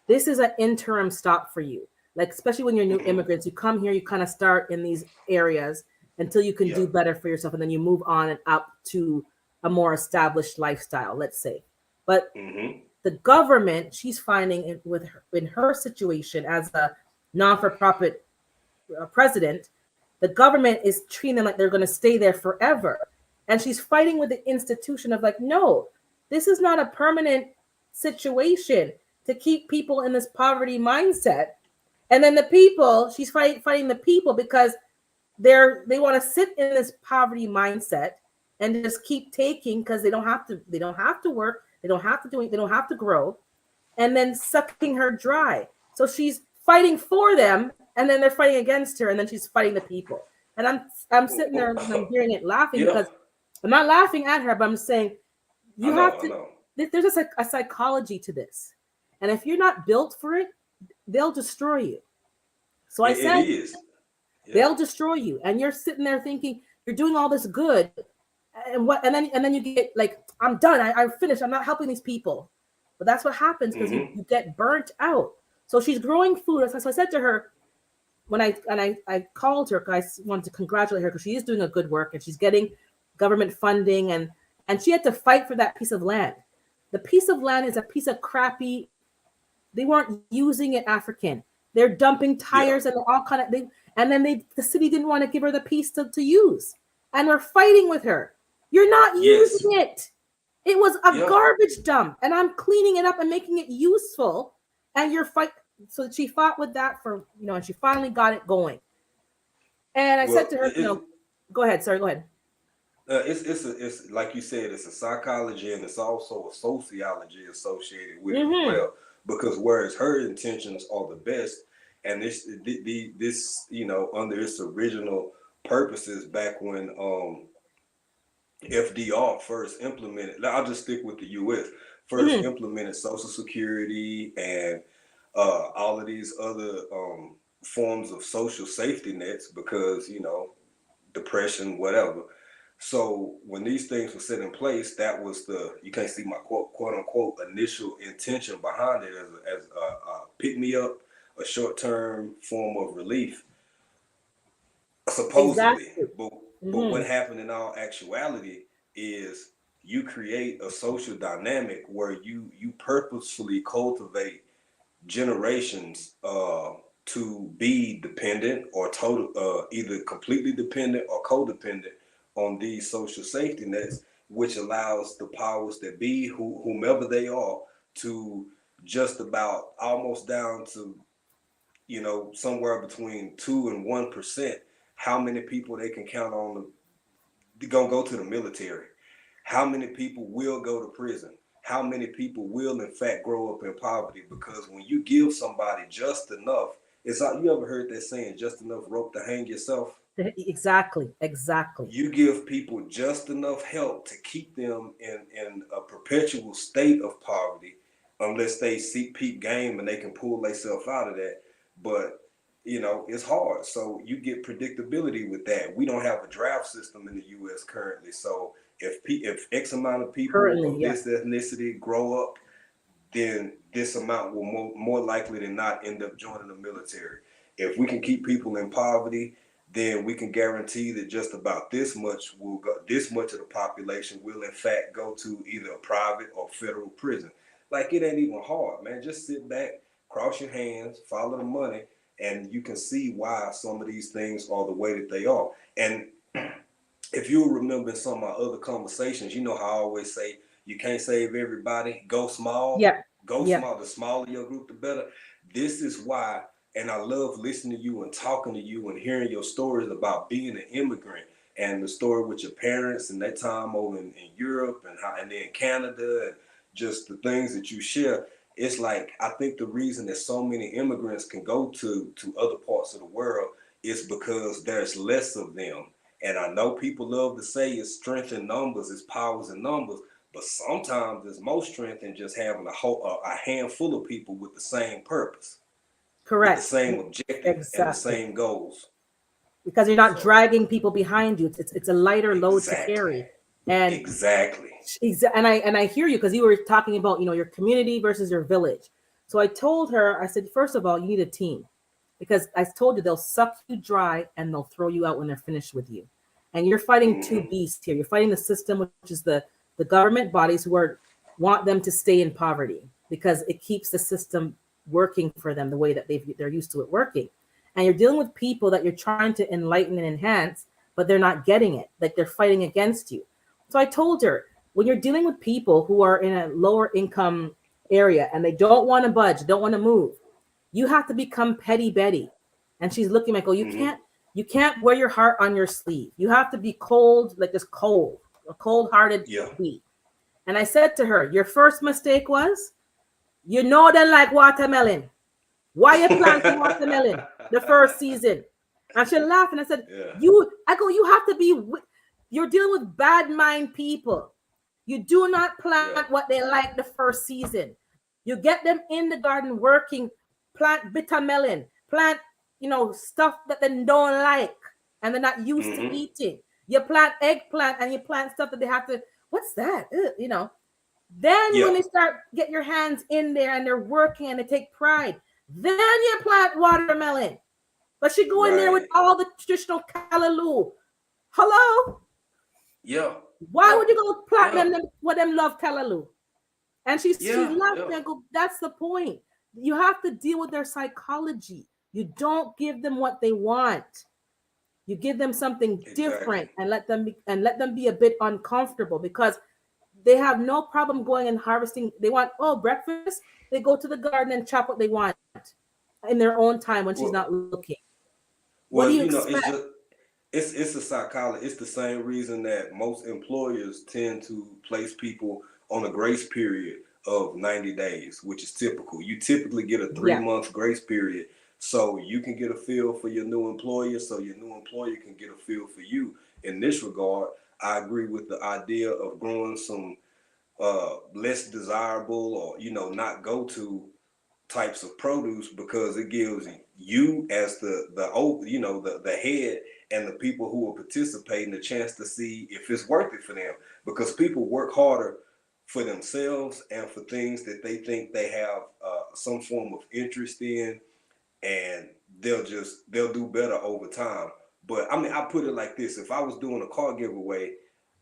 this is an interim stop for you. Like, especially when you're new Hmm. immigrants, you come here, you kind of start in these areas until you can Yeah. do better for yourself. And then you move on and up to a more established lifestyle, let's say. But Hmm. the government, she's finding it with her, in her situation as a non-for-profit president, the government is treating them like they're going to stay there forever. And she's fighting with the institution of like, no, this is not a permanent situation to keep people in this poverty mindset. And then the people, she's fighting the people because they want to sit in this poverty mindset and just keep taking because they don't have to work, they don't have to do it, they don't have to grow, and then sucking her dry. So she's fighting for them, and then they're fighting against her, and then she's fighting the people. And I'm sitting there and I'm hearing it laughing Yeah. because I'm not laughing at her, but I'm saying I you have know. I to. know. There's a psychology to this, and if you're not built for it, they'll destroy you. So I It said is. Yeah. they'll destroy you, and you're sitting there thinking you're doing all this good, and then you get like, I'm done, I finished, I'm not helping these people. But that's what happens because you Hmm. get burnt out. So she's growing food. So I said to her, when I called her because I wanted to congratulate her because she is doing a good work and she's getting government funding, and she had to fight for that piece of land. The piece of land is a piece of crappy, they weren't using it African. They're dumping Yeah. tires and all kind of they, and then the city didn't want to give her the piece to use. And we're fighting with her. You're not Yes. using it. It was a Yeah. garbage dump, and I'm cleaning it up and making it useful. And you're fight. So she fought with that for, and she finally got it going. And I said Well, to her, go ahead. Sorry, go ahead. it's like you said, it's a psychology and it's also a sociology associated with it as Mm-hmm. well. Because whereas her intentions are the best, and this under its original purposes back when FDR first implemented. I'll just stick with the U.S. First Mm-hmm. implemented Social Security and all of these other forms of social safety nets because depression, whatever. So when these things were set in place, that was you can't see my quote unquote initial intention behind it as a pick me up, a short term form of relief, supposedly. Exactly. But what happened in all actuality is you create a social dynamic where you purposefully cultivate generations to be dependent or total, either completely dependent or codependent on these social safety nets, which allows the powers that be, whomever they are, to just about almost down to, somewhere between 2 and 1%, how many people they can count on gonna go to the military, how many people will go to prison, how many people will in fact grow up in poverty. Because when you give somebody just enough, it's like, you ever heard that saying, just enough rope to hang yourself? Exactly. Exactly. You give people just enough help to keep them in a perpetual state of poverty, unless they seek peak game and they can pull themselves out of that. But it's hard. So you get predictability with that. We don't have a draft system in the U.S. currently. So if X amount of people Currently, of yeah. this ethnicity grow up, then this amount will more likely than not end up joining the military. If we can keep people in poverty, then we can guarantee that just about this much of the population will in fact go to either a private or federal prison. Like, it ain't even hard, man. Just sit back, cross your hands, follow the money, and you can see why some of these things are the way that they are. And if you remember in some of my other conversations, you know how I always say, you can't save everybody. Go small. Yeah. Go Yeah. small. The smaller your group, the better. This is why, and I love listening to you and talking to you and hearing your stories about being an immigrant and the story with your parents and that time over in Europe and then Canada, and just the things that you share. It's like, I think the reason that so many immigrants can go to other parts of the world is because there's less of them. And I know people love to say it's strength in numbers, it's powers in numbers, but sometimes there's more strength in just having a handful of people with the same purpose, with the Correct. same objective and the Exactly. same goals. Because you're not So dragging people behind you. It's a lighter load to exactly, carry. And exactly. I hear you, because you were talking about, your community versus your village. So I told her, I said, first of all, you need a team, because I told you they'll suck you dry and they'll throw you out when they're finished with you. And you're fighting two beasts here. You're fighting the system, which is the government bodies who want them to stay in poverty, because it keeps the system working for them the way that they're used to it working. And you're dealing with people that you're trying to enlighten and enhance, but they're not getting it. Like, they're fighting against you. So I told her, when you're dealing with people who are in a lower income area and they don't want to budge, don't want to move, you have to become petty Betty. And she's looking like, oh, you can't wear your heart on your sleeve. You have to be cold, like this cold, a cold-hearted bee. And I said to her, your first mistake was, they like watermelon. Why you planting watermelon the first season? And she laughed, and I said, you have to be, you're dealing with bad mind people. You do not plant what they like the first season. You get them in the garden working, plant bitter melon, plant, stuff that they don't like and they're not used to eating. You plant eggplant and you plant stuff that they have to, what's that? Then when they start, get your hands in there and they're working and they take pride, then you plant watermelon. But she go in there with all the traditional callaloo. Hello? Yeah. Why would you go plant them what them love callaloo? And she's laughing and go, that's the point. You have to deal with their psychology. You don't give them what they want. You give them something different and let them be a bit uncomfortable, because they have no problem going and harvesting. They want, breakfast. They go to the garden and chop what they want in their own time when she's not looking. What do you expect? It's a psychology. It's the same reason that most employers tend to place people on a grace period of 90 days, which is typical. You typically get a 3-month grace period, so you can get a feel for your new employer, so your new employer can get a feel for you. In this regard, I agree with the idea of growing some less desirable or not go to types of produce, because it gives you as the head and the people who are participating a chance to see if it's worth it for them, because people work harder for themselves and for things that they think they have some form of interest in, and they'll do better over time. But I mean, I put it like this: if I was doing a car giveaway,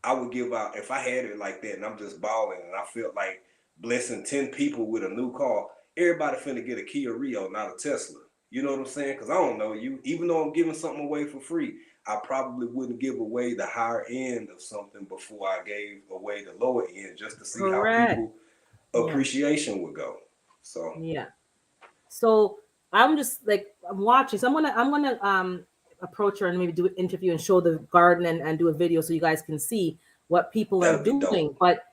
I would give out, if I had it like that and I'm just balling and I felt like blessing 10 people with a new car, everybody finna get a Kia Rio, not a Tesla. You know what I'm saying? Because I don't know you, even though I'm giving something away for free, I probably wouldn't give away the higher end of something before I gave away the lower end, just to see Correct. how people appreciation would go. So yeah. So I'm just like, I'm watching. So I'm gonna approach her and maybe do an interview and show the garden and do a video so you guys can see what people are that'll be doing. dope. But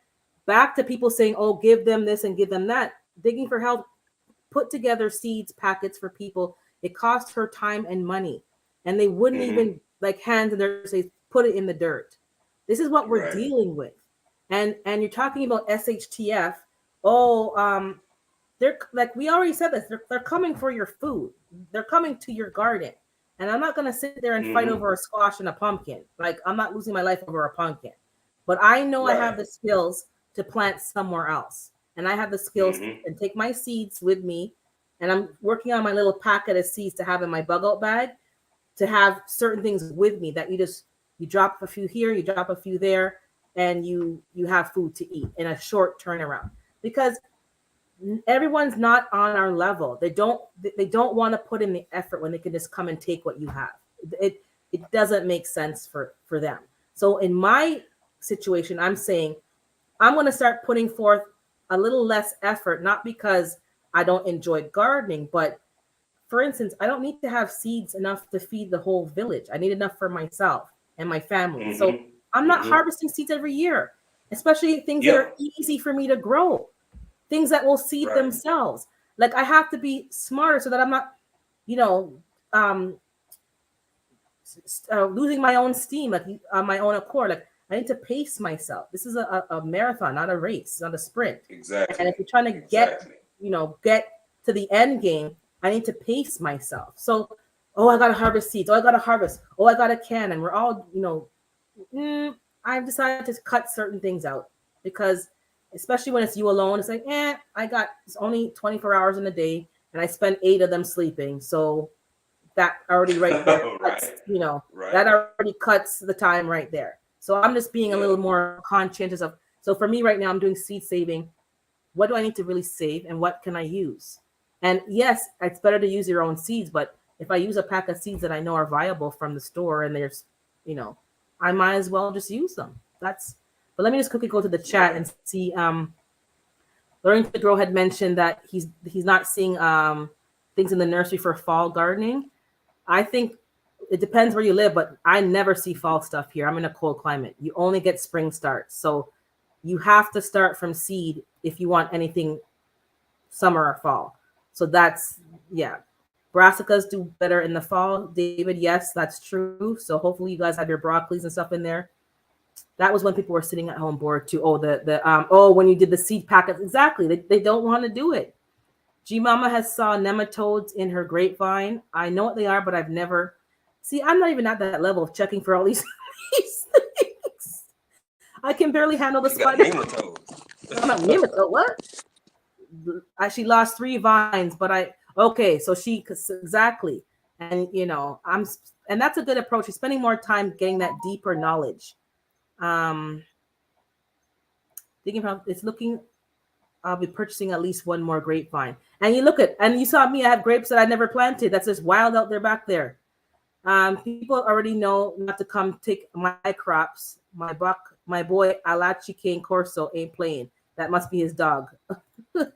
back to people saying, oh, give them this and give them that. Digging for Health put together seeds packets for people. It cost her time and money, and they wouldn't even like hands in their say put it in the dirt. This is what we're Right. dealing with, and you're talking about SHTF. Oh, they're like, we already said this. They're coming for your food. They're coming to your garden, and I'm not gonna sit there and fight over a squash and a pumpkin. Like, I'm not losing my life over a pumpkin, but I know I have the skills to plant somewhere else. And I have the skills and take my seeds with me. And I'm working on my little packet of seeds to have in my bug out bag, to have certain things with me that you drop a few here, you drop a few there, and you have food to eat in a short turnaround. Because everyone's not on our level. They don't want to put in the effort when they can just come and take what you have. It doesn't make sense for them. So in my situation, I'm saying I'm going to start putting forth a little less effort, not because I don't enjoy gardening, but for instance, I don't need to have seeds enough to feed the whole village. I need enough for myself and my family. So I'm not harvesting seeds every year, especially things that are easy for me to grow, things that will seed themselves. Like, I have to be smarter so that I'm not, losing my own steam, like on my own accord. Like, I need to pace myself. This is a marathon, not a race, not a sprint. Exactly. And if you're trying to get to the end game, I need to pace myself. So, I got to harvest seeds. I got to harvest. I got to can. And we're all, I've decided to cut certain things out, because especially when it's you alone, it's like, it's only 24 hours in a day and I spend 8 of them sleeping. So that already right there, cuts, that already cuts the time right there. So I'm just being a little more conscientious of. So for me right now, I'm doing seed saving. What do I need to really save, and what can I use? And yes, it's better to use your own seeds, but if I use a pack of seeds that I know are viable from the store, and there's, I might as well just use them. But let me just quickly go to the chat and see. Learning to Grow had mentioned that he's not seeing things in the nursery for fall gardening. I think it depends where you live, but I never see fall stuff here. I'm in a cold climate. You only get spring starts. So you have to start from seed if you want anything summer or fall. So brassicas do better in the fall. David, yes, that's true. So hopefully you guys have your broccolis and stuff in there. That was when people were sitting at home bored too. When you did the seed packets, exactly. They don't want to do it. G Mama has saw nematodes in her grapevine. I know what they are, but I've never. See, I'm not even at that level of checking for all these things. I can barely handle the spider. Nematodes. I'm not nematode. What? She lost 3 vines, but so she exactly, and and that's a good approach. She's spending more time getting that deeper knowledge. Thinking about it's looking. I'll be purchasing at least 1 more grapevine. And you saw me. I have grapes that I never planted. That's just wild out there back there. People already know not to come take my crops. My boy Alachi Cane Corso ain't playing. That must be his dog. But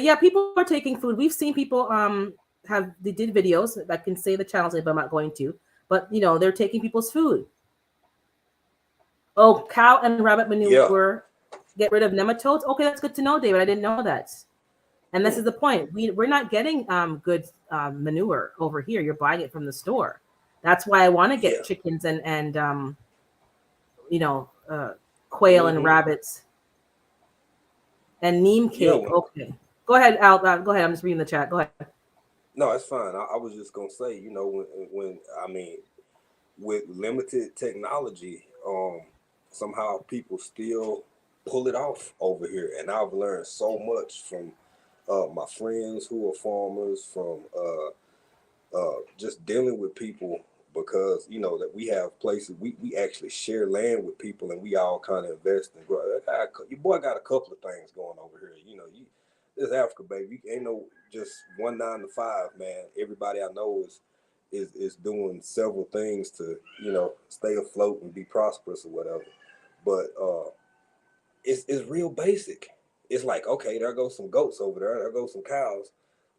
yeah, people are taking food. We've seen people they did videos. I can say the channels, but I'm not going to. But they're taking people's food. Oh, cow and rabbit manure. Get rid of nematodes. Okay, that's good to know, David. I didn't know that. And this is the point. We're not getting good manure over here. You're buying it from the store. That's why I want to get chickens and quail and rabbits and neem cake. Okay, go ahead, Al. Go ahead. I'm just reading the chat. Go ahead. No, it's fine. I was just gonna say, you know, when I mean, with limited technology, somehow people still pull it off over here, and I've learned so much from my friends who are farmers, from just dealing with people, because you know that we have places we actually share land with people, and we all kind of invest and grow. Your boy got a couple of things going over here. You know, this Africa, baby. You ain't no just 1 9 to 5, man. Everybody I know is doing several things to, you know, stay afloat and be prosperous or whatever. But it's real basic. It's like, okay, there goes some goats over there. There goes some cows.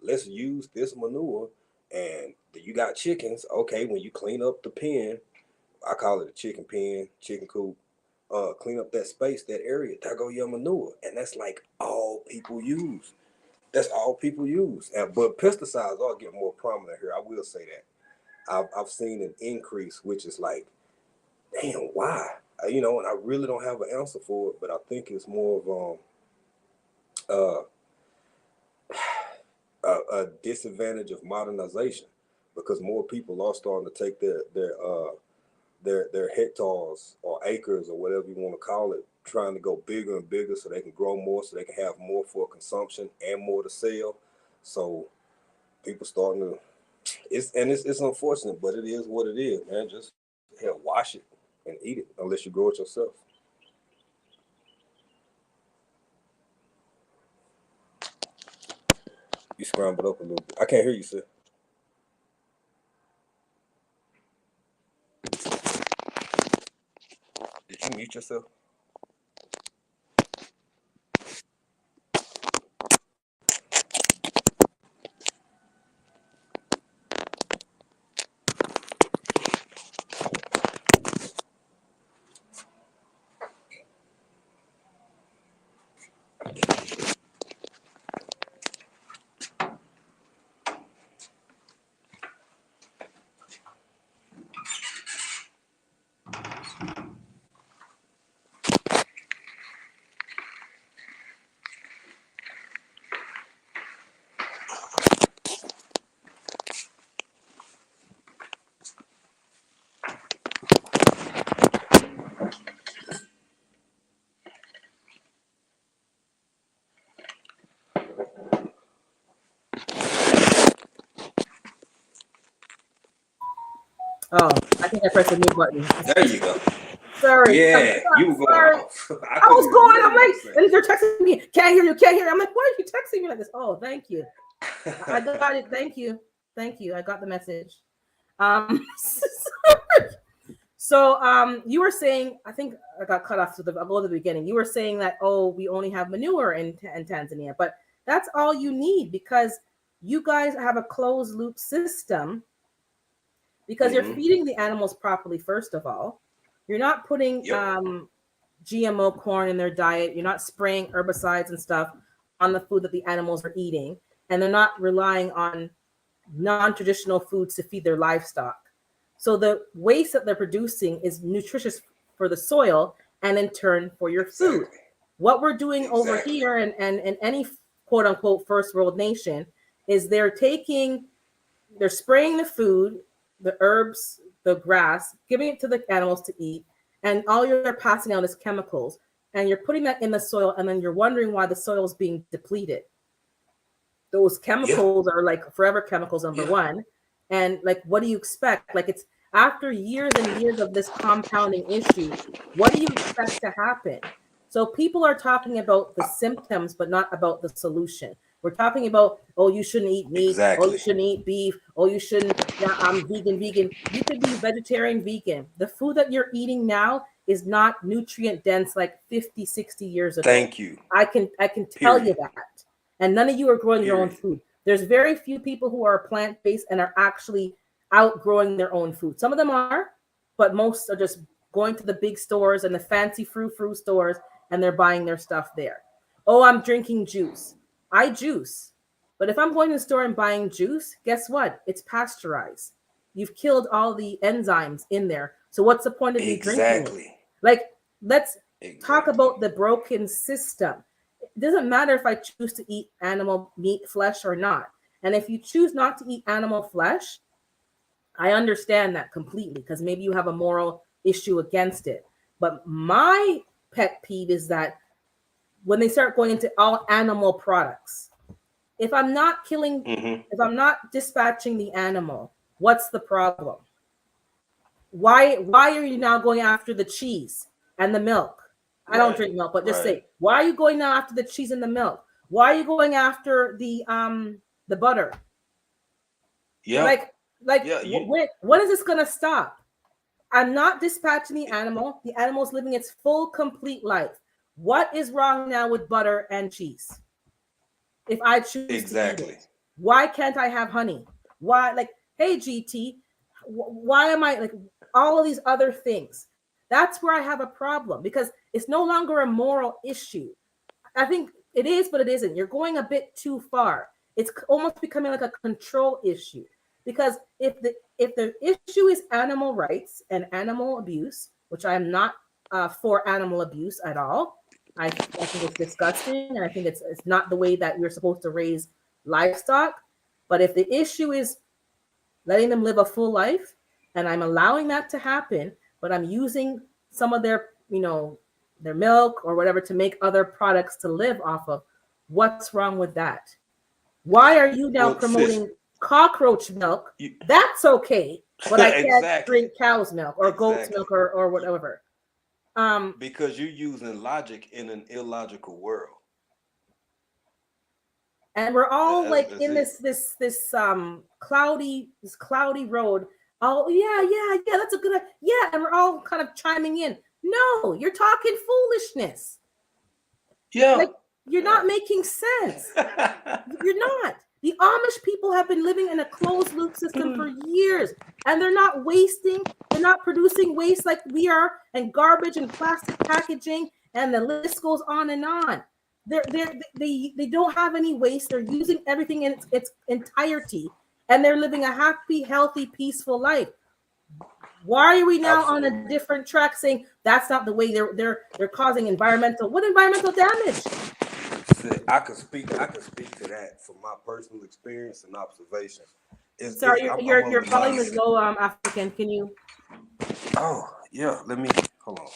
Let's use this manure. And you got chickens. Okay, when you clean up the pen, I call it a chicken pen, chicken coop. Clean up that space, that area. There go your manure, and that's like all people use. That's all people use. But pesticides are getting more prominent here. I will say that. I've seen an increase, which is like, damn, why? You know, and I really don't have an answer for it, but I think it's more of a disadvantage of modernization, because more people are starting to take their hectares or acres or whatever you want to call it, trying to go bigger and bigger so they can grow more, so they can have more for consumption and more to sell. So people starting to, it's unfortunate, but it is what it is, man. Just hell, wash it and eat it unless you grow it yourself. You scrambled up a little bit. I can't hear you, sir. Did you mute yourself? Oh, I think I pressed the mute button. There you go. Sorry. Yeah, you were going Sorry. off. I was going. I'm like, and they're texting me. Can't hear you. Can't hear you. I'm like, why are you texting me like this? Oh, thank you. I got it. Thank you. Thank you. I got the message. So you were saying, I think I got cut off. So I'll go to the beginning. You were saying that, oh, we only have manure in Tanzania, but that's all you need because you guys have a closed loop system because you're feeding the animals properly. First of all, you're not putting GMO corn in their diet. You're not spraying herbicides and stuff on the food that the animals are eating, and they're not relying on non-traditional foods to feed their livestock. So the waste that they're producing is nutritious for the soil and in turn for your food. Exactly. What we're doing over here and in any quote unquote first world nation is they're spraying the food, the herbs, the grass, giving it to the animals to eat, and all you're passing out is chemicals, and you're putting that in the soil, and then you're wondering why the soil is being depleted. Those chemicals are like forever chemicals, number one. And like, what do you expect? Like, it's after years and years of this compounding issue, what do you expect to happen? So people are talking about the symptoms, but not about the solution. We're talking about, oh, you shouldn't eat meat. Exactly. Oh, you shouldn't eat beef. Oh, you shouldn't. Yeah, I'm vegan. You could be vegetarian, vegan. The food that you're eating now is not nutrient dense like 50, 60 years ago. Thank you. I can tell you that. And none of you are growing your own food. There's very few people who are plant-based and are actually outgrowing their own food. Some of them are, but most are just going to the big stores and the fancy frou stores, and they're buying their stuff there. Oh, I'm drinking juice. I juice. But if I'm going to the store and buying juice, guess what? It's pasteurized. You've killed all the enzymes in there. So what's the point of me drinking it? Like, let's talk about the broken system. It doesn't matter if I choose to eat animal meat, flesh or not. And if you choose not to eat animal flesh, I understand that completely because maybe you have a moral issue against it. But my pet peeve is that when they start going into all animal products, if I'm not killing, Mm-hmm. if I'm not dispatching the animal, what's the problem? Why are you now going after the cheese and the milk? I don't Right. drink milk, but just Right. say, why are you going now after the cheese and the milk? Why are you going after the butter? Yeah. Like Yeah. when is this gonna stop? I'm not dispatching the animal. The animal's living its full, complete life. What is wrong now with butter and cheese? If I choose to eat Exactly. it, why can't I have honey? Why, like, hey, GT, why am I like all of these other things? That's where I have a problem because it's no longer a moral issue. I think it is, but it isn't. You're going a bit too far. It's almost becoming like a control issue because if the issue is animal rights and animal abuse, which I am not for animal abuse at all, I think it's disgusting, and I think it's not the way that you're supposed to raise livestock. But if the issue is letting them live a full life, and I'm allowing that to happen, but I'm using some of their, their milk or whatever to make other products to live off of, what's wrong with that? Why are you now Well, sis, promoting cockroach milk? you, That's okay, but I can't exactly. drink cow's milk or goat's Exactly. milk or whatever. Because you're using logic in an illogical world. And we're all like That's in it. this cloudy road. Oh yeah, that's a good idea. Yeah, and we're all kind of chiming in. No, you're talking foolishness. Yeah. Like, you're not making sense. You're not. The Amish people have been living in a closed loop system for years, and they're not wasting, they're not producing waste like we are, and garbage and plastic packaging, and the list goes on and on. They don't have any waste. They're using everything in its entirety, and they're living a happy, healthy, peaceful life. Why are we now on a Absolutely. different track saying that's not the way they're causing environmental damage? I could speak to that from my personal experience and observation. Sorry, I'm your of the volume is mindset. low, African. Can you? Oh yeah, hold on.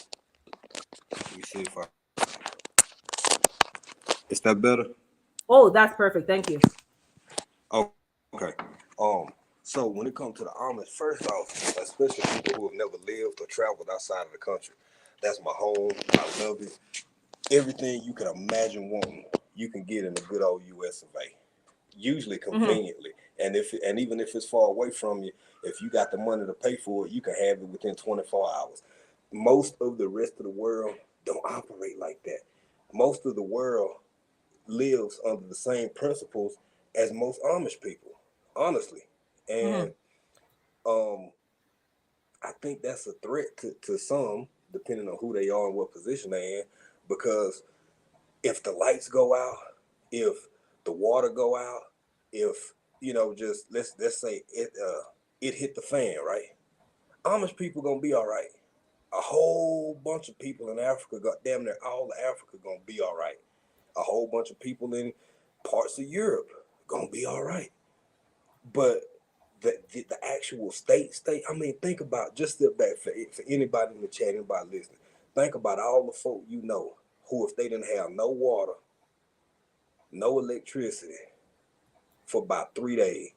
Let me see if I. Is that better? Oh, that's perfect. Thank you. Oh, okay. So when it comes to the Amish, first off, especially people who have never lived or traveled outside of the country, that's my home. I love it. Everything you can imagine wanting, you can get in the good old U.S. of A. Usually conveniently, and even if it's far away from you, if you got the money to pay for it, you can have it within 24 hours. Most of the rest of the world don't operate like that. Most of the world lives under the same principles as most Amish people, honestly. And I think that's a threat to some, depending on who they are and what position they're in, because if the lights go out, if the water go out, if just let's say it hit the fan, right? Amish people gonna be all right. A whole bunch of people in Africa, got damn near all of Africa gonna be all right. A whole bunch of people in parts of Europe gonna be all right. But the actual state, I mean, think about, just step back for anybody in the chat, anybody listening. Think about all the folk who, if they didn't have no water, no electricity for about 3 days,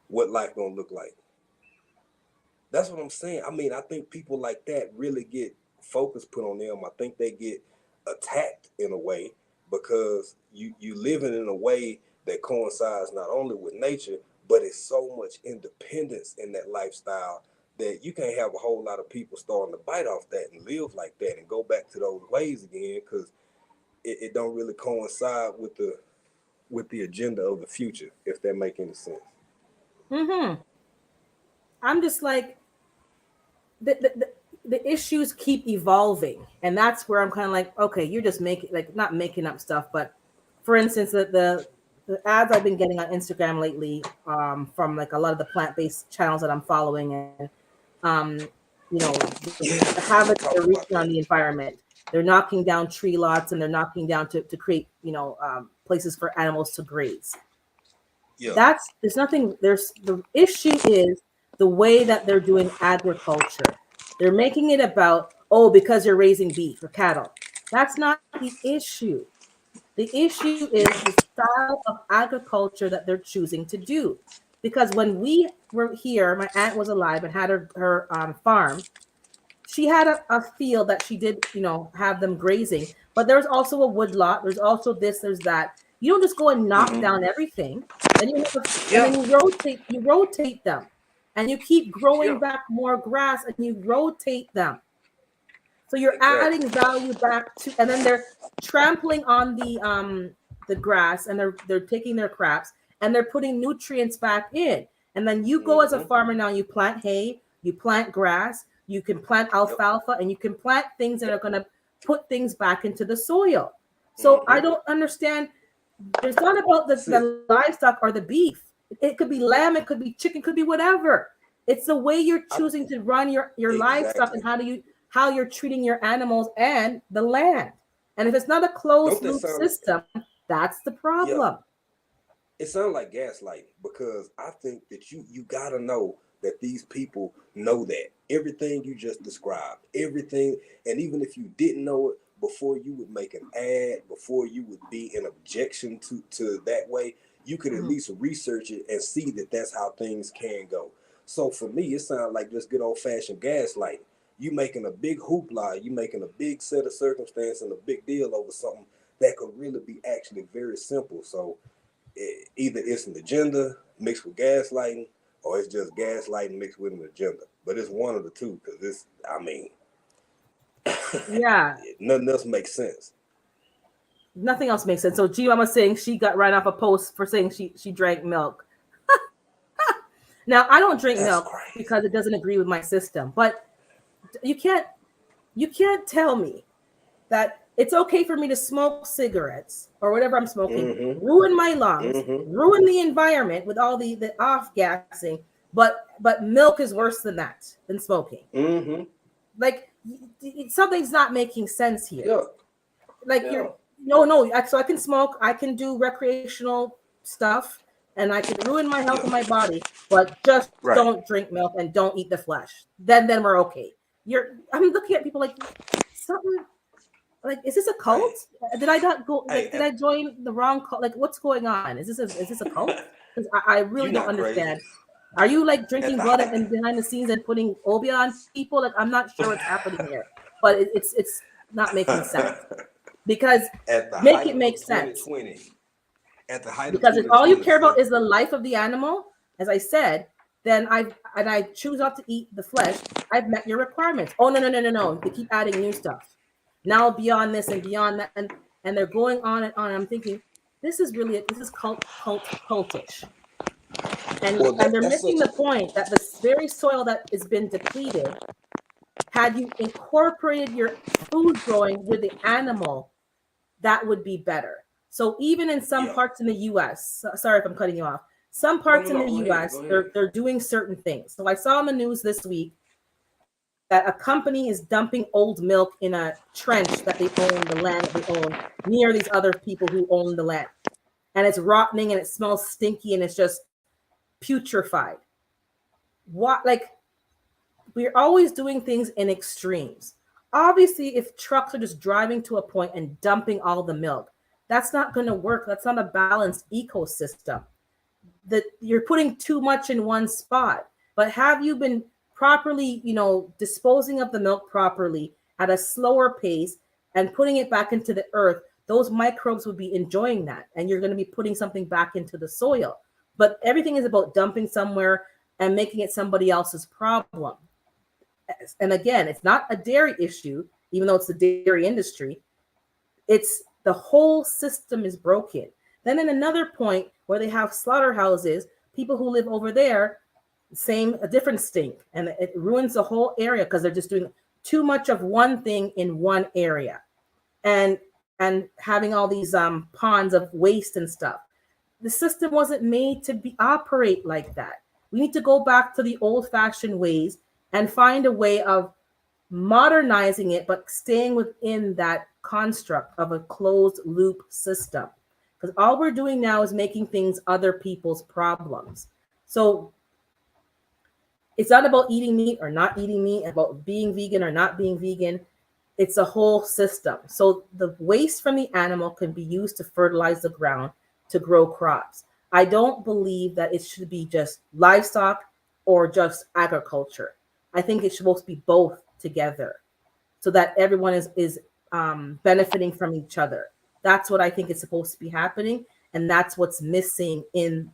what life gonna look like? That's what I'm saying. I mean, I think people like that really get focus put on them. I think they get attacked in a way because you living in a way that coincides not only with nature, but it's so much independence in that lifestyle that you can't have a whole lot of people starting to bite off that and live like that and go back to those ways again, because it don't really coincide with the agenda of the future, if that make any sense. I'm just like the issues keep evolving, and that's where I'm kind of like, okay, you're just making, like, not making up stuff, but for instance, the ads I've been getting on Instagram lately, from like a lot of the plant-based channels that I'm following, and the havoc they're wreaking on the environment. They're knocking down tree lots, and they're knocking down to create places for animals to graze. Yeah. There's nothing. There's the issue is the way that they're doing agriculture. They're making it about, oh, because you're raising beef or cattle. That's not the issue. The issue is the style of agriculture that they're choosing to do. Because when we were here, my aunt was alive and had her farm. She had a field that she did, have them grazing. But there's also a wood lot. There's also this, there's that. You don't just go and knock down everything. Then and then Yeah. you rotate them, and you keep growing Yeah. back more grass, and you rotate them. So you're Exactly. adding value back to, and then they're trampling on the grass, and they're taking their crops and they're putting nutrients back in. And then you go as a Mm-hmm. farmer now, you plant hay, you plant grass, you can plant Yep. alfalfa, and you can plant things that are Yep. going to put things back into the soil. So I Mm-hmm. don't understand. It's not about Sis. the livestock or the beef. It could be lamb, it could be chicken, could be whatever. It's the way you're I, choosing to run your livestock, and exactly. how you're treating your animals and the land. And if it's not a closed Don't that loop sound? system, that's the Yeah. problem. It sounds like gaslighting because I think that you gotta know that these people know that everything you just described, everything, and even if you didn't know it before, you would make an ad, before you would be an objection to that way, you could at Mhm. least research it and see that that's how things can go. So for me, it sounds like just good old fashioned gaslighting. You making a big hoopla, you making a big set of circumstance and a big deal over something that could really be actually very simple. So either it's an agenda mixed with gaslighting, or it's just gaslighting mixed with an agenda. But it's one of the two because I mean, Yeah, nothing else makes sense. nothing else makes sense. So G Mama saying she got right off a post for saying she drank milk. Now I don't drink That's milk crazy. because it doesn't agree with my system. But you can't you can't tell me that it's okay for me to smoke cigarettes or whatever I'm smoking, Mm-hmm. ruin my lungs, Mm-hmm. ruin the environment with all the off gassing, but milk is worse than smoking. Mm-hmm. Like something's not making sense here. Yeah. Like Yeah. you're no, so I can smoke, I can do recreational stuff, and I can ruin my health Yeah. and my body, but just Right. don't drink milk and don't eat the flesh. Then we're okay. I'm looking at people like something. Like, is this a Hey. cult? Did I not go? Hey. Like, did I join the wrong cult? Like, what's going on? Is this a cult? Because I You really don't not crazy. understand. Are you like At drinking the blood height. and behind the scenes and putting Obia on people? Like, I'm not sure what's happening here, but it's not making sense. Because At the make height it make of sense. 2020. At the height of Because if all you 2020, care about sis. is the life of the animal, as I said, then I choose not to eat the flesh, I've met your requirements. Oh no. They keep adding new stuff. Now beyond this and beyond that, and they're going on and on. I'm thinking, this is cultish. And Well, they're that's missing such the a point that this very soil that has been depleted, had you incorporated your food growing with the animal, that would be better. So even in some yeah. parts in the US, sorry if I'm cutting you off, some No, parts no, in no. the Go ahead. US, Go ahead. they're doing certain things. So I saw on the news this week that a company is dumping old milk in a trench that they own, the land that they own, near these other people who own the land. And it's rotting and it smells stinky and it's just putrefied. What, like, we're always doing things in extremes. Obviously, if trucks are just driving to a point and dumping all the milk, that's not going to work. That's not a balanced ecosystem. That you're putting too much in one spot. But have you been properly, disposing of the milk properly at a slower pace and putting it back into the earth? Those microbes would be enjoying that, and you're going to be putting something back into the soil. But everything is about dumping somewhere and making it somebody else's problem. And again, it's not a dairy issue, even though it's the dairy industry. It's the whole system is broken. Then in another point where they have slaughterhouses, people who live over there, a different stink, and it ruins the whole area because they're just doing too much of one thing in one area, and having all these ponds of waste and stuff. The system wasn't made to be operate like that. We need to go back to the old-fashioned ways and find a way of modernizing it, but staying within that construct of a closed loop system. because all we're doing now is making things other people's problems. So it's not about eating meat or not eating meat, about being vegan or not being vegan. It's a whole system. So the waste from the animal can be used to fertilize the ground to grow crops. I don't believe that it should be just livestock or just agriculture. I think it's supposed to be both together so that everyone is benefiting from each other. That's what I think is supposed to be happening. And that's what's missing in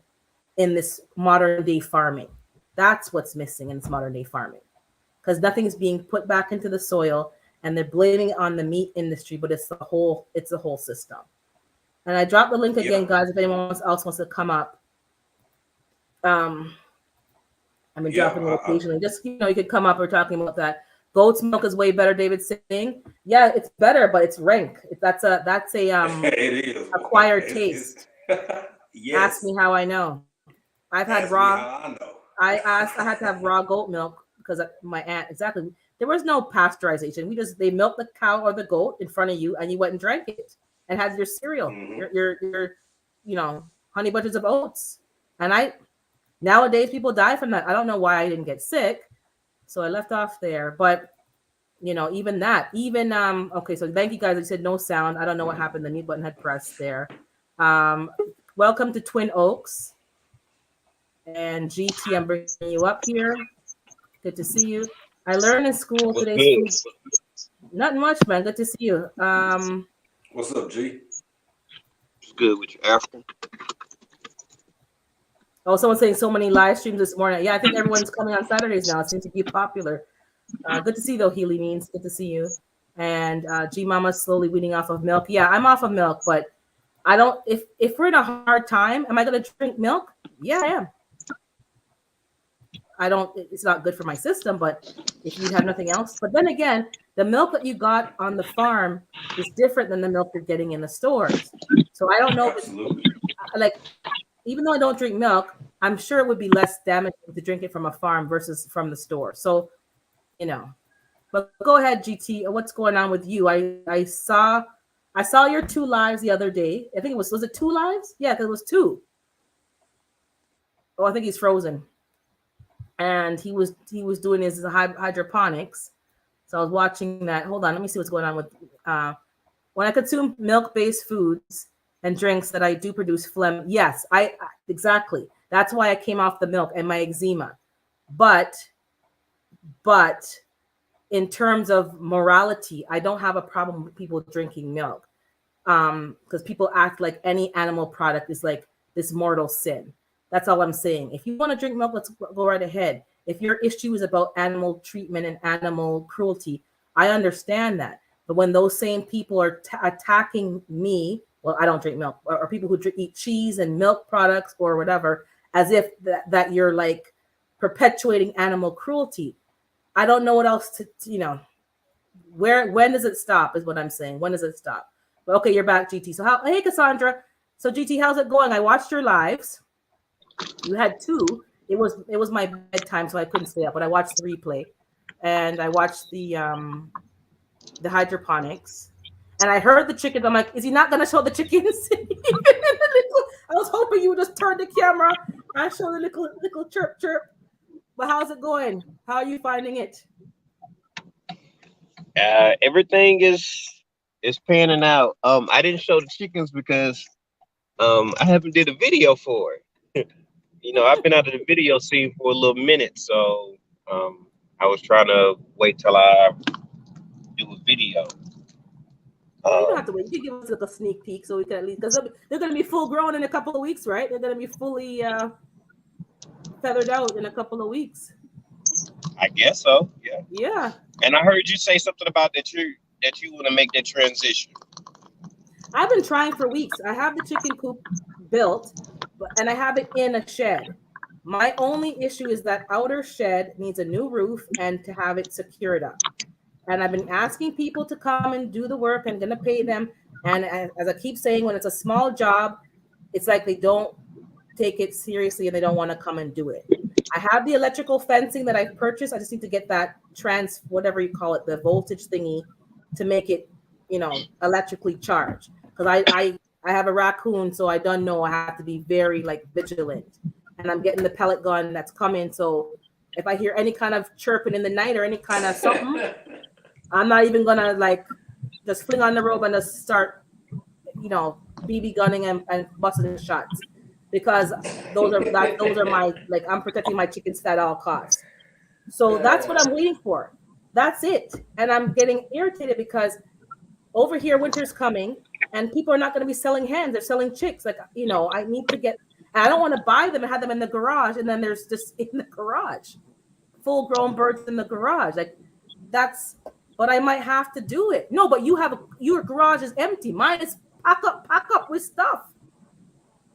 this modern day farming. That's what's missing in this modern day farming, because nothing is being put back into the soil, and they're blaming it on the meat industry, but it's the whole system. And I dropped the link again, guys, if anyone else wants to come up. I've been dropping it occasionally. Just, you could come up. We're talking about that. Goat's milk is way better, David's saying. Yeah, it's better, but it's rank. That's a it is acquired taste. Yes. Ask me how I know. I've had raw. I had to have raw goat milk because my aunt, exactly. There was no pasteurization. They milked the cow or the goat in front of you, and you went and drank it and had your cereal, your honey bunches of oats. And nowadays people die from that. I don't know why I didn't get sick, so I left off there. But even that, okay. So thank you guys. I said no sound. I don't know what happened. The mute button had pressed there. Welcome to Twin Oaks. And GT, I'm bringing you up here. Good to see you. I learned in school today. Not much, man. Good to see you. What's up, G? What's good with you, African? Oh, someone's saying so many live streams this morning. Yeah, I think everyone's coming on Saturdays now. It seems to be popular. Good to see you, though, Healy Means. Good to see you. And G Mama's slowly weaning off of milk. Yeah, I'm off of milk, but I don't. If we're in a hard time, am I going to drink milk? Yeah, I am. It's not good for my system, but if you have nothing else. But then again, the milk that you got on the farm is different than the milk you're getting in the stores. So I don't know. Even though I don't drink milk, I'm sure it would be less damaging to drink it from a farm versus from the store. So, but go ahead, GT. What's going on with you? I saw your 2 lives the other day. I think it was it 2 lives? Yeah, because it was 2. Oh, I think he's frozen. And he was doing his hydroponics. So I was watching that. Hold on, let me see what's going on with when I consume milk-based foods and drinks that I do produce phlegm. Yes, exactly. That's why I came off the milk and my eczema. But in terms of morality, I don't have a problem with people drinking milk. Because people act like any animal product is like this mortal sin. That's all I'm saying. If you want to drink milk, let's go right ahead. If your issue is about animal treatment and animal cruelty, I understand that. But when those same people are attacking me, well, I don't drink milk, or people who eat cheese and milk products or whatever, as if that you're like perpetuating animal cruelty. I don't know what else to when does it stop is what I'm saying. When does it stop? But okay, you're back, GT. So hey, Cassandra. So GT, how's it going? I watched your lives. You had 2. It was my bedtime, so I couldn't stay up. But I watched the replay, and I watched the hydroponics, and I heard the chickens. I'm like, is he not gonna show the chickens? I was hoping you would just turn the camera and show the little chirp chirp. But how's it going? How are you finding it? Everything is panning out. I didn't show the chickens because I haven't did a video for it. I've been out of the video scene for a little minute, so I was trying to wait till I do a video. You don't have to wait. You can give us a sneak peek so we can at least, because they're going to be full grown in a couple of weeks, right? They're going to be fully feathered out in a couple of weeks. I guess so. Yeah. Yeah. And I heard you say something about that you want to make that transition. I've been trying for weeks. I have the chicken coop built, and I have it in a shed. My only issue is that outer shed needs a new roof and to have it secured up. And I've been asking people to come and do the work and going to pay them. And as I keep saying, when it's a small job, it's like they don't take it seriously and they don't want to come and do it. I have the electrical fencing that I purchased. I just need to get that whatever you call it, the voltage thingy to make it, electrically charged. Because I have a raccoon, so I don't know. I have to be very like vigilant, and I'm getting the pellet gun that's coming. So if I hear any kind of chirping in the night or any kind of something, I'm not even gonna like just fling on the rope and just start, BB gunning and busting shots, because those are my, like, I'm protecting my chickens at all costs. So that's what I'm waiting for. That's it. And I'm getting irritated because over here winter's coming and people are not going to be selling hens, they're selling chicks. Like, I need to get, I don't want to buy them and have them in the garage, and then there's just in the garage full grown birds in the garage. Like, that's, but I might have to do it. No, but your garage is empty. Mine is pack up with stuff.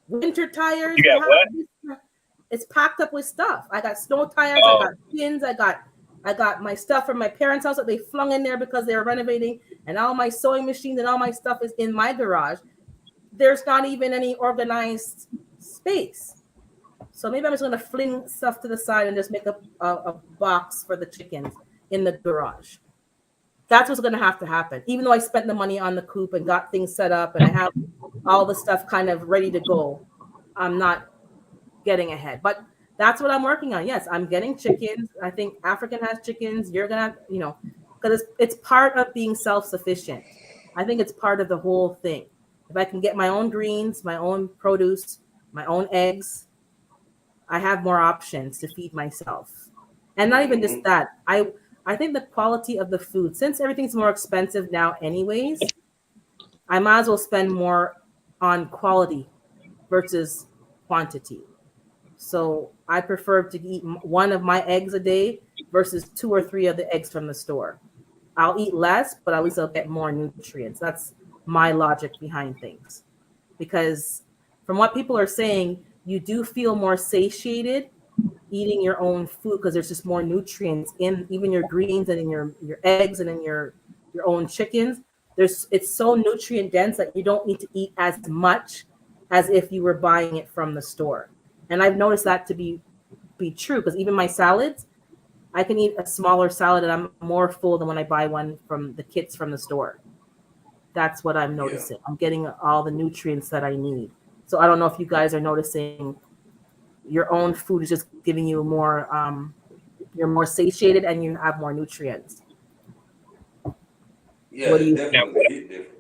Winter tires. You got what? It's packed up with stuff. I got snow tires. I got pins. I got my stuff from my parents' house that they flung in there because they were renovating, and all my sewing machines and all my stuff is in my garage. There's not even any organized space. So maybe I'm just going to fling stuff to the side and just make a box for the chickens in the garage. That's what's going to happen. Even though I spent the money on the coop and got things set up and I have all the stuff kind of ready to go, I'm not getting ahead. But that's what I'm working on. Yes, I'm getting chickens. I think African has chickens. You're going to, because it's part of being self-sufficient. I think it's part of the whole thing. If I can get my own greens, my own produce, my own eggs, I have more options to feed myself. And not even just that. I think the quality of the food, since everything's more expensive now anyways, I might as well spend more on quality versus quantity. So I prefer to eat one of my eggs a day versus 2 or 3 of the eggs from the store. I'll eat less, but at least I'll get more nutrients. That's my logic behind things. Because from what people are saying, you do feel more satiated eating your own food because there's just more nutrients in even your greens and in your eggs and in your own chickens. It's so nutrient dense that you don't need to eat as much as if you were buying it from the store. And I've noticed that to be true, because even my salads, I can eat a smaller salad and I'm more full than when I buy one from the kits from the store. That's what I'm noticing. I'm getting all the nutrients that I need. So I don't know if you guys are noticing your own food is just giving you more, you're more satiated and you have more nutrients. Yeah, what do you definitely hit different.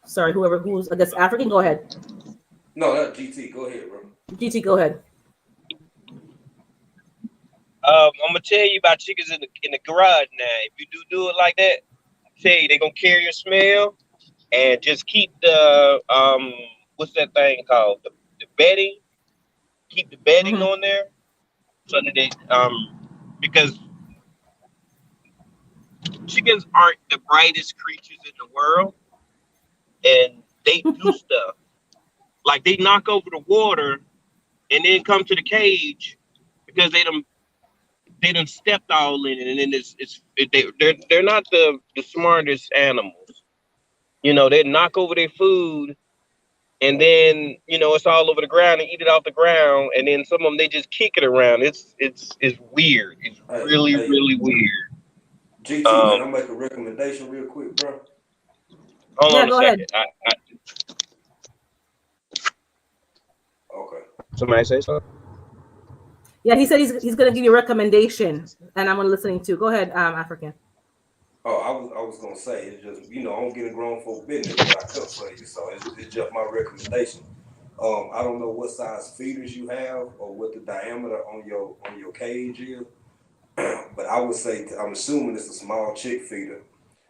Sorry, who's, I guess, African, go ahead. No, that's GT. Go ahead, bro. GT, go ahead. I'm gonna tell you about chickens in the garage now. If you do it like that, I tell you they're gonna carry your smell, and just keep the what's that thing called, the bedding. Keep the bedding on there, so that they because chickens aren't the brightest creatures in the world, and they do stuff like they knock over the water and then come to the cage because they done stepped all in it, and then they're not the smartest animals. They knock over their food, and then it's all over the ground and eat it off the ground, and then some of them they just kick it around. It's weird. It's really weird. GT, man, I'll make a recommendation real quick, bro. Hold on a second. Okay. Somebody say something? Yeah, he said he's going to give you a recommendation, and I'm listening to. Go ahead, African. Oh, I was gonna say, it's just, I don't get a grown folk business, but I cook for you, so it's just my recommendation. I don't know what size feeders you have or what the diameter on your cage is, but I would say, I'm assuming it's a small chick feeder.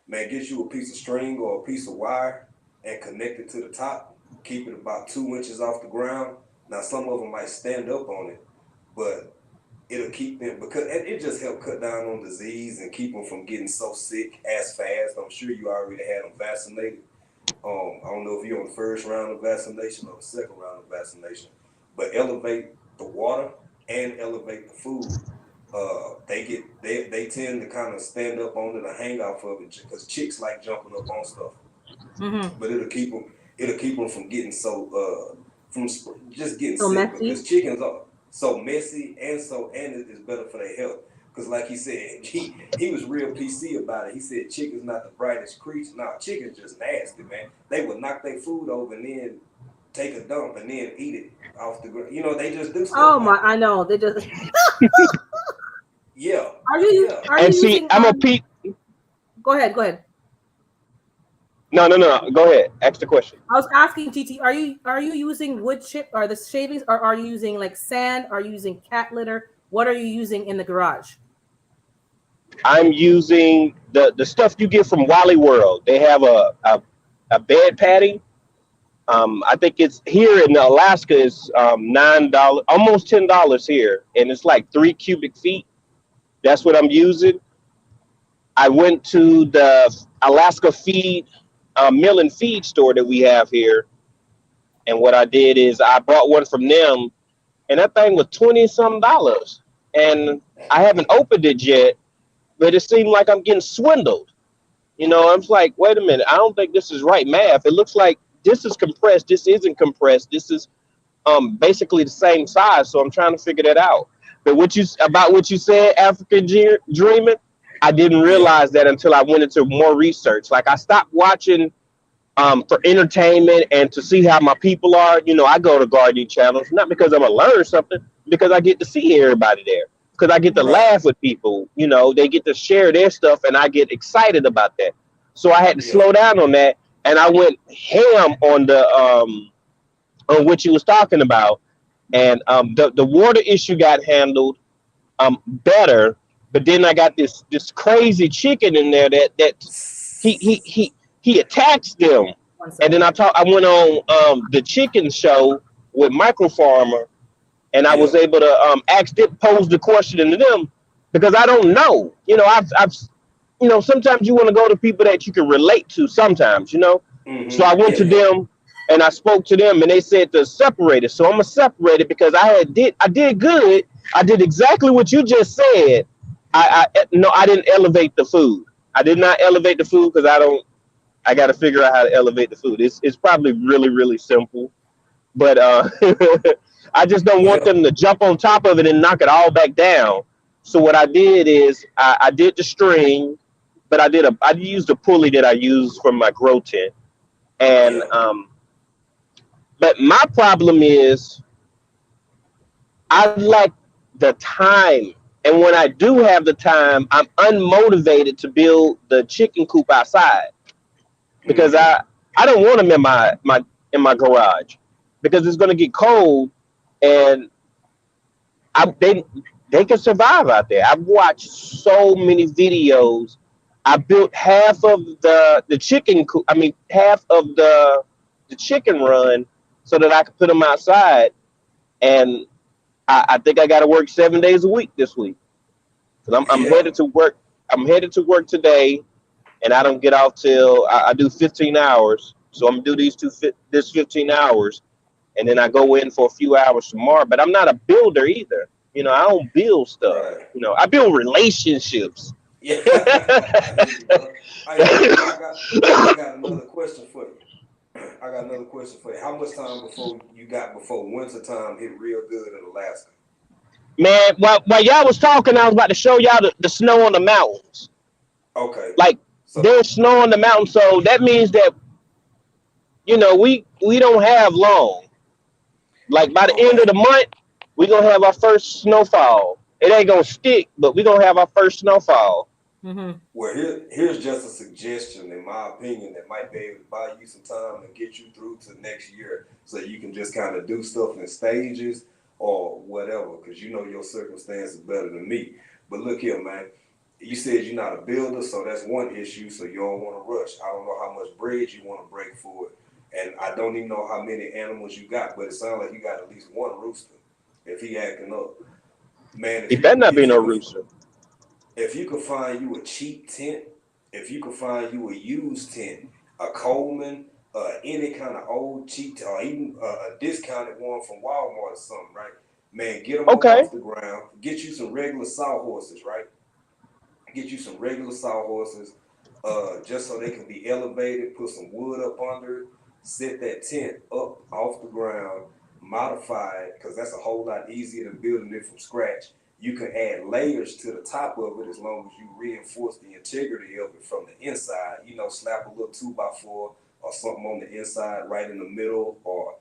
Man, get you a piece of string or a piece of wire and connect it to the top. Keep it about 2 inches off the ground. Now, some of them might stand up on it, but it'll keep them, because it just help cut down on disease and keep them from getting so sick as fast. I'm sure you already had them vaccinated. I don't know if you're on the first round of vaccination or the second round of vaccination, but elevate the water and elevate the food. They tend to kind of stand up on it or hang off of it because chicks like jumping up on stuff. But it'll keep them from getting from just getting so sick, messy. because chickens are so messy and it's better for their health. Because like he said, he was real PC about it. He said chicken's not the brightest creature. No, chicken's just nasty, man. They would knock their food over and then take a dump and then eat it off the ground. You know, they just do stuff. Oh like my! I know they just. Yeah. Are you Yeah. are you And see, using? I'm a peep. Go ahead. Go ahead. No. Go ahead. Ask the question. I was asking TT. Are you using wood chip or the shavings, or are you using like sand? Are you using cat litter? What are you using in the garage? I'm using the stuff you get from Wally World. They have a bed patty. I think it's here in Alaska is $9, almost $10 here, and it's like 3 cubic feet. That's what I'm using. I went to the Alaska Feed Mill and Feed store that we have here, and what I did is I bought one from them, and that thing was 20 some dollars, and I haven't opened it yet, but it seemed like I'm getting swindled. You know, I'm like, wait a minute, I don't think this is right math. It looks like this is compressed, this isn't compressed, this is basically the same size. So I'm trying to figure that out. But what you said, African Dreaming, I didn't Yeah. realize that until I went into more research. Like I stopped watching for entertainment and to see how my people are. You know, I go to gardening channels not because I'm gonna learn something, because I get to see everybody there. Because I get to Right. laugh with people. You know, they get to share their stuff, and I get excited about that. So I had to Yeah. slow down on that, and I went ham on what you was talking about, and the water issue got handled better. But then I got this crazy chicken in there that he he he he attacks them. One And then second. I went on the chicken show with Micro Farmer, and I Yeah. was able to pose the question to them because I don't know. You know, I've you know, sometimes you want to go to people that you can relate to. Sometimes, you know, so I went Yeah. to Yeah. them and I spoke to them, and they said to separate it. So I'm gonna separate it because I did good. I did exactly what you just said. No, I didn't elevate the food. I did not elevate the food because I don't. I got to figure out how to elevate the food. It's probably really simple, but I just don't want Yeah. them to jump on top of it and knock it all back down. So what I did is I did the string, but I used a pulley that I used from my grow tent, and Yeah. but my problem is I lack the time. And when I do have the time, I'm unmotivated to build the chicken coop outside because Mm-hmm. I don't want them in my garage because it's going to get cold and I they can survive out there. I've watched so many videos. I built half of the chicken coop. I mean, half of the chicken run so that I could put them outside. And I think I got to work 7 days a week this week because I'm Yeah. headed to work. I'm headed to work today, and I don't get off till I do 15 hours. So I'm gonna do this 15 hours, and then I go in for a few hours tomorrow. But I'm not a builder either. You know, I don't build stuff. Right. You know, I build relationships. Yeah. I hear you, bro. I got another question for you. I got another question for you. How much time before winter time hit real good in Alaska? Man, while y'all was talking, I was about to show y'all the snow on the mountains. Okay. Like So there's snow on the mountain, so that means that you know we don't have long. Like by the end of okay. the month, we're gonna have our first snowfall. It ain't gonna stick, but we're gonna have our first snowfall. Mm-hmm. Well, here's just a suggestion, in my opinion, that might be able to buy you some time and get you through to next year, so you can just kind of do stuff in stages or whatever, because you know your circumstances better than me. But look here, man. You said you're not a builder, so that's one issue. So you don't want to rush. I don't know how much bread you want to break for it, and I don't even know how many animals you got, but it sounds like you got at least one rooster. If he acting up, man, It better not be if no you could rooster. if you could find you a cheap tent, if you could find you a used tent, a Coleman, any kind of old cheap, or even a discounted one from Walmart or something, right? Man, get them up Okay. off the ground. Get you some regular sawhorses, right? Get you some regular sawhorses, just so they can be elevated. Put some wood up under it. Set that tent up off the ground. Modify it, because that's a whole lot easier than building it from scratch. You can add layers to the top of it as long as you reinforce the integrity of it from the inside. You know, slap a little 2x4 or something on the inside, right in the middle, or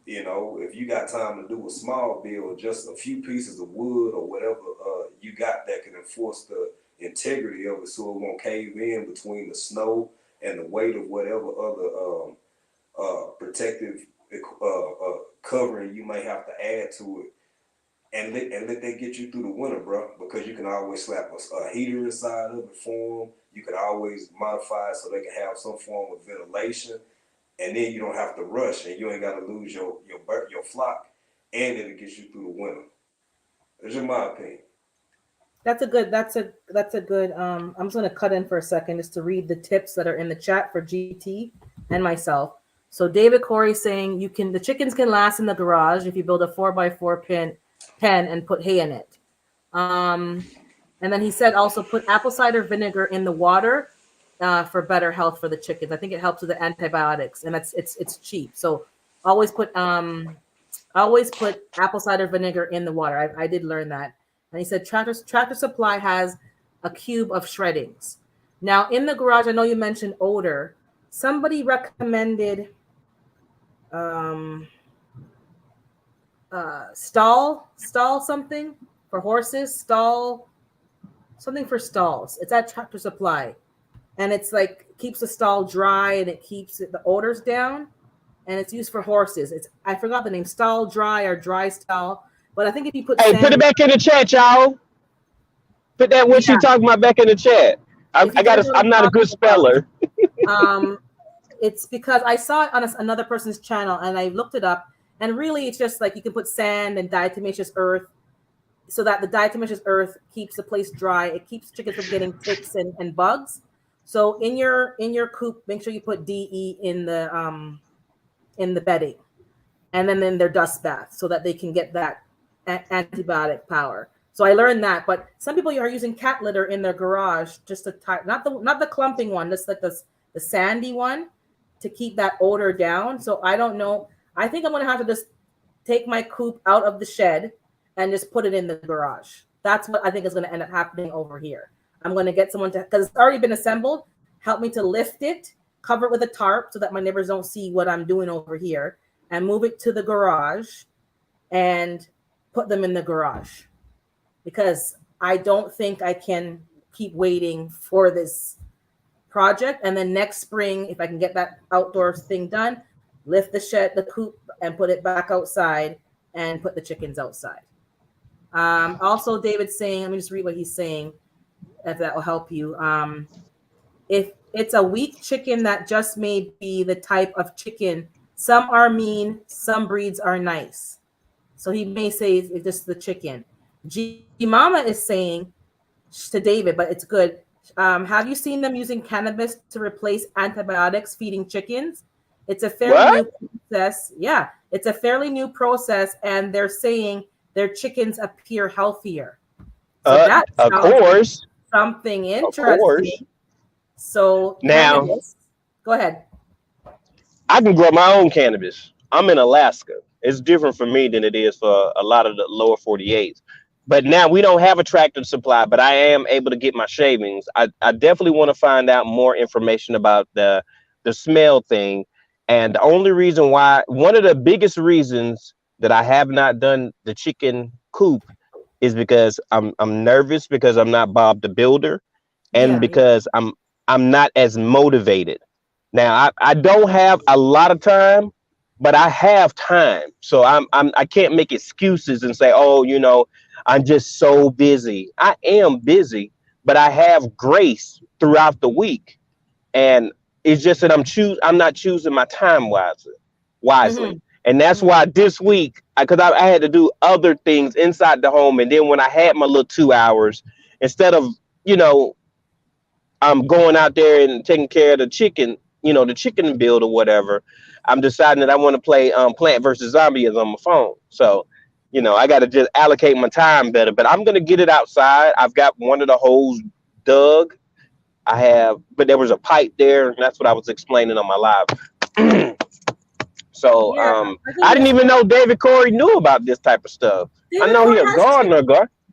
you know, if you got time to do a small build, just a few pieces of wood or whatever you got that can enforce the integrity of it so it won't cave in between the snow and the weight of whatever other protective covering you may have to add to it. And let that get you through the winter, bro, because you can always slap a heater inside of it for them. You can always modify it so they can have some form of ventilation. And then you don't have to rush, and you ain't got to lose your flock, and it'll get you through the winter. That's just my opinion. That's a good. I'm just gonna cut in for a second just to read the tips that are in the chat for GT and myself. So David Corey saying the chickens can last in the garage if you build a 4x4 pen and put hay in it. And then he said also put apple cider vinegar in the water. For better health for the chickens. I think it helps with the antibiotics, and it's cheap. So always put apple cider vinegar in the water. I did learn that. And he said Tractor Supply has a cube of shreddings. Now in the garage, I know you mentioned odor. Somebody recommended stall something for horses, something for stalls. It's at Tractor Supply. And it's like keeps the stall dry and it keeps the odors down. And it's used for horses. I forgot the name, stall dry or dry stall. But I think if you put Hey, put it back in the chat, y'all. Put that what you talking about back in the chat. I'm not a good speller. It's because I saw it on another person's channel and I looked it up. And really, it's just like you can put sand and diatomaceous earth so that the diatomaceous earth keeps the place dry. It keeps chickens from getting ticks and bugs. So in your coop, make sure you put DE in the bedding, and then in their dust bath so that they can get that antibiotic power. So I learned that. But some people are using cat litter in their garage just to tie, not the clumping one, just like the sandy one to keep that odor down. So I don't know. I think I'm gonna have to just take my coop out of the shed and just put it in the garage. That's what I think is gonna end up happening over here. I'm going to get someone to, because it's already been assembled, help me to lift it, cover it with a tarp so that my neighbors don't see what I'm doing over here, and move it to the garage and put them in the garage. Because I don't think I can keep waiting for this project. And then next spring, if I can get that outdoor thing done, lift the coop, and put it back outside and put the chickens outside. Also, David's saying, let me just read what he's saying, if that will help you. If it's a weak chicken, that just may be the type of chicken. Some are mean, some breeds are nice. So he may say it's just the chicken. G Mama is saying to David, but it's good. Have you seen them using cannabis to replace antibiotics feeding chickens? It's a fairly new process. Yeah, it's a fairly new process, and they're saying their chickens appear healthier. So that of course. Something interesting. So now, cannabis, go ahead. I can grow my own cannabis. I'm in Alaska. It's different for me than it is for a lot of the lower 48s. But now we don't have a Tractor Supply, but I am able to get my shavings. I definitely want to find out more information about the smell thing. And the only reason why, one of the biggest reasons that I have not done the chicken coop is because I'm nervous, because I'm not Bob the Builder, and because I'm not as motivated. Now I don't have a lot of time, but I have time. So I can't make excuses and say, oh, you know, I'm just so busy. I am busy, but I have grace throughout the week. And it's just that I'm not choosing my time wisely. Mm-hmm. And that's why this week, because I had to do other things inside the home. And then when I had my little 2 hours, instead of, you know, I'm going out there and taking care of the chicken, you know, the chicken build or whatever, I'm deciding that I want to play Plant vs. Zombies on my phone. So, you know, I got to just allocate my time better. But I'm going to get it outside. I've got one of the holes dug. But there was a pipe there. And that's what I was explaining on my live. So I didn't even know David Corey knew about this type of stuff. I know he's a gardener,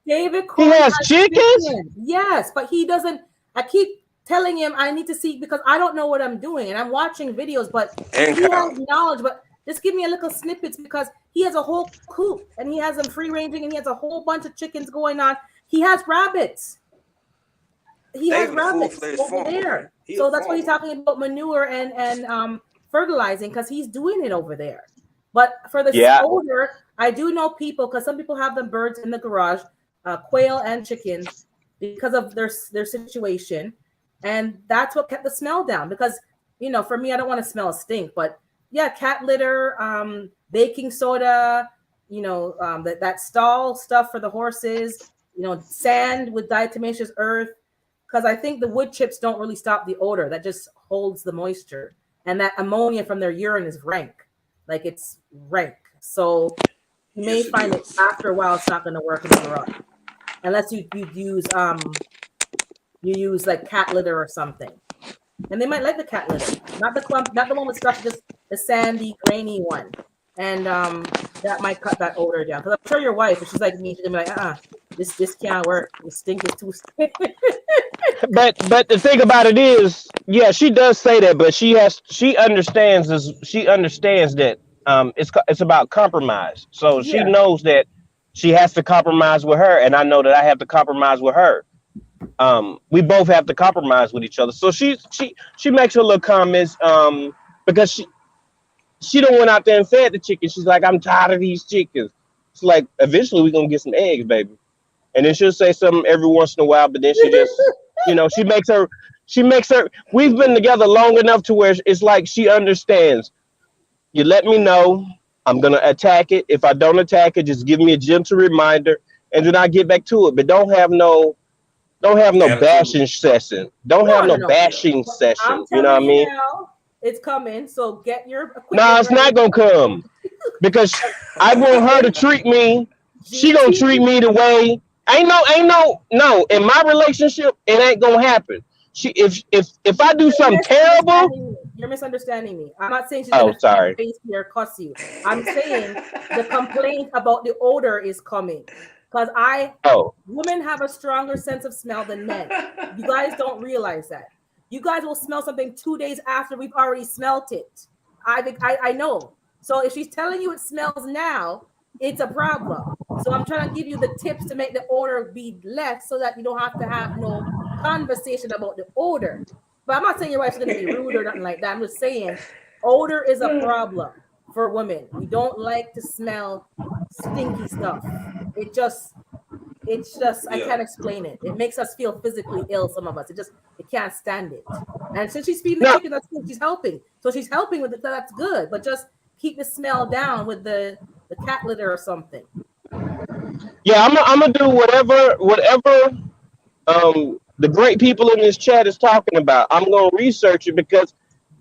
David He Corey has chickens? chicken. Yes, but he doesn't. I keep telling him I need to see because I don't know what I'm doing, and I'm watching videos, but And he has cows. knowledge. But just give me a little snippets because he has a whole coop and he has them free ranging and he has a whole bunch of chickens going on. He has rabbits. He has David a rabbits full-fledged over farmer, man. there. He a So that's why he's farmer. talking about manure and fertilizing because he's doing it over there. But for the Yeah. odor, I do know people because some people have the birds in the garage, quail and chickens, because of their situation, and that's what kept the smell down. Because for me, I don't want to smell a stink, but yeah, cat litter, baking soda, that stall stuff for the horses, sand with diatomaceous earth. Because I think the wood chips don't really stop the odor; that just holds the moisture, and that ammonia from their urine is rank. Like it's rank. So you may Yes, it find it is. after a while it's not going to work in the garage. Unless you use like cat litter or something. And they might like the cat litter. Not the clump, not the one with stuff, just the sandy, grainy one. And that might cut that odor down. Because I'm sure your wife, if she's like me, she's gonna be like, this can't work. The stink is too stink. But the thing about it is, yeah, she does say that, but she understands that it's about compromise. So she Yeah. knows that she has to compromise with her, and I know that I have to compromise with her. We both have to compromise with each other. So she makes her little comments because she don't went out there and fed the chicken. She's like, I'm tired of these chickens. It's like eventually we're gonna get some eggs, baby. And then she'll say something every once in a while, but then she just she makes her we've been together long enough to where it's like she understands. You let me know, I'm gonna attack it. If I don't attack it, just give me a gentle reminder and then I get back to it. But don't have no Attitude. bashing session. Don't have no No. bashing session. I'm You know what I telling you mean? now, it's coming. So get your equipment. No, it's not ready. gonna come because I want her to treat me. She gonna treat me the way ain't no. In my relationship, it ain't gonna happen. If I do something terrible, You're misunderstanding me. I'm not saying she's oh gonna sorry. face you or cuss you. I'm saying the complaint about the odor is coming. Because women have a stronger sense of smell than men. You guys don't realize that. You guys will smell something 2 days after we've already smelt it. I know. So if she's telling you it smells now, it's a problem. So I'm trying to give you the tips to make the odor be less so that you don't have to have no conversation about the odor. But I'm not saying your wife's going to be rude or nothing like that. I'm just saying odor is a problem for women. We don't like to smell stinky stuff. It's just I can't explain it. It makes us feel physically ill. Some of us, it can't stand it. And since she's feeding the chicken, that's good. She's helping. So she's helping with it. That's good. But just keep the smell down with the cat litter or something. Yeah, I'm gonna do whatever the great people in this chat is talking about. I'm gonna research it because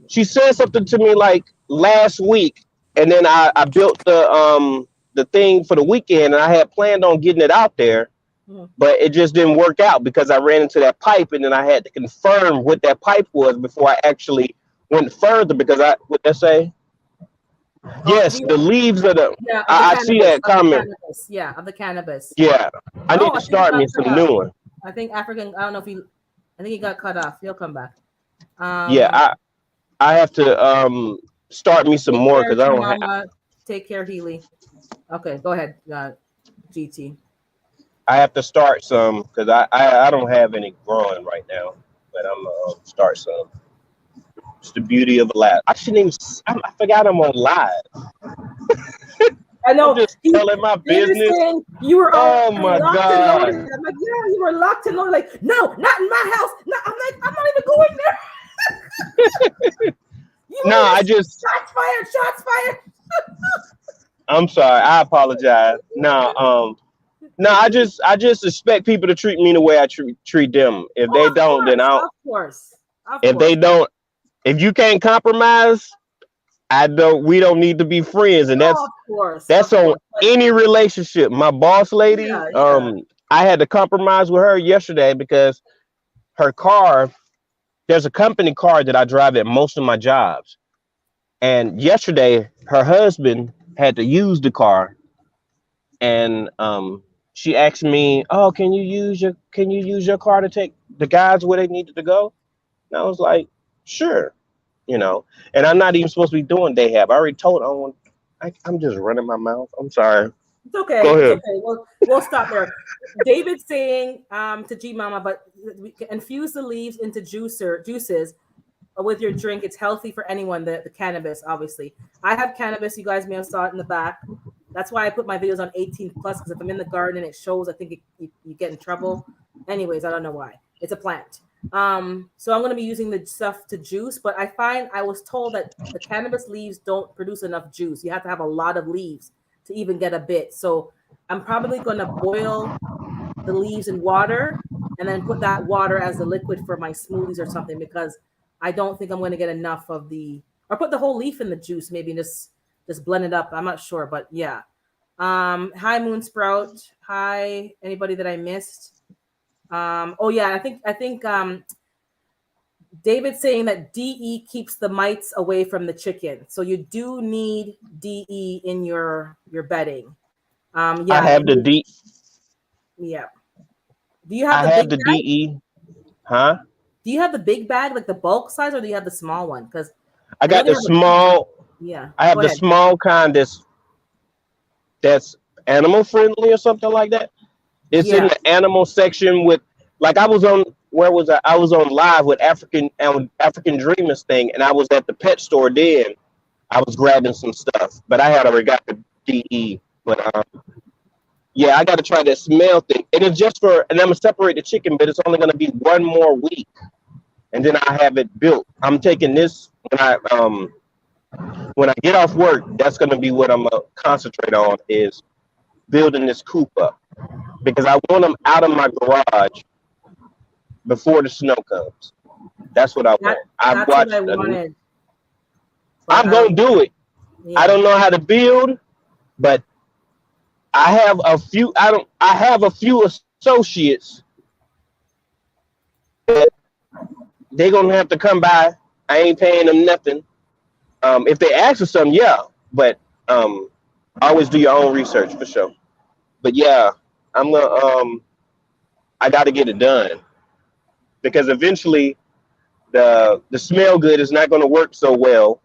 she said something to me like last week, and then I built the thing for the weekend, and I had planned on getting it out there, but it just didn't work out because I ran into that pipe, and then I had to confirm what that pipe was before I actually went further because what they say. Yes, the leaves of the. Yeah, I see that comment. Of the cannabis. Yeah, I need to start me some new one. I think African. I don't know if I think he got cut off. He'll come back. Yeah, I have to start me some more because I don't have. Take care, Healy. Okay, go ahead, GT. I have to start some because I don't have any growing right now, but I'm gonna start some. It's the beauty of live. I shouldn't even. I forgot I'm on live. I know. I'm just telling my business. You were oh my god! I'm like, yeah, you were locked and loaded. Like, no, not in my house. No, I'm like, I'm not even going there. No, I just shots fired. I'm sorry. I apologize. No, I just expect people to treat me the way I treat them. If they don't, then I'll. Of course. If they don't, if you can't compromise, we don't need to be friends, and that's on any relationship. My boss lady, I had to compromise with her yesterday because her car, there's a company car that I drive at most of my jobs, and yesterday her husband had to use the car, and she asked me, "Oh, can you use your car to take the guys where they needed to go?" And I was like, "Sure." You know, and I'm not even supposed to be doing day have. I already told her I'm just running my mouth. I'm sorry. It's okay. Go It's ahead. okay. We'll stop there. David's saying to G Mama, but we can infuse the leaves into juices with your drink. It's healthy for anyone. The cannabis, obviously. I have cannabis. You guys may have saw it in the back. That's why I put my videos on 18 plus, because if I'm in the garden and it shows, I think you get in trouble. Anyways, I don't know why. It's a plant. So I'm going to be using the stuff to juice, but I was told that the cannabis leaves don't produce enough juice. You have to have a lot of leaves to even get a bit. So I'm probably going to boil the leaves in water and then put that water as the liquid for my smoothies or something, because I don't think I'm going to get enough of or put the whole leaf in the juice, maybe just blend it up. I'm not sure, but yeah. Hi Moon Sprout. Hi, anybody that I missed. Oh yeah, I think David's saying that DE keeps the mites away from the chicken. So you do need DE in your bedding. Yeah. I have the D. Yeah. Do you have I the have big the bag? DE. Huh? Do you have the big bag, like the bulk size, or do you have the small one? Because I know got they the have small. yeah. I have Go the ahead. small kind that's animal friendly or something like that. It's in Yeah. the animal section with, like, I was on, where was I? I was on live with African Dreamers thing, and I was at the pet store then. I was grabbing some stuff, but I had already got the DE. But yeah, I got to try that smell thing. And it's just and I'm gonna separate the chicken, but it's only gonna be one more week, and then I have it built. I'm taking this when I get off work. That's gonna be what I'm gonna concentrate on, is building this coop up, because I want them out of my garage before the snow comes. That's what I want. I've That's what I watched. wanted. But I'm gonna do it. yeah. I don't know how to build, but I have a few. I have a few associates that they're gonna have to come by. I ain't paying them nothing. If they ask for something, yeah. But always do your own research for sure. But yeah, I'm gonna. I got to get it done, because eventually the smell good is not going to work so well.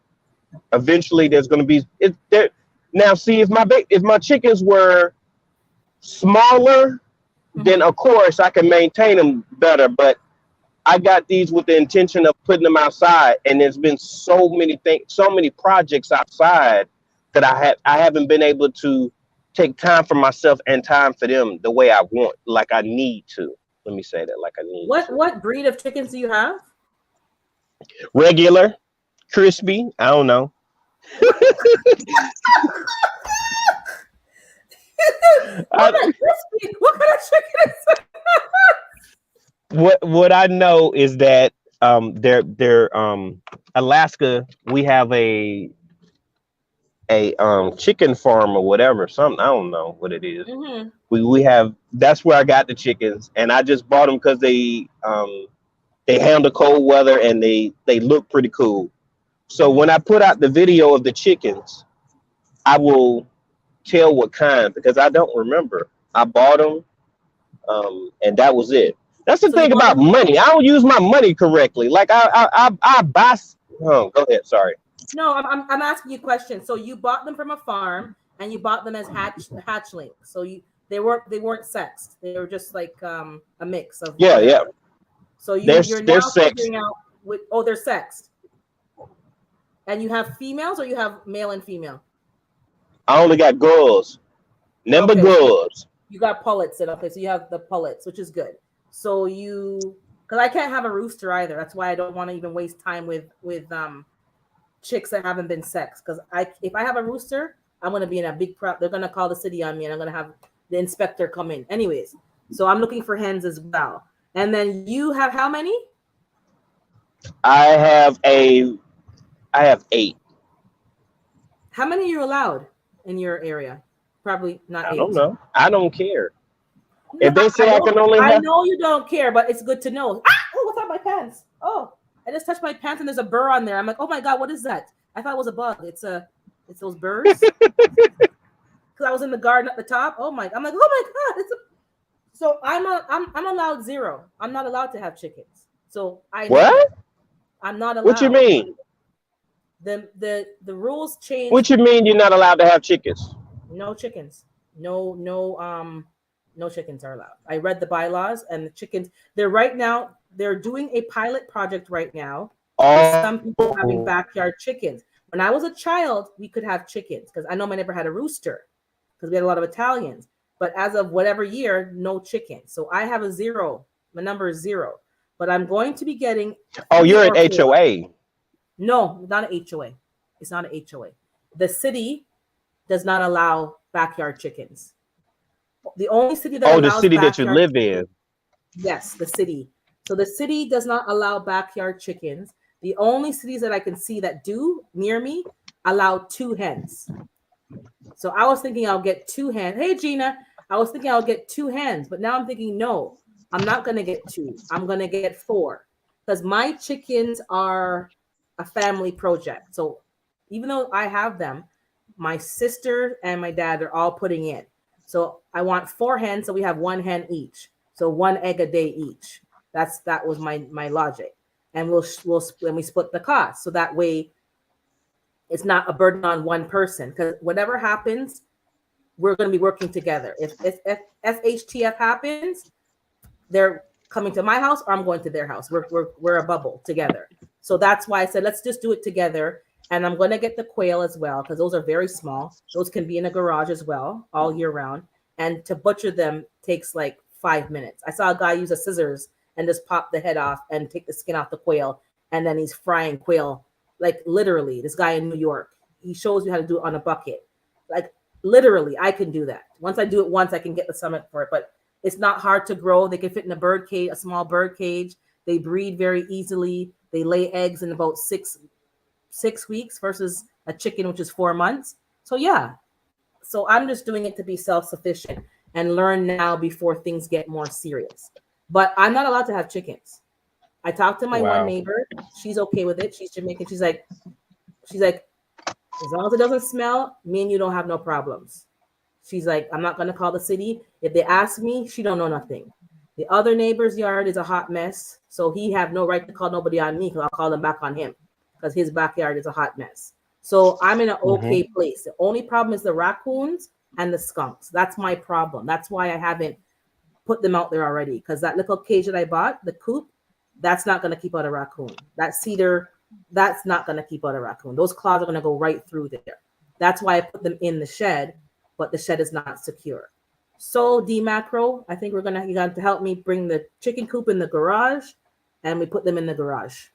Eventually, there's going to be it there. Now, see, if my chickens were smaller, then of course I can maintain them better. But I got these with the intention of putting them outside, and there's been so many things, so many projects outside, that I haven't been able to take time for myself and time for them the way I want, like I need to. Let me say that, like I need to. What breed of chickens do you have? Regular, crispy. I don't know. What kind of chicken is that? What I know is that they're Alaska. We have a chicken farm or whatever, something, I don't know what it is. Mm-hmm. We have, that's where I got the chickens, and I just bought them because they handle cold weather, and they look pretty cool. So when I put out the video of the chickens, I will tell what kind, because I don't remember. I bought them, and that was it. That's the thing about money. I don't use my money correctly. Like I buy. Oh, go ahead. Sorry. No, I'm asking you a question. So you bought them from a farm, and you bought them as hatchlings. So they weren't sexed. They were just like a mix of whatever. Yeah. So you're now sexed. figuring out they're sexed. And you have females, or you have male and female? I only got girls. Number girls. You got pullets. Okay, so you have the pullets, which is good. So because I can't have a rooster either. That's why I don't want to even waste time with chicks that haven't been sexed. Because if I have a rooster, I'm gonna be in a big problem. They're gonna call the city on me, and I'm gonna have the inspector come in. Anyways, so I'm looking for hens as well. And then you have how many? I have 8. How many are you allowed in your area? Probably not 8. I don't know. I don't care. No, If they say I can only have, I know you don't care, but it's good to know. Oh, what's on my pants? Oh, I just touched my pants and there's a burr on there. I'm like, oh my god, what is that? I thought it was a bug. It's those burrs. Because because I was in the garden at the top. I'm like, oh my God. So I'm allowed 0. I'm not allowed to have chickens. So I know What? that. I'm not allowed. What you mean? The rules changed. What you mean you're not allowed to have chickens? No chickens. No chickens are allowed. I read the bylaws and the chickens. They're doing a pilot project right now with some people having backyard chickens. When I was a child, we could have chickens because I know my neighbor had a rooster because we had a lot of Italians. But as of whatever year, no chickens. So I have a 0. My number is 0. But I'm going to be getting. Oh, you're an HOA. No, not an HOA. It's not an HOA. The city does not allow backyard chickens. The only city that allows the city that you live in. Yes, the city. So the city does not allow backyard chickens. The only cities that I can see that do near me allow 2 hens. So I was thinking I'll get 2 hens. Hey, Gina, I was thinking I'll get 2 hens, but now I'm thinking, no, I'm not going to get 2. I'm going to get 4 because my chickens are a family project. So even though I have them, my sister and my dad are all putting in. So I want 4 hens, so we have 1 hen each. So 1 egg a day each. That was my logic. And we split the cost. So that way it's not a burden on one person. Because whatever happens, we're going to be working together. If FHTF happens, they're coming to my house or I'm going to their house. We're a bubble together. So that's why I said, let's just do it together. And I'm going to get the quail as well, because those are very small. Those can be in a garage as well, all year round. And to butcher them takes like 5 minutes. I saw a guy use a scissors and just pop the head off and take the skin off the quail. And then he's frying quail. Like literally, this guy in New York, he shows you how to do it on a bucket. Like literally, I can do that. Once I do it once, I can get the summit for it. But it's not hard to grow. They can fit in a bird cage, a small bird cage. They breed very easily. They lay eggs in about 6 weeks versus a chicken, which is 4 months. So yeah. So I'm just doing it to be self-sufficient and learn now before things get more serious. But I'm not allowed to have chickens. I talked to my one neighbor. She's okay with it. She's Jamaican. She's like, as long as it doesn't smell, me and you don't have no problems. She's like, I'm not gonna call the city. If they ask me, she don't know nothing. The other neighbor's yard is a hot mess, so he have no right to call nobody on me because I'll call them back on him because his backyard is a hot mess. So I'm in an okay place. The only problem is the raccoons and the skunks. That's my problem. That's why I haven't put them out there already, because that little cage that I bought, the coop, that's not going to keep out a raccoon. That cedar, that's not going to keep out a raccoon. Those claws are going to go right through there. That's why I put them in the shed, but the shed is not secure. So D-Macro, I think you're going to help me bring the chicken coop in the garage, and we put them in the garage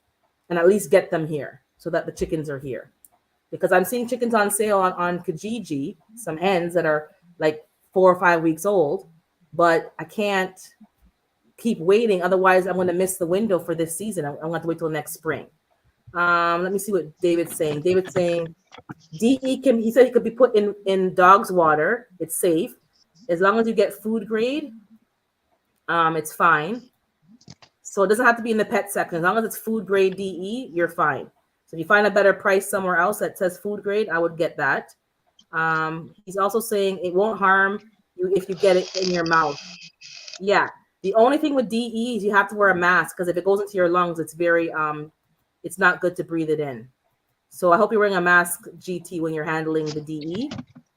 and at least get them here so that the chickens are here. Because I'm seeing chickens on sale on Kijiji, some hens that are like 4 or 5 weeks old, but I can't keep waiting. Otherwise, I'm going to miss the window for this season. I'm going to have to wait till next spring. Let me see what David's saying. David's saying DE he said he could be put in dog's water. It's safe. As long as you get food grade, it's fine. So it doesn't have to be in the pet section. As long as it's food grade DE, you're fine. So if you find a better price somewhere else that says food grade, I would get that. He's also saying it won't harm you if you get it in your mouth. Yeah. The only thing with DE is you have to wear a mask, because if it goes into your lungs, it's very it's not good to breathe it in. So I hope you're wearing a mask, GT, when you're handling the DE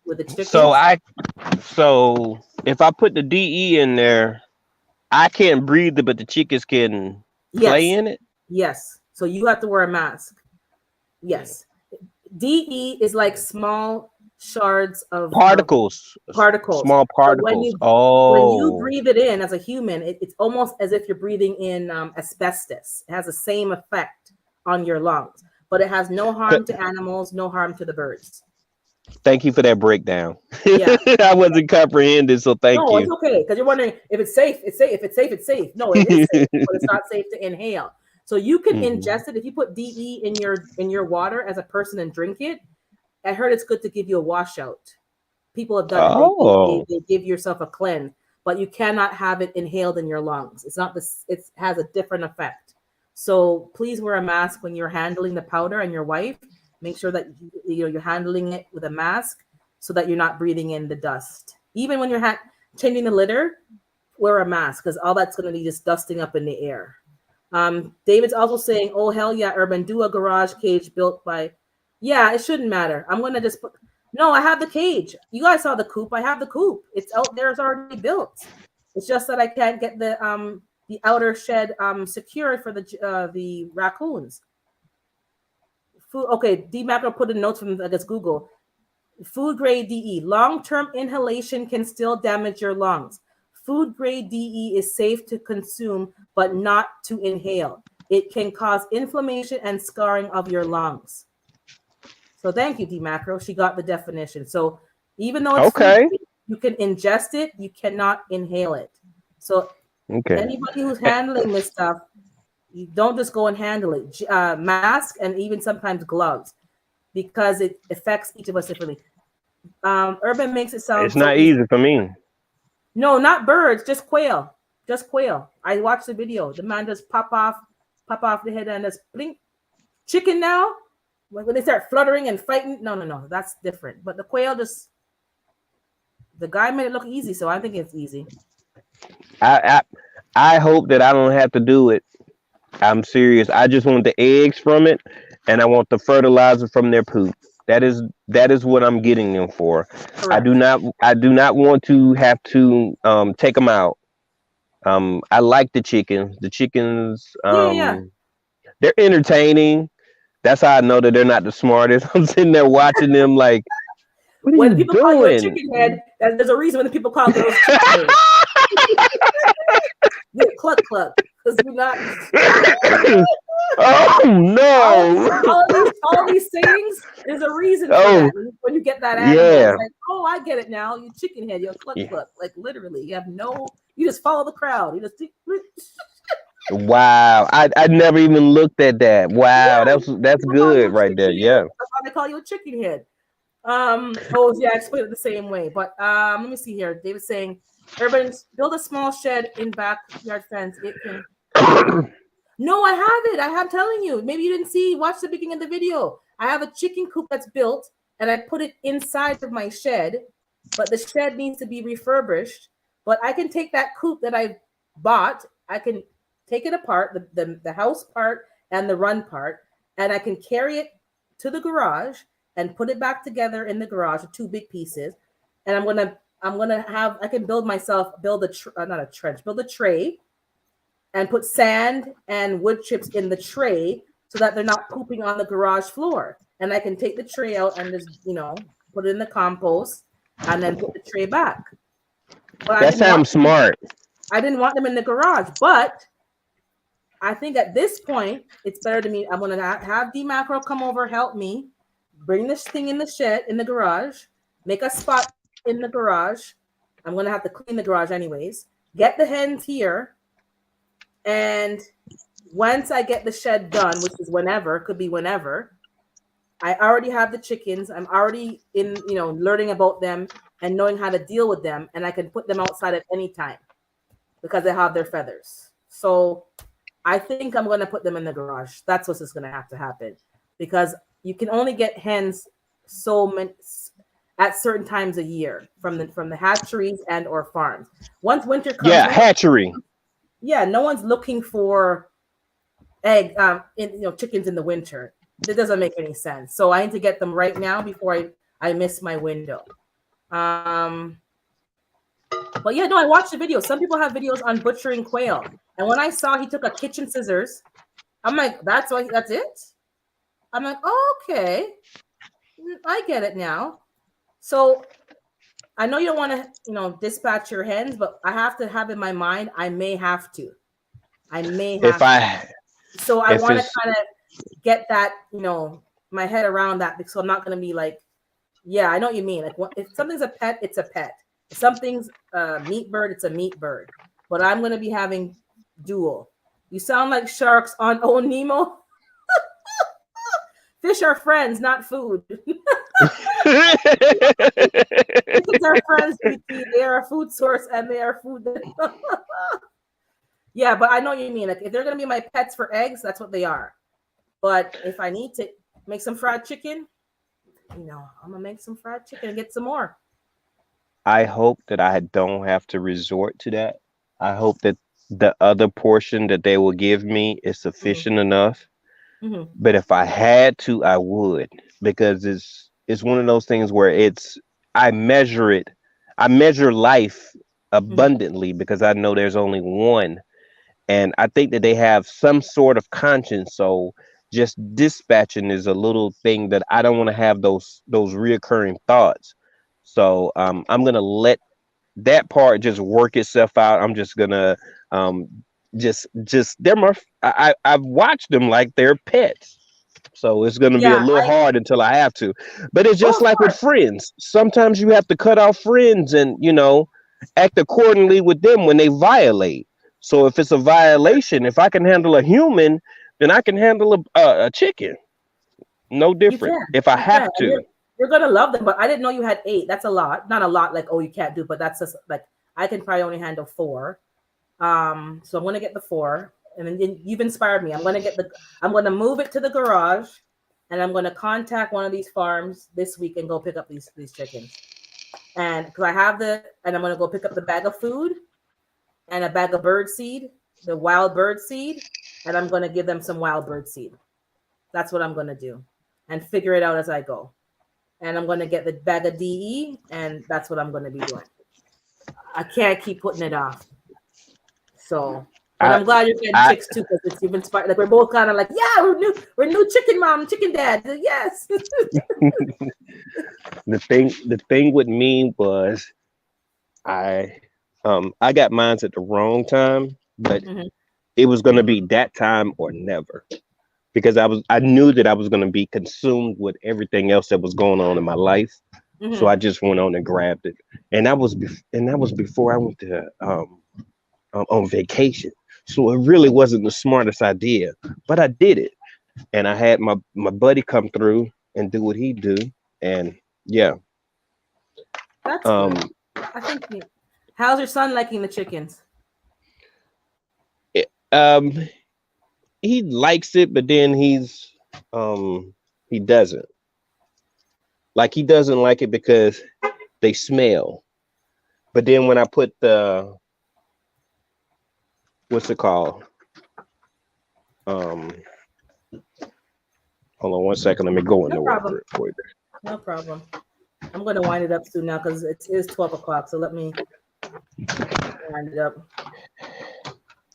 with the chickens. So if I put the DE in there, I can't breathe it, but the chickens can play in it? Yes. So you have to wear a mask. Yes. DE is like small shards of particles. Small particles. When you breathe it in as a human, it's almost as if you're breathing in asbestos. It has the same effect on your lungs, but it has no harm to animals, no harm to the birds. Thank you for that breakdown. Yeah. I wasn't comprehending, so thank you. No, it's okay, because you're wondering if it's safe. It's safe. If it's safe, it's safe. No, it is safe, but it's not safe to inhale. So you can ingest it. If you put DE in your water as a person and drink it, I heard it's good to give you a washout. People have done it. They give yourself a cleanse, but you cannot have it inhaled in your lungs. It's not this. It has a different effect. So please wear a mask when you're handling the powder, and your wife, make sure that you're handling it with a mask so that you're not breathing in the dust. Even when you're changing the litter, wear a mask because all that's going to be just dusting up in the air. David's also saying, oh, hell yeah, Urban, do a garage cage built by, yeah, it shouldn't matter. I'm going to just put, no, I have the cage. You guys saw the coop. I have the coop. It's out there. It's already built. It's just that I can't get the outer shed secured for the raccoons. Food, okay, D Macro put in notes from, I guess, Google. Food grade DE. Long-term inhalation can still damage your lungs. Food grade DE is safe to consume, but not to inhale. It can cause inflammation and scarring of your lungs. So thank you, D Macro. She got the definition. So even though it's Okay. food, you can ingest it, you cannot inhale it. So anybody who's handling this stuff, you don't just go and handle it. Mask and even sometimes gloves, because it affects each of us differently. Urban makes it sound it's not easy for me. No, not birds, just quail. Just quail. I watched the video. The man just pop off the head and just blink. Chicken now, when they start fluttering and fighting, no, that's different. But the quail just, the guy made it look easy, so I think it's easy. I hope that I don't have to do it. I'm serious. I just want the eggs from it, and I want the fertilizer from their poop. That is what I'm getting them for. Correct. I do not want to have to take them out. I like the chickens. The chickens, they're entertaining. That's how I know that they're not the smartest. I'm sitting there watching them like, what are when you people doing? Call you a chicken head, there's a reason when the people call girls chicken head. Yeah, cluck cluck. Because we're not. Oh no! All these sayings, there's a reason for that. When you get that animal, it's like, oh, I get it now. You chicken head, you're cluck cluck. Like literally, you just follow the crowd. You just. Wow, I never even looked at that. Wow, that's good right there. Yeah. That's why they call you a chicken head. I explained it the same way. But let me see here. David's saying, Urban, build a small shed in backyard fence. It can. No, I have it. I'm telling you. Maybe you didn't see. Watch the beginning of the video. I have a chicken coop that's built, and I put it inside of my shed. But the shed needs to be refurbished. But I can take that coop that I bought. I can take it apart, the house part and the run part, and I can carry it to the garage and put it back together in the garage with two big pieces. And I can build a tray and put sand and wood chips in the tray so that they're not pooping on the garage floor. And I can take the tray out and just, put it in the compost and then put the tray back. But that sounds smart. I didn't want them in the garage, but I think at this point, it's better to me. I'm going to have D Macro come over, help me, bring this thing in the shed, in the garage, make a spot in the garage. I'm going to have to clean the garage anyways. Get the hens here. And once I get the shed done, which is whenever, could be whenever, I already have the chickens. I'm already learning about them and knowing how to deal with them. And I can put them outside at any time because they have their feathers. So I think I'm going to put them in the garage. That's what's just going to have to happen because you can only get hens at certain times a year from the hatcheries and or farms. Once winter comes, hatchery. Yeah, no one's looking for chickens in the winter. It doesn't make any sense. So I need to get them right now before I miss my window. But yeah, no, I watched the video. Some people have videos on butchering quail. And when I saw he took a kitchen scissors, I'm like, that's it? I'm like, oh, okay. I get it now. So I know you don't want to, dispatch your hens, but I have to have in my mind, I may have to. So I want to kind of get that, my head around that. So I'm not going to be like, yeah, I know what you mean. Like if something's a pet, it's a pet. If something's a meat bird, it's a meat bird. But I'm going to be having dual. You sound like sharks on Oh Nemo. Fish are friends, not food. Fishes are friends. They are a food source and they are food. Yeah, but I know what you mean. Like if they're gonna be my pets for eggs, that's what they are. But if I need to make some fried chicken, I'm gonna make some fried chicken and get some more. I hope that I don't have to resort to that. I hope that the other portion that they will give me is Hmm. sufficient enough. Hmm. But if I had to, I would, because it's one of those things where I measure it. I measure life Hmm. abundantly because I know there's only one, and I think that they have some sort of conscience. So just dispatching is a little thing that I don't want to have those reoccurring thoughts. So I'm gonna let that part just work itself out. I'm just gonna um just they're my I've watched them like they're pets. So it's gonna be a Yeah. little hard until I have to. But it's Oh, just of like with course. friends. Sometimes you have to cut off friends and act accordingly with them when they violate. So if it's a violation, if I can handle a human, then I can handle a chicken. No You different. can. If I You can. have And to. you're gonna love them. But I didn't know you had eight. That's a lot. Not a lot. Like, oh, you can't do. But that's just like I can probably only handle four. So I'm gonna get the four. And then you've inspired me. I'm gonna move it to the garage, and I'm gonna contact one of these farms this week and go pick up these chickens. And because and I'm gonna go pick up the bag of food and a bag of bird seed, the wild bird seed, and I'm gonna give them some wild bird seed. That's what I'm gonna do, and figure it out as I go. And I'm gonna get the bag of DE, and that's what I'm gonna be doing. I can't keep putting it off. So, but I I'm glad you're getting I chicks too, because it's you've inspired. Like we're both kind of like, yeah, we're new chicken mom, chicken dad. Yes. the thing with me was I I got mines at the wrong time, but Hmm. it was gonna be that time or never. Because I knew that I was gonna be consumed with everything else that was going on in my life. So Hmm. I just went on and grabbed it. And that was before I went to on vacation. So it really wasn't the smartest idea. But I did it. And I had my buddy come through and do what he do. And yeah. That's Um good. I think. How's your son liking the chickens? it, he likes it, but then he doesn't. Like he doesn't like it because they smell. But then when I put the what's it called? Um Hold on one second. Let me go in No the work problem. real quick. No problem. I'm gonna wind it up soon now because it is 12 o'clock. So let me wind it up.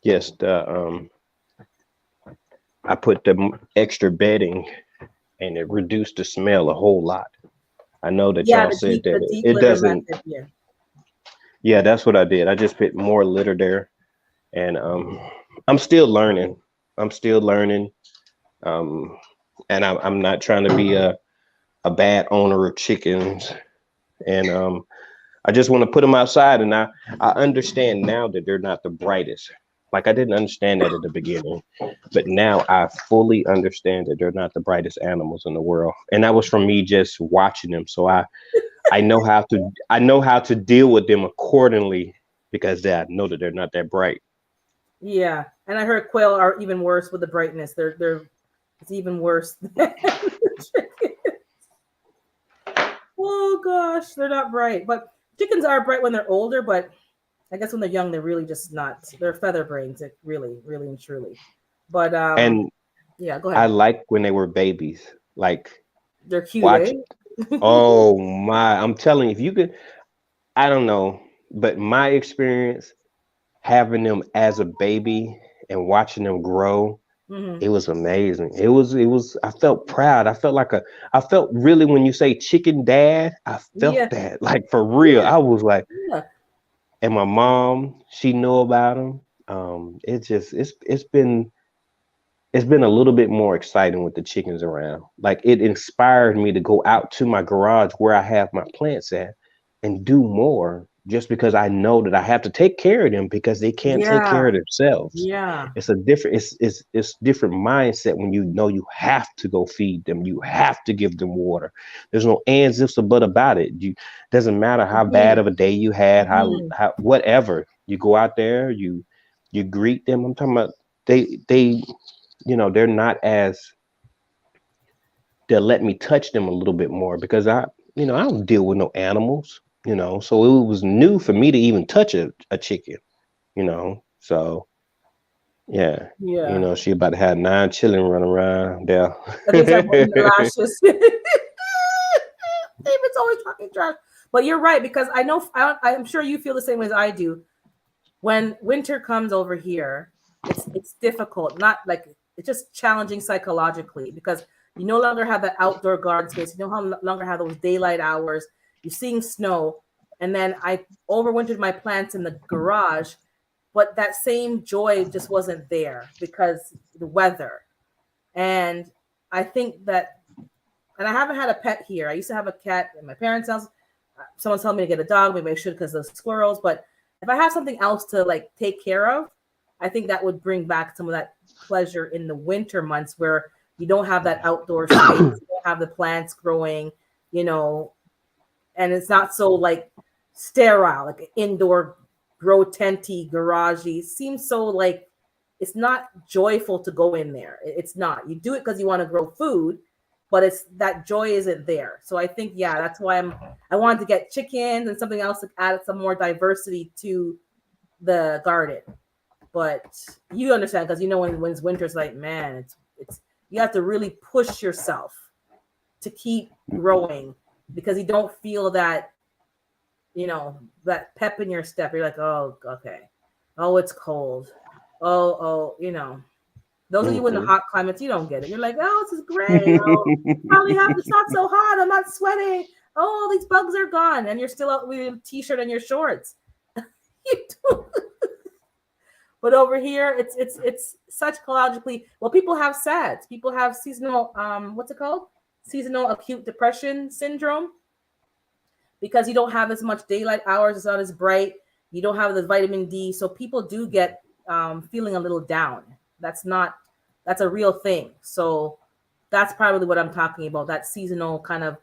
Yes, I put the extra bedding and it reduced the smell a whole lot. I know that Yeah, y'all said that the deep it litter doesn't. method. Yeah. Yeah, that's what I did. I just put more litter there, and I'm still learning. I'm still learning, um, and I'm not trying to be a bad owner of chickens, and I just want to put them outside, and I understand now that they're not the brightest. Like I didn't understand that at the beginning, but now I fully understand that they're not the brightest animals in the world, and that was from me just watching them. So I know how to deal with them accordingly because I know that they're not that bright. Yeah, and I heard quail are even worse with the brightness. They're it's even worse. Oh gosh, they're not bright. But chickens are bright when they're older, but I guess when they're young, they're really just not. They're feather brains, really, really and truly. But And yeah, go I ahead. like when they were babies. Like They're cute, watch. eh? Oh my! I'm telling you, if you could, I don't know, but my experience having them as a baby and watching them grow, Hmm. it was amazing. It was I felt proud. I felt really when you say chicken dad, I felt Yeah, that like for real. yeah, I was like, yeah. and my mom, she knew about them. It's just it's been a little bit more exciting with the chickens around. Like it inspired me to go out to my garage where I have my plants at and do more just because I know that I have to take care of them because they can't take care Yeah, of themselves. yeah. It's a different it's different mindset when you know you have to go feed them. You have to give them water. There's no ands, ifs, or but about it. You doesn't matter how bad Hmm. of a day you had, Hmm. how whatever. You go out there, you greet them. I'm talking about they they're not as they'll let me touch them a little bit more because I don't deal with no animals, so it was new for me to even touch a chicken, so yeah, Yeah. she about to have 9 children running around there. I think I'm putting the lashes. David's always talking trash. But you're right, because I know I'm sure you feel the same way as I do. When winter comes over here, it's difficult. Not like it's just challenging psychologically because you no longer have that outdoor garden space. You no longer have those daylight hours. You're seeing snow, and then I overwintered my plants in the garage, but that same joy just wasn't there because the weather. And I think that, and I haven't had a pet here. I used to have a cat in my parents' house. Someone's telling me to get a dog. Maybe I should because of the squirrels. But if I have something else to like take care of, I think that would bring back some of that pleasure in the winter months where you don't have that outdoor space, you don't have the plants growing, and it's not so like sterile, like an indoor grow tenty garagey. It seems so like it's not joyful to go in there. It's not. You do it because you want to grow food, but it's that joy isn't there. So I think, yeah, that's why I wanted to get chickens and something else to add some more diversity to the garden. But you understand because when it's winter, it's like, man, it's you have to really push yourself to keep growing because you don't feel that, that pep in your step. You're like, oh, okay. Oh, it's cold. Oh, those of you in the hot climates, you don't get it. You're like, oh, this is great. Oh, it's not so hot. I'm not sweating. Oh, these bugs are gone. And you're still out with a t-shirt and your shorts. You do. But over here, it's psychologically, well, people have SADS. People have seasonal, what's it called? Seasonal acute depression syndrome. Because you don't have as much daylight hours, it's not as bright. You don't have the vitamin D. So people do get feeling a little down. That's a real thing. So that's probably what I'm talking about. That seasonal kind of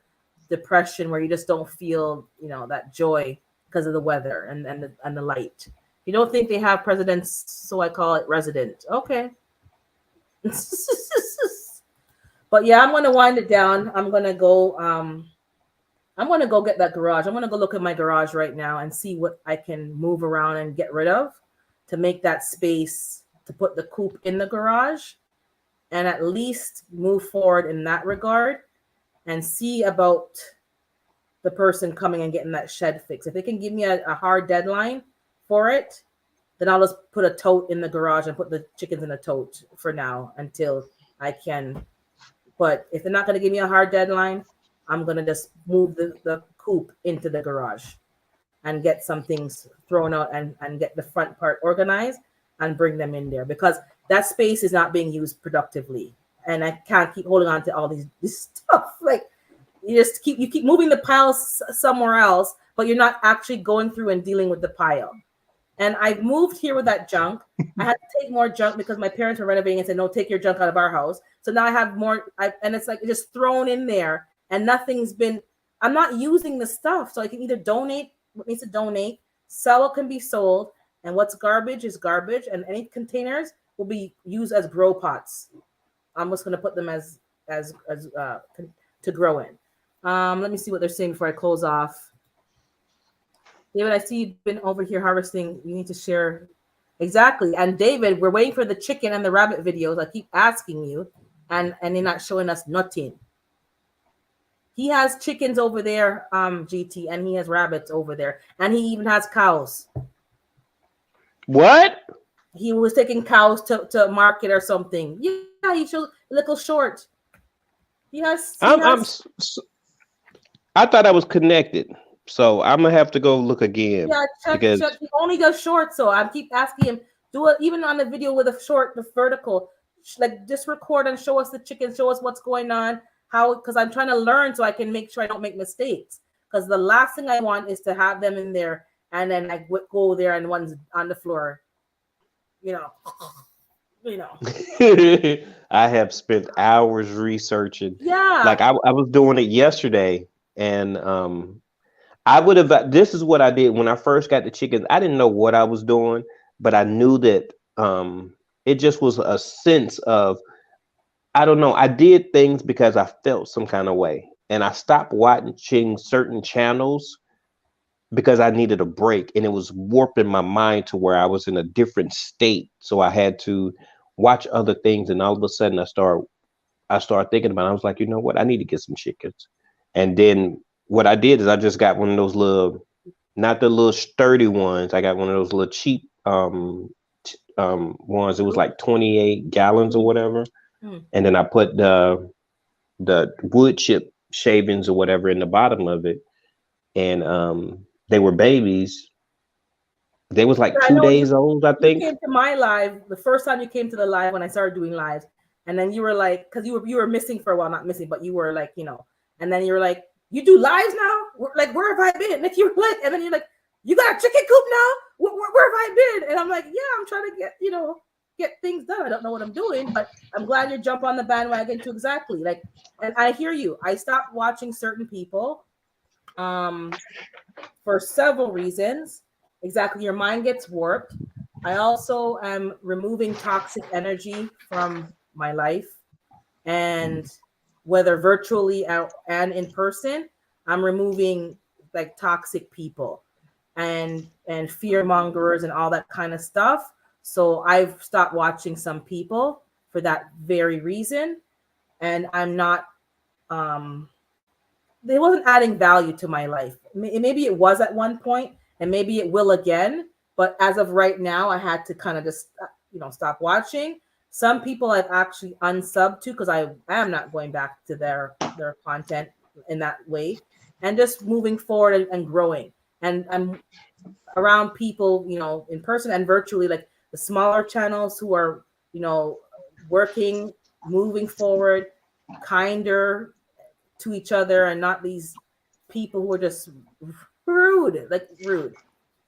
depression where you just don't feel, that joy because of the weather and the light. You don't think they have presidents, so I call it resident. Okay. But yeah, I'm going to wind it down. I'm going to go get that garage. I'm going to go look at my garage right now and see what I can move around and get rid of to make that space to put the coop in the garage and at least move forward in that regard and see about the person coming and getting that shed fixed. If they can give me a hard deadline for it, then I'll just put a tote in the garage and put the chickens in a tote for now until I can. But if they're not going to give me a hard deadline, I'm going to just move the coop into the garage and get some things thrown out and get the front part organized and bring them in there because that space is not being used productively. And I can't keep holding on to all this stuff. Like you keep moving the piles somewhere else, but you're not actually going through and dealing with the pile. And I've moved here with that junk. I had to take more junk because my parents were renovating and said, no, take your junk out of our house. So now I have more, and it's like just thrown in there and I'm not using the stuff. So I can either donate what needs to donate, sell what can be sold, and what's garbage is garbage, and any containers will be used as grow pots. I'm just going to put them as to grow in. Let me see what they're saying before I close off. David, I see you've been over here harvesting. You need to share. Exactly. And David, we're waiting for the chicken and the rabbit videos. I keep asking you, and they're not showing us nothing. He has chickens over there, GT, and he has rabbits over there. And he even has cows. What? He was taking cows to market or something. Yeah, he showed a little short. I thought I was connected. So I'm gonna have to go look again. Yeah, check. He only does short, so I keep asking him, do it even on the video with a short, the vertical. Like just record and show us the chicken, show us what's going on, because I'm trying to learn so I can make sure I don't make mistakes. Because the last thing I want is to have them in there and then I go there and one's on the floor. I have spent hours researching. Yeah. Like I was doing it yesterday, and I would have. This is what I did when I first got the chickens. I didn't know what I was doing, but I knew that it just was a sense of I don't know. I did things because I felt some kind of way, and I stopped watching certain channels because I needed a break, and it was warping my mind to where I was in a different state. So I had to watch other things, and all of a sudden I started thinking about it. I was like, you know what? I need to get some chickens. And then what I did is I just got one of those little, not the little sturdy ones. I got one of those little cheap ones. It was like 28 gallons or whatever. Mm. And then I put the wood chip shavings or whatever in the bottom of it. And they were babies. They was like I 2 know days old, I you think. came to my live the first time you came to the live when I started doing lives, and then you were like, because you were missing for a while, not missing, but you were like, and then you were like, you do lives now? Like, where have I been? Like, you were like, and then you're like, you got a chicken coop now? Where have I been? And I'm like, yeah, I'm trying to get things done. I don't know what I'm doing, but I'm glad you jump on the bandwagon too. Exactly. Like, and I hear you. I stopped watching certain people for several reasons. Exactly. Your mind gets warped. I also am removing toxic energy from my life, and whether virtually and in person, I'm removing like toxic people and fear mongers and all that kind of stuff. So I've stopped watching some people for that very reason, and I'm not they wasn't adding value to my life. Maybe it was at one point, and maybe it will again. But as of right now, I had to kind of just, stop watching. Some people I've actually unsubbed to because I am not going back to their content in that way, and just moving forward and growing. And I'm around people, in person and virtually, like the smaller channels who are, working, moving forward, kinder to each other, and not these people who are just rude.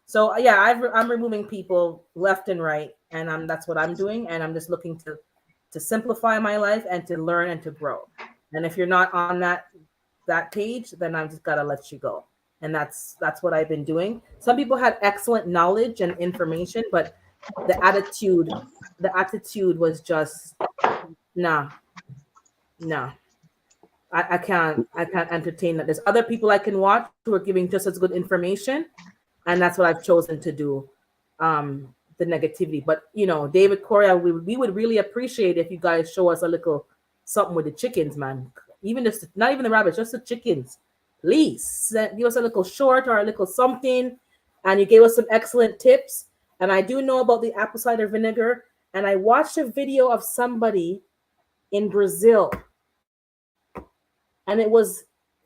So yeah, I'm removing people left and right, and that's what I'm doing. And I'm just looking to simplify my life and to learn and to grow. And if you're not on that page, then I've just got to let you go. And that's what I've been doing. Some people had excellent knowledge and information, but the attitude was just nah. I can't entertain that. There's other people I can watch who are giving just as good information, and that's what I've chosen to do. The negativity, but David Corey, we would really appreciate if you guys show us a little something with the chickens, man. Even just not even the rabbits, just the chickens. Please give us a little short or a little something. And you gave us some excellent tips. And I do know about the apple cider vinegar. And I watched a video of somebody in Brazil, and it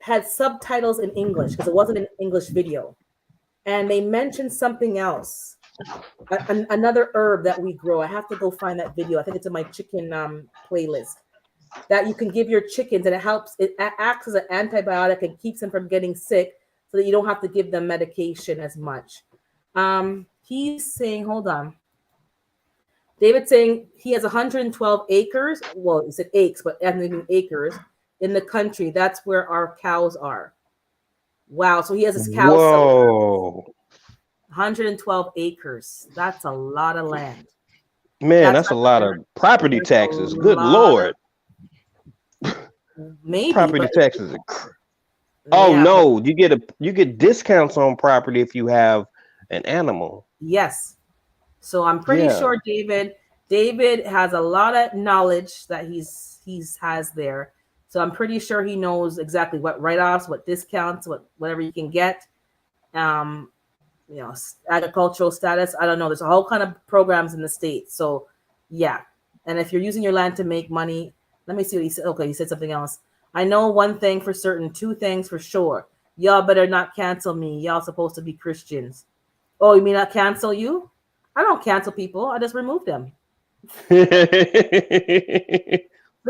had subtitles in English because it wasn't an English video. And they mentioned something else, another herb that we grow. I have to go find that video. I think it's in my chicken playlist, that you can give your chickens, and it acts as an antibiotic and keeps them from getting sick, so that you don't have to give them medication as much. He's saying, hold on. David's saying he has 112 acres. Well, he said acres, but I mean acres in the country. That's where our cows are. Wow. So he has his cows. Whoa. 112 acres. That's a lot of land. Man, that's a lot of property taxes. Good Lord. Maybe property taxes. Oh yeah, no, you get discounts on property if you have an animal. Yes. So I'm pretty sure David has a lot of knowledge that he's has there. So I'm pretty sure he knows exactly what write-offs, what discounts, whatever you can get. Agricultural status. I don't know. There's a whole kind of programs in the state. So yeah. And if you're using your land to make money, let me see what he said. Okay, he said something else. I know one thing for certain, two things for sure. Y'all better not cancel me. Y'all supposed to be Christians. Oh, you mean not cancel you? I don't cancel people. I just remove them. There's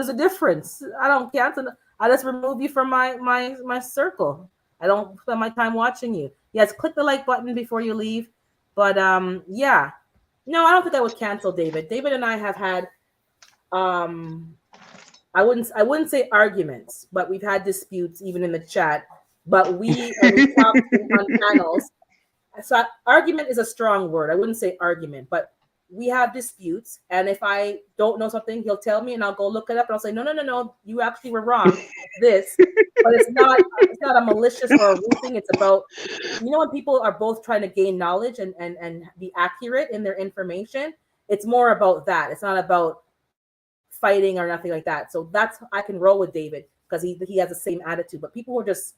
a difference. I don't cancel. I just remove you from my circle. I don't spend my time watching you. Yes, click the like button before you leave. But yeah. No, I don't think I would cancel David. David and I have had I wouldn't say arguments, but we've had disputes even in the chat. But we talked on panels. So argument is a strong word. I wouldn't say argument, but we have disputes, and if I don't know something, he'll tell me, and I'll go look it up, and I'll say, no, you actually were wrong. This, but it's not a malicious or a rude thing. It's about, when people are both trying to gain knowledge and be accurate in their information. It's more about that. It's not about fighting or nothing like that. So that's, I can roll with David because he has the same attitude. But people who are just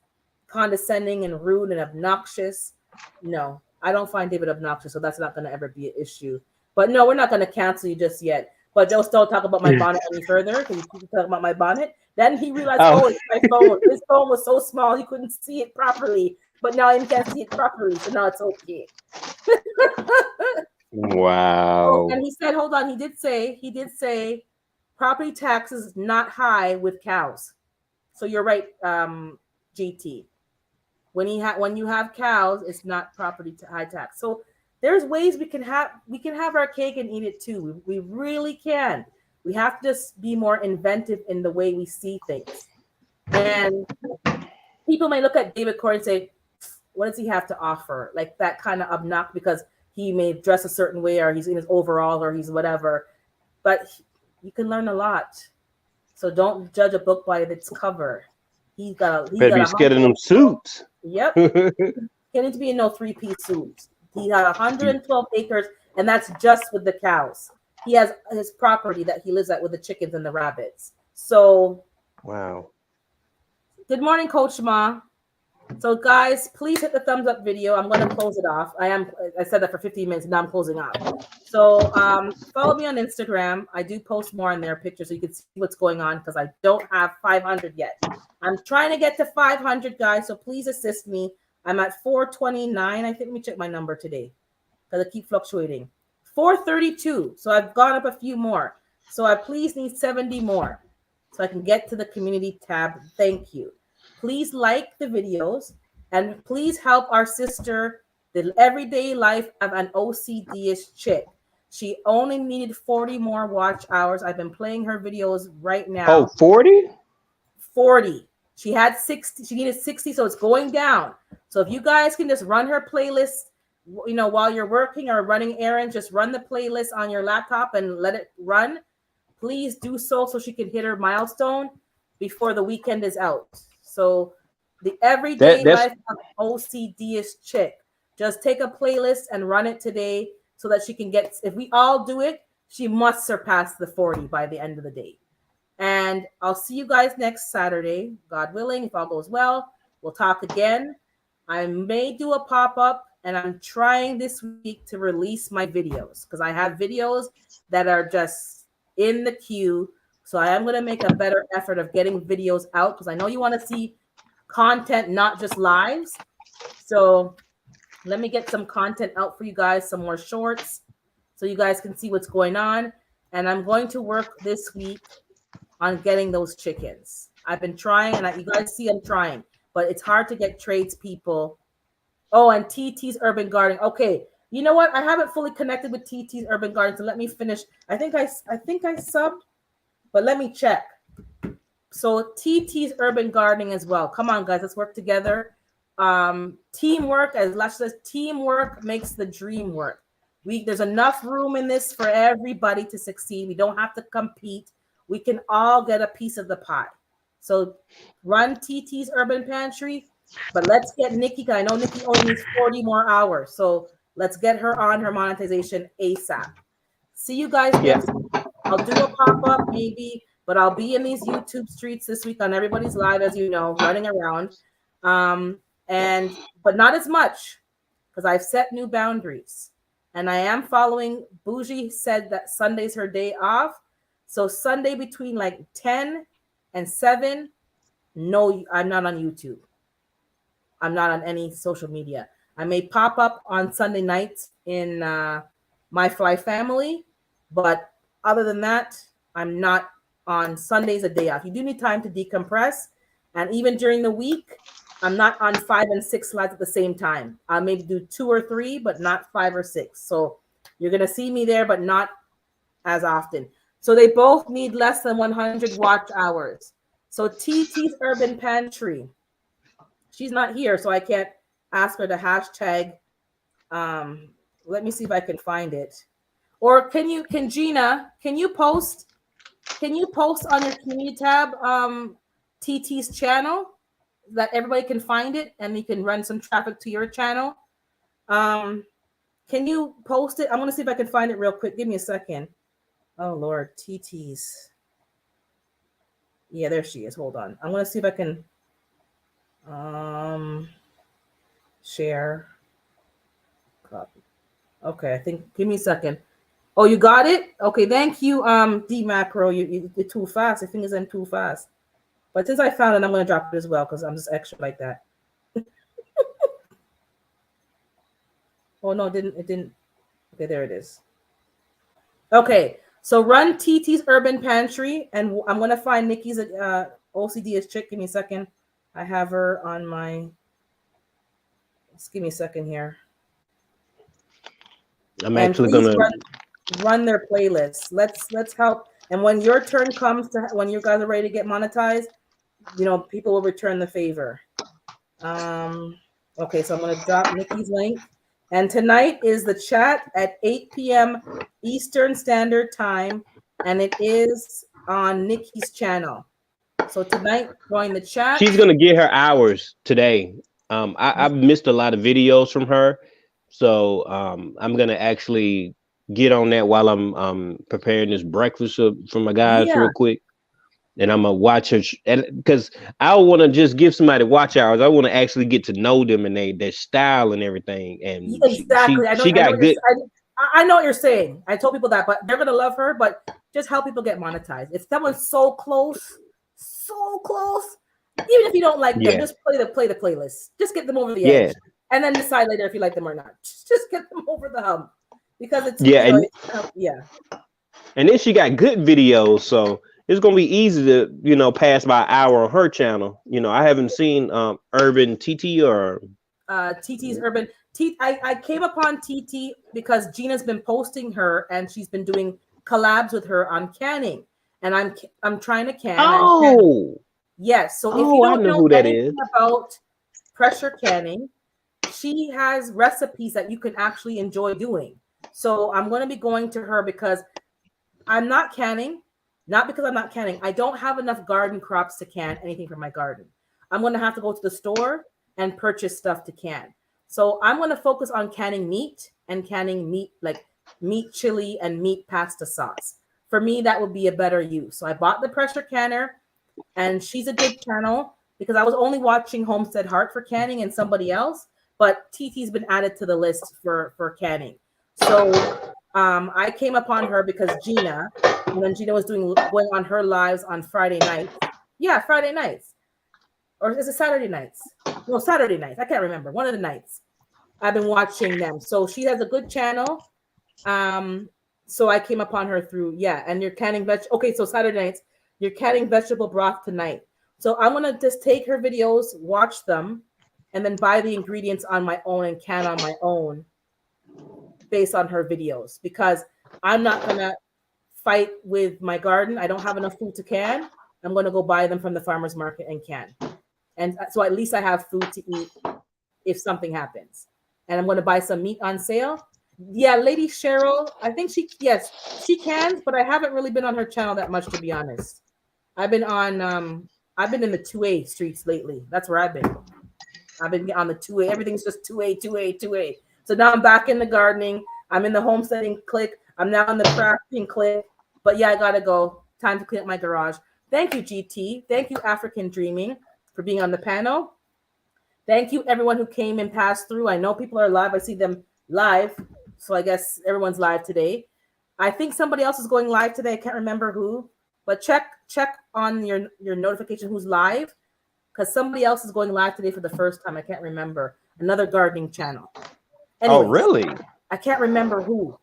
condescending and rude and obnoxious, no, I don't find David obnoxious, so that's not going to ever be an issue. But no, we're not going to cancel you just yet. But don't talk about my bonnet any further. Can you talk about my bonnet? Then he realized, it's my phone. His phone was so small he couldn't see it properly. But now he can see it properly, so now it's okay. Wow. Oh, and he said, hold on. He did say, property taxes not high with cows. So you're right, GT. When you have cows, it's not property high tax. So there's ways we can have our cake and eat it too. We really can. We have to just be more inventive in the way we see things. And people may look at David Corey and say, what does he have to offer? Like that kind of obnoxious, because he may dress a certain way, or he's in his overall, or he's whatever. But you can learn a lot. So don't judge a book by its cover. He's got be scared of them suits. Yep. He needs to be in no 3-piece suits. He had 112 acres, and that's just with the cows. He has his property that he lives at with the chickens and the rabbits. So, wow. Good morning, Coach Ma. So, guys, please hit the thumbs up video. I'm going to close it off. I said that for 15 minutes, and now I'm closing off. So, follow me on Instagram. I do post more on their pictures so you can see what's going on, because I don't have 500 yet. I'm trying to get to 500, guys, so please assist me. I'm at 429. I think, let me check my number today, because I keep fluctuating. 432. So I've gone up a few more. So I please need 70 more so I can get to the community tab. Thank you. Please like the videos, and please help our sister, the everyday life of an OCD-ish chick. She only needed 40 more watch hours. I've been playing her videos right now. Oh, 40? 40. She had 60. She needed 60, so it's going down. So if you guys can just run her playlist, while you're working or running errands, just run the playlist on your laptop and let it run. Please do so she can hit her milestone before the weekend is out. So the everyday life of OCD-ish chick, just take a playlist and run it today so that she can get, if we all do it, she must surpass the 40 by the end of the day. And I'll see you guys next Saturday, God willing, if all goes well. We'll talk again. I may do a pop-up, and I'm trying this week to release my videos because I have videos that are just in the queue. So I am going to make a better effort of getting videos out, because I know you want to see content, not just lives. So let me get some content out for you guys, some more shorts, so you guys can see what's going on. And I'm going to work this week on getting those chickens. I've been trying, and you guys see I'm trying, but it's hard to get tradespeople. Oh, and TT's Urban Gardening. Okay, you know what? I haven't fully connected with TT's Urban Garden, so let me finish. I think I subbed, but let me check. So TT's Urban Gardening as well. Come on, guys, let's work together. Teamwork, as Lash says, teamwork makes the dream work. There's enough room in this for everybody to succeed. We don't have to compete. We can all get a piece of the pie. So run TT's Urban Pantry, but let's get Nikki, because I know Nikki only needs 40 more hours. So let's get her on her monetization ASAP. See you guys next week. I'll do a pop-up maybe, but I'll be in these YouTube streets this week on everybody's live, as you know, running around. But not as much, because I've set new boundaries. And I am following, Bougie said that Sunday's her day off. So Sunday between like 10 and 7, no, I'm not on YouTube. I'm not on any social media. I may pop up on Sunday nights in My Fly Family, but other than that, I'm not on Sundays, a day off. You do need time to decompress. And even during the week, I'm not on 5 and 6 slides at the same time. I'll maybe do 2 or 3, but not 5 or 6. So you're going to see me there, but not as often. So they both need less than 100 watch hours. So TT's Urban Pantry, she's not here, so I can't ask her to hashtag. Let me see if I can find it. Or can Gina, can you post on your community tab TT's channel that everybody can find it and you can run some traffic to your channel? Can you post it? I'm gonna see if I can find it real quick. Give me a second. Oh Lord, TT's. Yeah, there she is. Hold on. I'm gonna see if I can share. Copy. Okay, I think give me a second. Oh, you got it? Okay, thank you, D Macro. You're too fast. I think I'm too fast. But since I found it, I'm gonna drop it as well because I'm just extra like that. Oh no, it didn't. Okay, there it is. Okay, so run TT's Urban Pantry, and I'm gonna find Nikki's OCD is chick. Give me a second. I have her on my. Just give me a second here. I'm And actually please gonna run their playlists. Let's help. And when your turn comes to when you guys are ready to get monetized, people will return the favor. Okay, so I'm gonna drop Nikki's link. And tonight is the chat at 8 p.m. Eastern Standard Time, and it is on Nikki's channel. So tonight, join the chat. She's gonna get her hours today. I've missed a lot of videos from her, so I'm gonna actually get on that while I'm preparing this breakfast for my guys real quick. And I'm gonna watch her, because I want to just give somebody watch hours. I want to actually get to know them and their style and everything. And exactly, she got good. I know what you're saying. I told people that, but they're gonna love her. But just help people get monetized. If someone's so close, even if you don't like them, just play the playlist. Just get them over the edge, and then decide later if you like them or not. Just get them over the hump, because it's And then she got good videos, so it's gonna be easy to pass by an hour on her channel. I haven't seen Urban TT or TT's Urban I came upon TT because Gina's been posting her, and she's been doing collabs with her on canning, and I'm trying to can. Yes. So if you don't know anything about pressure canning, she has recipes that you can actually enjoy doing. So I'm going to be going to her because I'm not canning. Not because I'm not canning. I don't have enough garden crops to can anything from my garden. I'm going to have to go to the store and purchase stuff to can. So I'm going to focus on canning meat and canning meat, like meat chili and meat pasta sauce. For me, that would be a better use. So I bought the pressure canner, and she's a good channel because I was only watching Homestead Heart for canning and somebody else, but TT's been added to the list for canning. So I came upon her because Gina, when Gina was going on her lives on Friday nights. Yeah, Friday nights. Or is it Saturday nights? No, Saturday nights. I can't remember. One of the nights. I've been watching them. So she has a good channel. So I came upon her through, and you're canning okay, so Saturday nights, you're canning vegetable broth tonight. So I'm going to just take her videos, watch them, and then buy the ingredients on my own and can on my own based on her videos, because I'm not going to fight with my garden. I don't have enough food to can. I'm going to go buy them from the farmer's market and can. And so at least I have food to eat if something happens. And I'm going to buy some meat on sale. Yeah, Lady Cheryl, I think she cans, but I haven't really been on her channel that much, to be honest. I've been in the 2A streets lately. That's where I've been. I've been on the 2A. Everything's just 2A. So now I'm back in the gardening. I'm in the homesteading clique. I'm now in the crafting clique. But yeah, I gotta go. Time to clean up my garage. Thank you, GT. Thank you, African Dreaming, for being on the panel. Thank you, everyone who came and passed through. I know people are live. I see them live. So I guess everyone's live today. I think somebody else is going live today. I can't remember who. But check on your notification who's live, because somebody else is going live today for the first time. I can't remember. Another gardening channel. Anyways, oh, really? I can't remember who.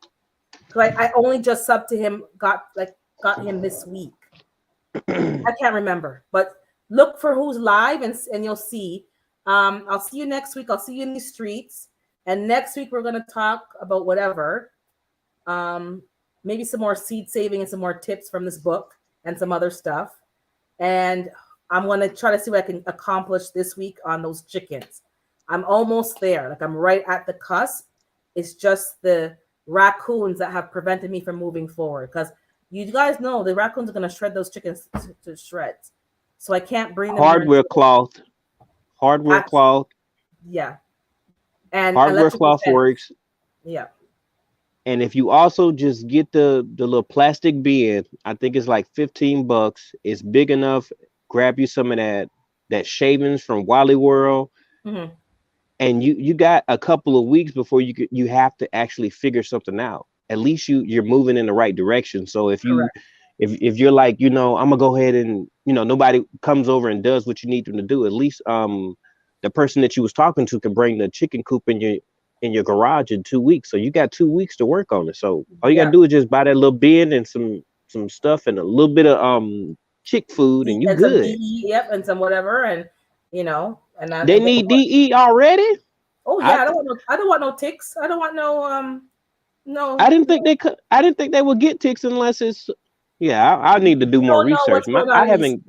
Because I only just subbed to him, got him this week. I can't remember. But look for who's live and you'll see. I'll see you next week. I'll see you in the streets. And next week we're going to talk about whatever. Maybe some more seed saving and some more tips from this book and some other stuff. And I'm going to try to see what I can accomplish this week on those chickens. I'm almost there. Like I'm right at the cusp. It's just the raccoons that have prevented me from moving forward. Because you guys know the raccoons are going to shred those chickens to shreds. So I can't bring them Hardware here. cloth. Hardware That's- cloth. Yeah. And Hardware electrical cloth fence. works. Yeah. And if you also just get the little plastic bin, I think it's like $15. It's big enough. Grab you some of that shavings from Wally World, Mhm. and you got a couple of weeks before you have to actually figure something out. At least you're moving in the right direction. So if you Correct. if you're like, I'm gonna go ahead and nobody comes over and does what you need them to do, at least the person that you was talking to can bring the chicken coop in your garage in 2 weeks. So you got 2 weeks to work on it. So all you gotta do is just buy that little bin and some stuff and a little bit of chick food, and you and good. some DE, yep, and some whatever, and and They need DE already. Oh yeah, I don't want no ticks. I don't want no. I didn't think they could. I didn't think they would get ticks unless it's. Yeah, I need to do more research. I haven't.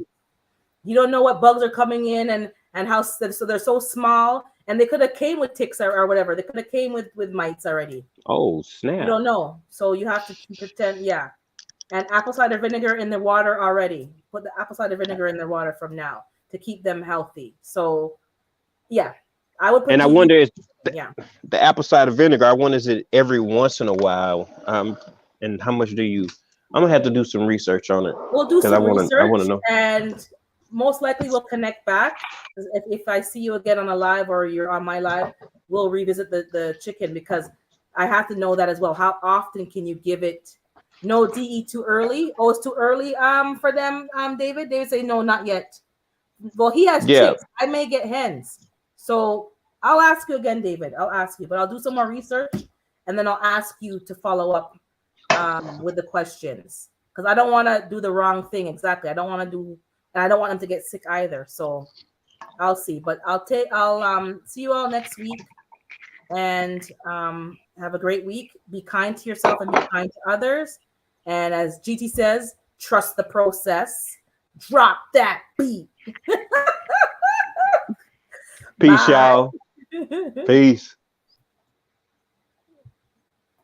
You don't know what bugs are coming in and how, so they're so small, and they could have came with ticks or whatever. They could have came with mites already. Oh snap! You don't know, so you have to pretend. Yeah, and apple cider vinegar in the water already. Put the apple cider vinegar in the water from now to keep them healthy. So, yeah, I would. And I wonder if the apple cider vinegar. I wonder is it every once in a while. And how much do you? I'm gonna have to do some research on it. We'll do some research. I want to know. And most likely we'll connect back. If I see you again on a live or you're on my live, we'll revisit the chicken, because I have to know that as well. How often can you give it? No DE too early. Oh, it's too early for them, David. David say no, not yet. Well, he has chicks. I may get hens. So I'll ask you again, David. I'll ask you, but I'll do some more research and then I'll ask you to follow up with the questions, because I don't want to do the wrong thing. Exactly. I don't want them to get sick either. So I'll see, but I'll see you all next week, and have a great week. Be kind to yourself and be kind to others. And as GT says, trust the process. Drop that beat. Peace, y'all. Peace.